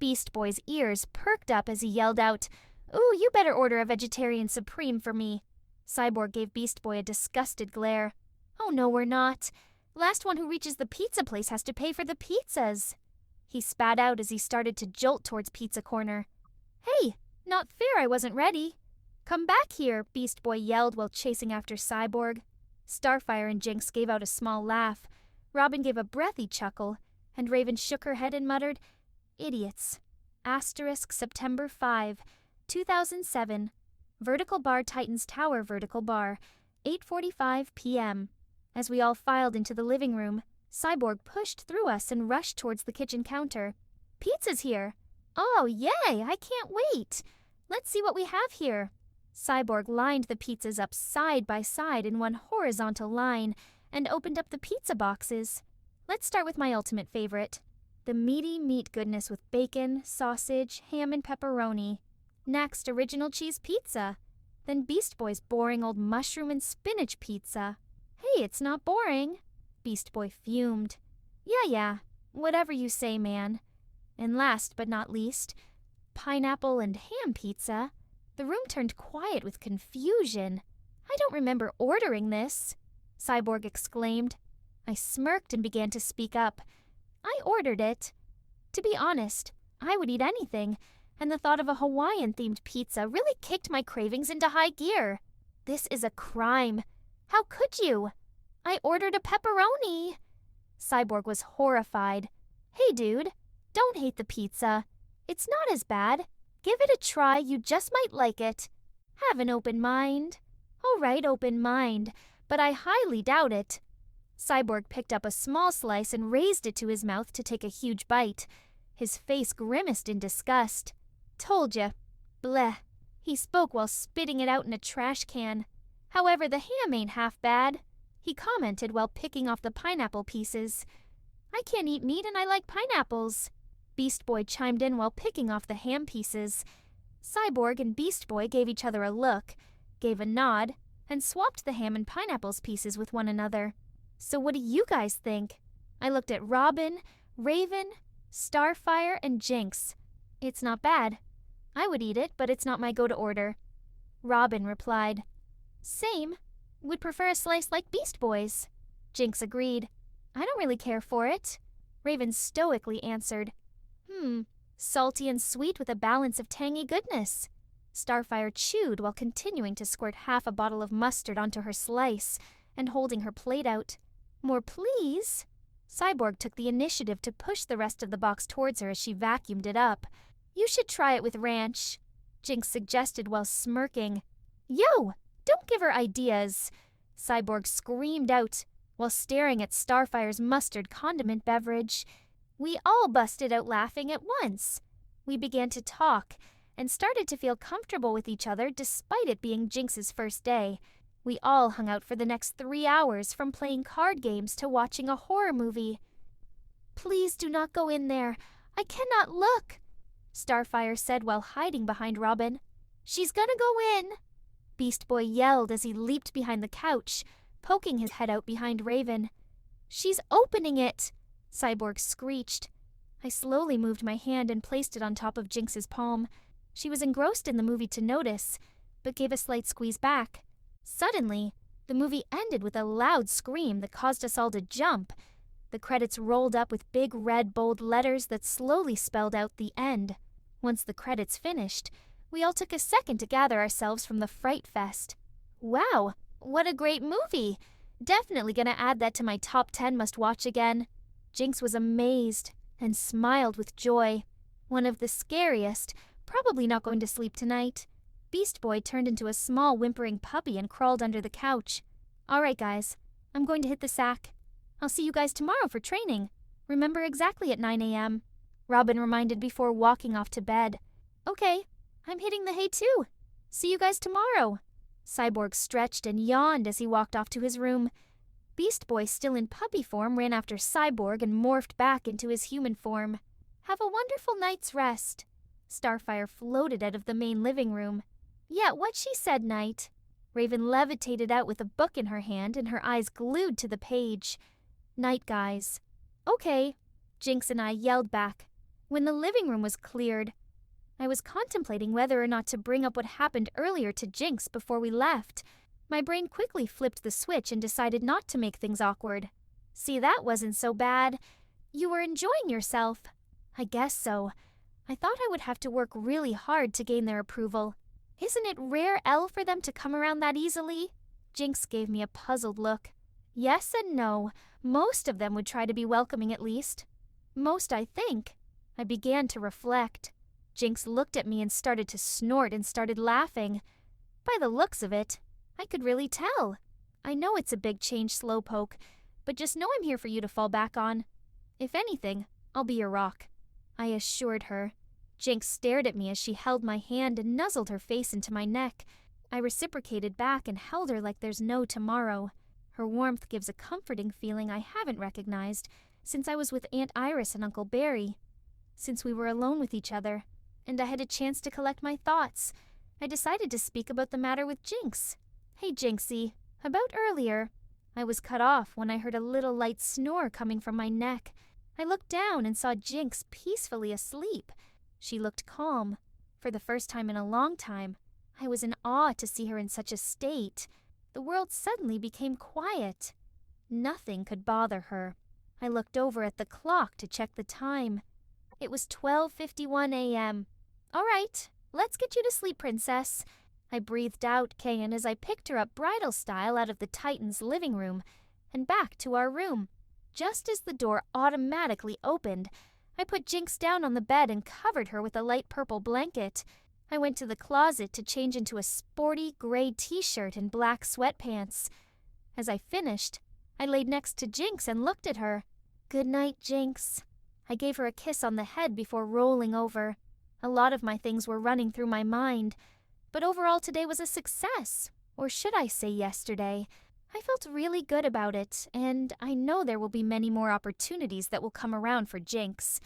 Beast Boy's ears perked up as he yelled out, "Ooh, you better order a vegetarian supreme for me." Cyborg gave Beast Boy a disgusted glare. "Oh no, we're not. Last one who reaches the pizza place has to pay for the pizzas." He spat out as he started to jolt towards Pizza Corner. "Hey, not fair I wasn't ready. Come back here," Beast Boy yelled while chasing after Cyborg. Starfire and Jinx gave out a small laugh. Robin gave a breathy chuckle, and Raven shook her head and muttered, "Idiots." September 5, 2007. Vertical Bar Titans Tower Vertical Bar, 8:45 p.m. As we all filed into the living room, Cyborg pushed through us and rushed towards the kitchen counter. "Pizza's here! Oh, yay! I can't wait! Let's see what we have here." Cyborg lined the pizzas up side by side in one horizontal line and opened up the pizza boxes. "Let's start with my ultimate favorite, the meaty meat goodness with bacon, sausage, ham, and pepperoni. Next, original cheese pizza. Then Beast Boy's boring old mushroom and spinach pizza." "Hey, it's not boring." Beast Boy fumed. Yeah, whatever you say, man." And last but not least, pineapple and ham pizza. The room turned quiet with confusion. "I don't remember ordering this," Cyborg exclaimed. I smirked and began to speak up. "I ordered it. To be honest, I would eat anything, and the thought of a Hawaiian-themed pizza really kicked my cravings into high gear. This is a crime. How could you? I ordered a pepperoni." Cyborg was horrified. "Hey, dude, don't hate the pizza. It's not as bad. Give it a try, you just might like it. Have an open mind." "All right, open mind, but I highly doubt it." Cyborg picked up a small slice and raised it to his mouth to take a huge bite. His face grimaced in disgust. "Told ya. Bleh." He spoke while spitting it out in a trash can. "However, the ham ain't half bad," he commented while picking off the pineapple pieces. "I can't eat meat and I like pineapples." Beast Boy chimed in while picking off the ham pieces. Cyborg and Beast Boy gave each other a look, gave a nod, and swapped the ham and pineapples pieces with one another. "So what do you guys think?" I looked at Robin, Raven, Starfire, and Jinx. "It's not bad. I would eat it, but it's not my go-to order." Robin replied, "Same. Would prefer a slice like Beast Boy's." Jinx agreed. "I don't really care for it." Raven stoically answered, Salty and sweet with a balance of tangy goodness." Starfire chewed while continuing to squirt half a bottle of mustard onto her slice and holding her plate out. "More, please." Cyborg took the initiative to push the rest of the box towards her as she vacuumed it up. "You should try it with ranch," Jinx suggested while smirking. "Yo, don't give her ideas," Cyborg screamed out while staring at Starfire's mustard condiment beverage. We all busted out laughing at once. We began to talk and started to feel comfortable with each other despite it being Jinx's first day. We all hung out for the next 3 hours, from playing card games to watching a horror movie. "Please do not go in there. I cannot look," Starfire said while hiding behind Robin. "She's gonna go in!" Beast Boy yelled as he leaped behind the couch, poking his head out behind Raven. "She's opening it!" Cyborg screeched. I slowly moved my hand and placed it on top of Jinx's palm. She was engrossed in the movie to notice, but gave a slight squeeze back. Suddenly, the movie ended with a loud scream that caused us all to jump. The credits rolled up with big red bold letters that slowly spelled out the end. Once the credits finished, we all took a second to gather ourselves from the fright fest. Wow, what a great movie! Definitely gonna add that to my top 10 must-watch again. Jinx was amazed and smiled with joy. One of the scariest, probably not going to sleep tonight. Beast Boy turned into a small whimpering puppy and crawled under the couch. "All right, guys, I'm going to hit the sack. I'll see you guys tomorrow for training. Remember exactly at 9 a.m. Robin reminded before walking off to bed. "Okay, I'm hitting the hay too. See you guys tomorrow." Cyborg stretched and yawned as he walked off to his room. Beast Boy, still in puppy form, ran after Cyborg and morphed back into his human form. "Have a wonderful night's rest." Starfire floated out of the main living room. "Yeah, what she said, Knight." Raven levitated out with a book in her hand and her eyes glued to the page. "Night, guys." "Okay," Jinx and I yelled back. When the living room was cleared, I was contemplating whether or not to bring up what happened earlier to Jinx before we left. My brain quickly flipped the switch and decided not to make things awkward. "See, that wasn't so bad. You were enjoying yourself." "I guess so. I thought I would have to work really hard to gain their approval. Isn't it rare L for them to come around that easily?" Jinx gave me a puzzled look. "Yes and no. Most of them would try to be welcoming at least." "Most, I think." I began to reflect. Jinx looked at me and started to snort and started laughing. By the looks of it, I could really tell. "I know it's a big change, Slowpoke, but just know I'm here for you to fall back on. If anything, I'll be your rock," I assured her. Jinx stared at me as she held my hand and nuzzled her face into my neck. I reciprocated back and held her like there's no tomorrow. Her warmth gives a comforting feeling I haven't recognized since I was with Aunt Iris and Uncle Barry. Since we were alone with each other, and I had a chance to collect my thoughts, I decided to speak about the matter with Jinx. "Hey, Jinxie, about earlier." I was cut off when I heard a little light snore coming from my neck. I looked down and saw Jinx peacefully asleep. She looked calm. For the first time in a long time, I was in awe to see her in such a state. The world suddenly became quiet. Nothing could bother her. I looked over at the clock to check the time. It was 12:51 a.m. "All right, let's get you to sleep, Princess." I breathed out Kayan as I picked her up bridal style out of the Titan's living room and back to our room. Just as the door automatically opened, I put Jinx down on the bed and covered her with a light purple blanket. I went to the closet to change into a sporty gray t-shirt and black sweatpants. As I finished, I laid next to Jinx and looked at her. "Good night, Jinx." I gave her a kiss on the head before rolling over. A lot of my things were running through my mind, but overall today was a success. Or should I say yesterday? I felt really good about it, and I know there will be many more opportunities that will come around for Jinx.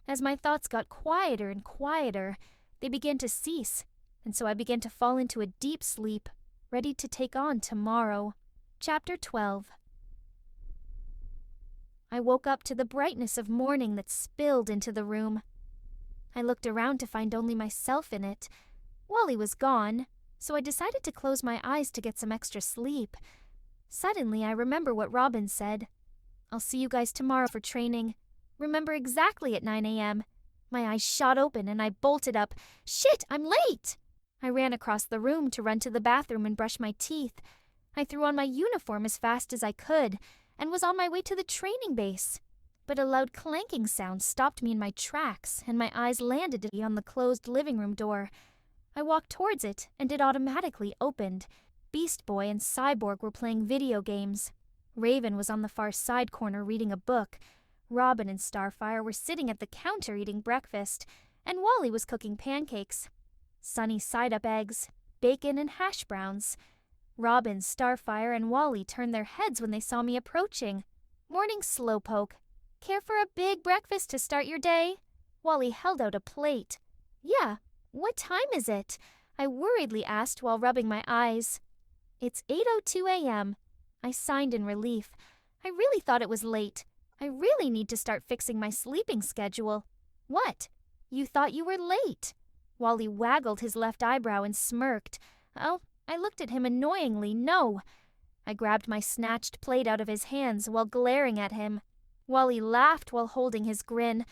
As my thoughts got quieter and quieter, they began to cease, and so I began to fall into a deep sleep, ready to take on tomorrow. Chapter 12. I woke up to the brightness of morning that spilled into the room. I looked around to find only myself in it. Wally was gone, so I decided to close my eyes to get some extra sleep. Suddenly, I remember what Robin said. "I'll see you guys tomorrow for training. Remember exactly at 9 a.m. My eyes shot open and I bolted up. "Shit, I'm late!" I ran across the room to run to the bathroom and brush my teeth. I threw on my uniform as fast as I could and was on my way to the training base. But a loud clanking sound stopped me in my tracks and my eyes landed on the closed living room door. I walked towards it and it automatically opened. Beast Boy and Cyborg were playing video games. Raven was on the far side corner reading a book. Robin and Starfire were sitting at the counter eating breakfast, and Wally was cooking pancakes. Sunny side-up eggs, bacon, and hash browns. Robin, Starfire, and Wally turned their heads when they saw me approaching. "Morning, Slowpoke. Care for a big breakfast to start your day?" Wally held out a plate. "Yeah, what time is it?" I worriedly asked while rubbing my eyes. It's 8:02 a.m. I signed in relief. I really thought it was late. I really need to start fixing my sleeping schedule. What? You thought you were late? Wally waggled his left eyebrow and smirked. Oh, I looked at him annoyingly, no. I grabbed my snatched plate out of his hands while glaring at him. Wally laughed while holding his grin.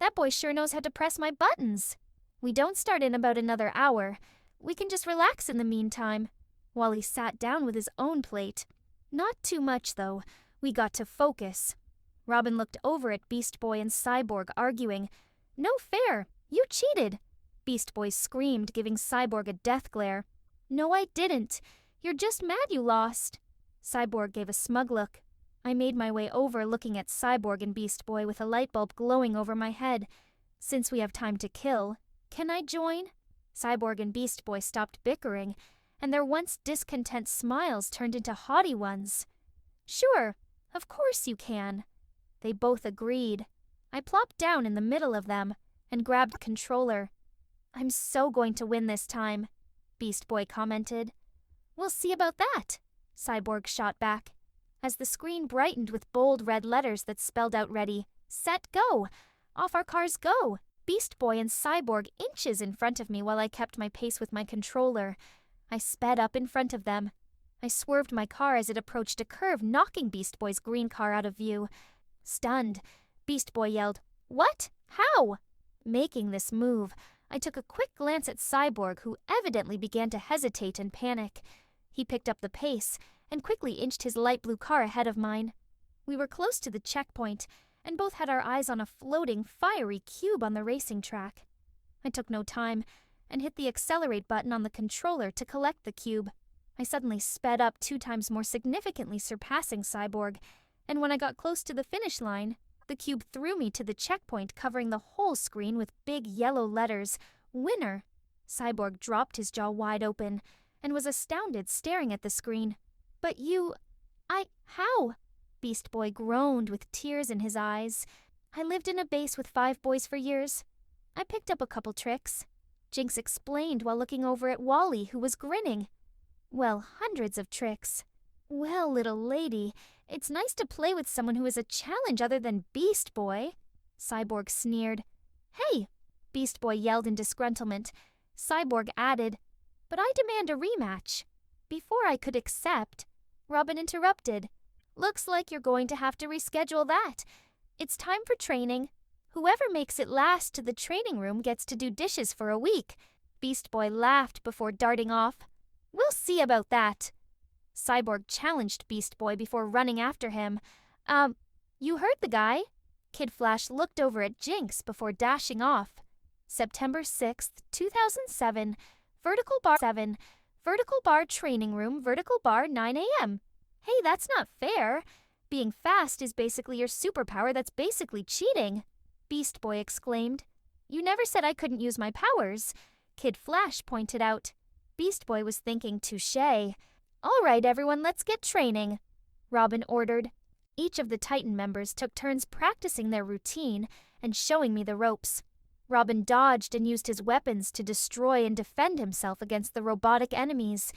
That boy sure knows how to press my buttons. We don't start in about another hour. We can just relax in the meantime. Wally sat down with his own plate. Not too much, though. We got to focus. Robin looked over at Beast Boy and Cyborg, arguing. No fair. You cheated. Beast Boy screamed, giving Cyborg a death glare. No, I didn't. You're just mad you lost. Cyborg gave a smug look. I made my way over, looking at Cyborg and Beast Boy with a light bulb glowing over my head. Since we have time to kill, can I join? Cyborg and Beast Boy stopped bickering, and their once discontent smiles turned into haughty ones. Sure, of course you can. They both agreed. I plopped down in the middle of them and grabbed the controller. I'm so going to win this time, Beast Boy commented. We'll see about that, Cyborg shot back. As the screen brightened with bold red letters that spelled out ready, set, go. Off our cars go. Beast Boy and Cyborg inches in front of me while I kept my pace with my controller. I sped up in front of them. I swerved my car as it approached a curve, knocking Beast Boy's green car out of view. Stunned, Beast Boy yelled, What? How? Making this move, I took a quick glance at Cyborg, who evidently began to hesitate and panic. He picked up the pace and quickly inched his light blue car ahead of mine. We were close to the checkpoint, and both had our eyes on a floating, fiery cube on the racing track. I took no time and hit the accelerate button on the controller to collect the cube. I suddenly sped up 2 times more significantly, surpassing Cyborg, and when I got close to the finish line, the cube threw me to the checkpoint, covering the whole screen with big yellow letters, Winner. Cyborg dropped his jaw wide open and was astounded, staring at the screen. But how? Beast Boy groaned with tears in his eyes. I lived in a base with 5 boys for years. I picked up a couple tricks. Jinx explained while looking over at Wally, who was grinning. Well, hundreds of tricks. Well, little lady, it's nice to play with someone who is a challenge other than Beast Boy. Cyborg sneered. Hey, Beast Boy yelled in disgruntlement. Cyborg added, But I demand a rematch. Before I could accept, Robin interrupted. Looks like you're going to have to reschedule that. It's time for training. Whoever makes it last to the training room gets to do dishes for a week. Beast Boy laughed before darting off. We'll see about that. Cyborg challenged Beast Boy before running after him. You heard the guy? Kid Flash looked over at Jinx before dashing off. September 6th, 2007, Vertical Bar 7, Vertical Bar Training Room, Vertical Bar 9 a.m. Hey, that's not fair. Being fast is basically your superpower that's basically cheating. Beast Boy exclaimed. You never said I couldn't use my powers, Kid Flash pointed out. Beast Boy was thinking, touche. All right, everyone, let's get training, Robin ordered. Each of the Titan members took turns practicing their routine and showing me the ropes. Robin dodged and used his weapons to destroy and defend himself against the robotic enemies.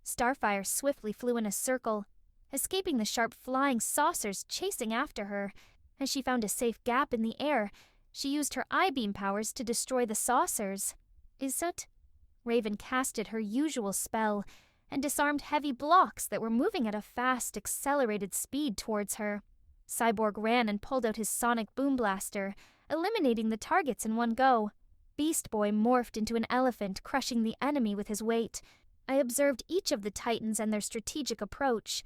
Starfire swiftly flew in a circle, escaping the sharp flying saucers chasing after her. As she found a safe gap in the air, she used her I-beam powers to destroy the saucers. Isut? Raven casted her usual spell and disarmed heavy blocks that were moving at a fast, accelerated speed towards her. Cyborg ran and pulled out his sonic boom blaster, eliminating the targets in one go. Beast Boy morphed into an elephant, crushing the enemy with his weight. I observed each of the Titans and their strategic approach.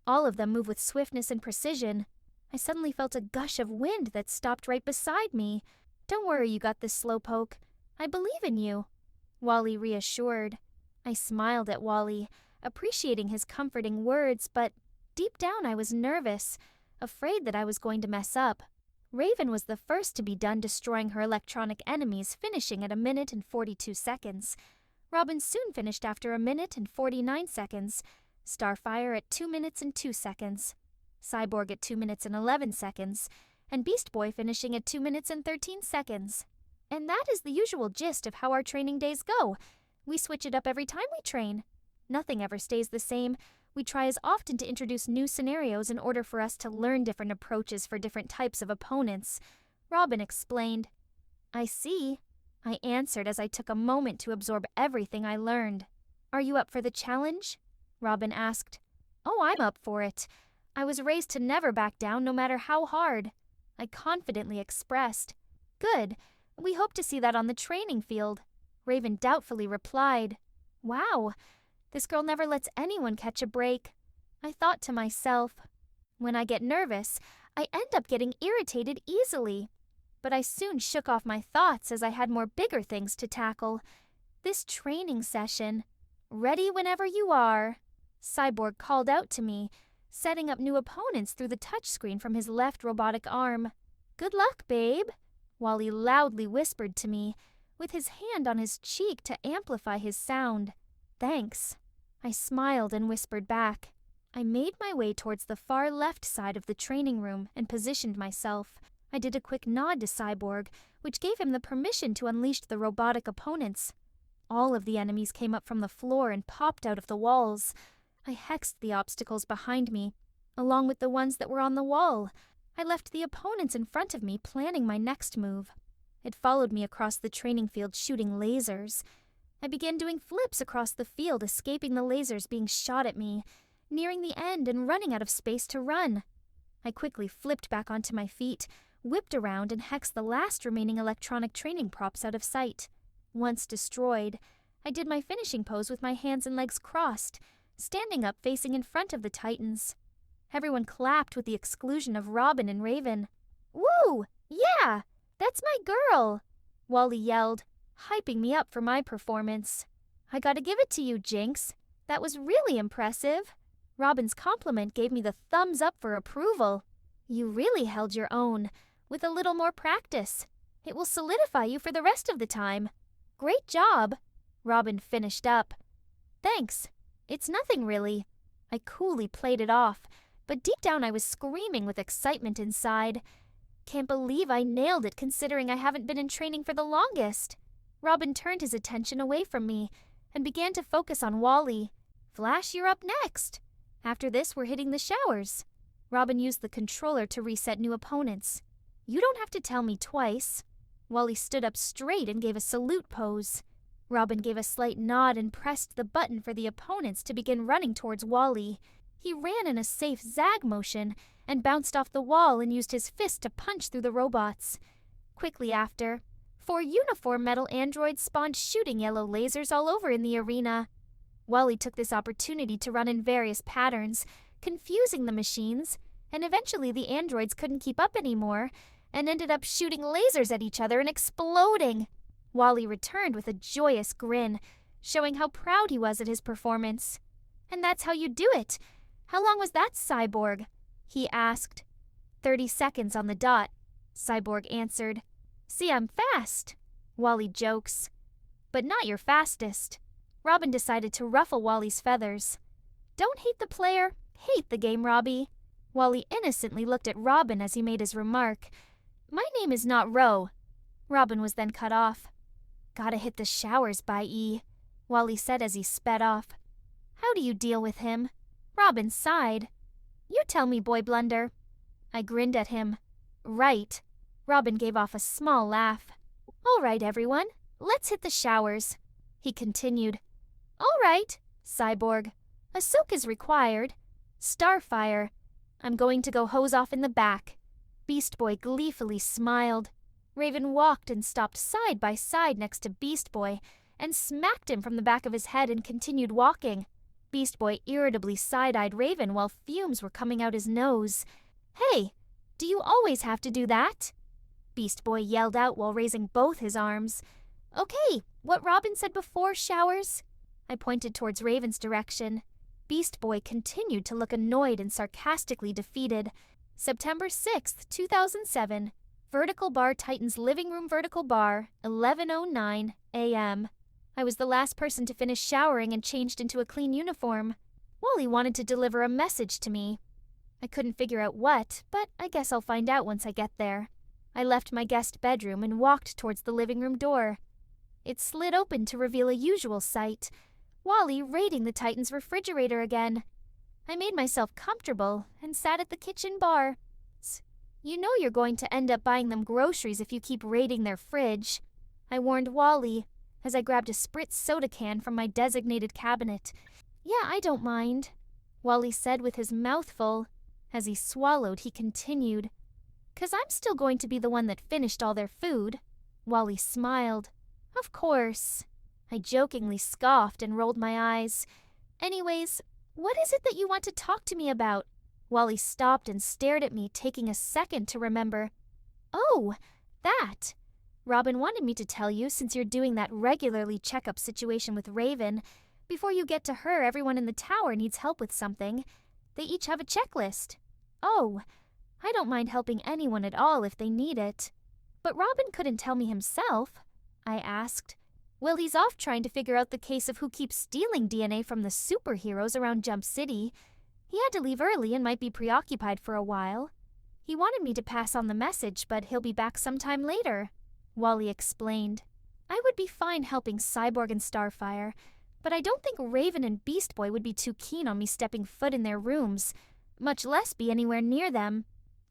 All of them move with swiftness and precision. I suddenly felt a gush of wind that stopped right beside me. Don't worry, you got this, Slowpoke. I believe in you, Wally reassured. I smiled at Wally, appreciating his comforting words, but deep down I was nervous, afraid that I was going to mess up. Raven was the first to be done destroying her electronic enemies, finishing at 1 minute and 42 seconds. Robin soon finished after 1 minute and 49 seconds. Starfire at 2 minutes and 2 seconds. Cyborg at 2 minutes and 11 seconds. And Beast Boy finishing at 2 minutes and 13 seconds. And that is the usual gist of how our training days go. We switch it up every time we train. Nothing ever stays the same. We try as often to introduce new scenarios in order for us to learn different approaches for different types of opponents. Robin explained. I see, I answered as I took a moment to absorb everything I learned. Are you up for the challenge? Robin asked. Oh, I'm up for it. I was raised to never back down no matter how hard, I confidently expressed. Good. We hope to see that on the training field. Raven doubtfully replied. Wow, this girl never lets anyone catch a break. I thought to myself. When I get nervous, I end up getting irritated easily. But I soon shook off my thoughts as I had more bigger things to tackle. This training session. Ready whenever you are. Cyborg called out to me, setting up new opponents through the touchscreen from his left robotic arm. Good luck, babe, Wally loudly whispered to me, with his hand on his cheek to amplify his sound. Thanks. I smiled and whispered back. I made my way towards the far left side of the training room and positioned myself. I did a quick nod to Cyborg, which gave him the permission to unleash the robotic opponents. All of the enemies came up from the floor and popped out of the walls. I hexed the obstacles behind me, along with the ones that were on the wall. I left the opponents in front of me, planning my next move. It followed me across the training field, shooting lasers. I began doing flips across the field, escaping the lasers being shot at me, nearing the end and running out of space to run. I quickly flipped back onto my feet, whipped around, and hexed the last remaining electronic training props out of sight. Once destroyed, I did my finishing pose with my hands and legs crossed, standing up facing in front of the Titans. Everyone clapped with the exclusion of Robin and Raven. Woo! Yeah! That's my girl! Wally yelled, hyping me up for my performance. I gotta give it to you, Jinx. That was really impressive. Robin's compliment gave me the thumbs up for approval. You really held your own. With a little more practice, it will solidify you for the rest of the time. Great job, Robin finished up. Thanks. It's nothing really. I coolly played it off, but deep down I was screaming with excitement inside. Can't believe I nailed it considering I haven't been in training for the longest. Robin turned his attention away from me and began to focus on Wally. Flash, you're up next. After this, we're hitting the showers. Robin used the controller to reset new opponents. You don't have to tell me twice. Wally stood up straight and gave a salute pose. Robin gave a slight nod and pressed the button for the opponents to begin running towards Wally. He ran in a safe zag motion and bounced off the wall and used his fist to punch through the robots. Quickly after, 4 uniform metal androids spawned shooting yellow lasers all over in the arena. Wally took this opportunity to run in various patterns, confusing the machines, and eventually the androids couldn't keep up anymore and ended up shooting lasers at each other and exploding. Wally returned with a joyous grin, showing how proud he was at his performance. And that's how you do it. How long was that, Cyborg? He asked. 30 seconds on the dot, Cyborg answered. See, I'm fast, Wally jokes. But not your fastest. Robin decided to ruffle Wally's feathers. Don't hate the player, hate the game, Robbie. Wally innocently looked at Robin as he made his remark. My name is not Ro. Robin was then cut off. Gotta hit the showers by E, Wally said as he sped off. How do you deal with him? Robin sighed. You tell me, boy blunder. I grinned at him. Right. Robin gave off a small laugh. All right, everyone. Let's hit the showers. He continued. All right, Cyborg. A soak is required. Starfire. I'm going to go hose off in the back. Beast Boy gleefully smiled. Raven walked and stopped side by side next to Beast Boy and smacked him from the back of his head and continued walking. Beast Boy irritably side-eyed Raven while fumes were coming out his nose. Hey, do you always have to do that? Beast Boy yelled out while raising both his arms. Okay, what Robin said before, showers? I pointed towards Raven's direction. Beast Boy continued to look annoyed and sarcastically defeated. September 6th, 2007. Vertical Bar Titan's Living Room Vertical Bar, 11:09 a.m. I was the last person to finish showering and changed into a clean uniform. Wally wanted to deliver a message to me. I couldn't figure out what, but I guess I'll find out once I get there. I left my guest bedroom and walked towards the living room door. It slid open to reveal a usual sight: Wally raiding the Titan's refrigerator again. I made myself comfortable and sat at the kitchen bar. You know you're going to end up buying them groceries if you keep raiding their fridge, I warned Wally as I grabbed a spritz soda can from my designated cabinet. Yeah, I don't mind, Wally said with his mouth full. As he swallowed, he continued, "'Cause I'm still going to be the one that finished all their food." Wally smiled. Of course. I jokingly scoffed and rolled my eyes. Anyways, what is it that you want to talk to me about? Wally stopped and stared at me, taking a second to remember. Oh, that. Robin wanted me to tell you, since you're doing that regularly checkup situation with Raven. Before you get to her, everyone in the tower needs help with something. They each have a checklist. Oh, I don't mind helping anyone at all if they need it. But Robin couldn't tell me himself, I asked. Well, he's off trying to figure out the case of who keeps stealing DNA from the superheroes around Jump City. He had to leave early and might be preoccupied for a while. He wanted me to pass on the message, but he'll be back sometime later, Wally explained. I would be fine helping Cyborg and Starfire, but I don't think Raven and Beast Boy would be too keen on me stepping foot in their rooms, much less be anywhere near them.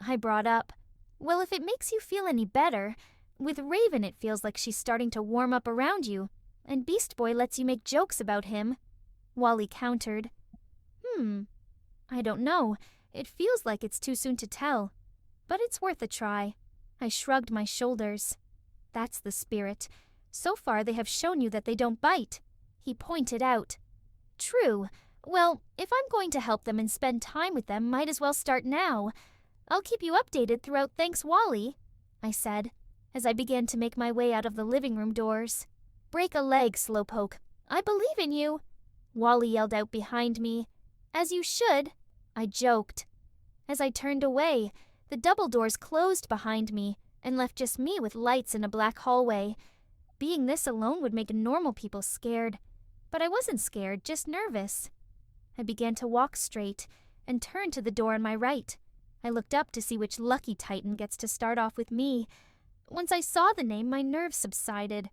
I brought up, well, if it makes you feel any better, with Raven it feels like she's starting to warm up around you, and Beast Boy lets you make jokes about him, Wally countered. I don't know. It feels like it's too soon to tell, but it's worth a try. I shrugged my shoulders. That's the spirit. So far they have shown you that they don't bite, he pointed out. True. Well, if I'm going to help them and spend time with them, might as well start now. I'll keep you updated throughout, thanks, Wally, I said, as I began to make my way out of the living room doors. Break a leg, Slowpoke. I believe in you, Wally yelled out behind me. As you should, I joked. As I turned away, the double doors closed behind me and left just me with lights in a black hallway. Being this alone would make normal people scared, but I wasn't scared, just nervous. I began to walk straight and turned to the door on my right. I looked up to see which lucky Titan gets to start off with me. Once I saw the name, my nerves subsided.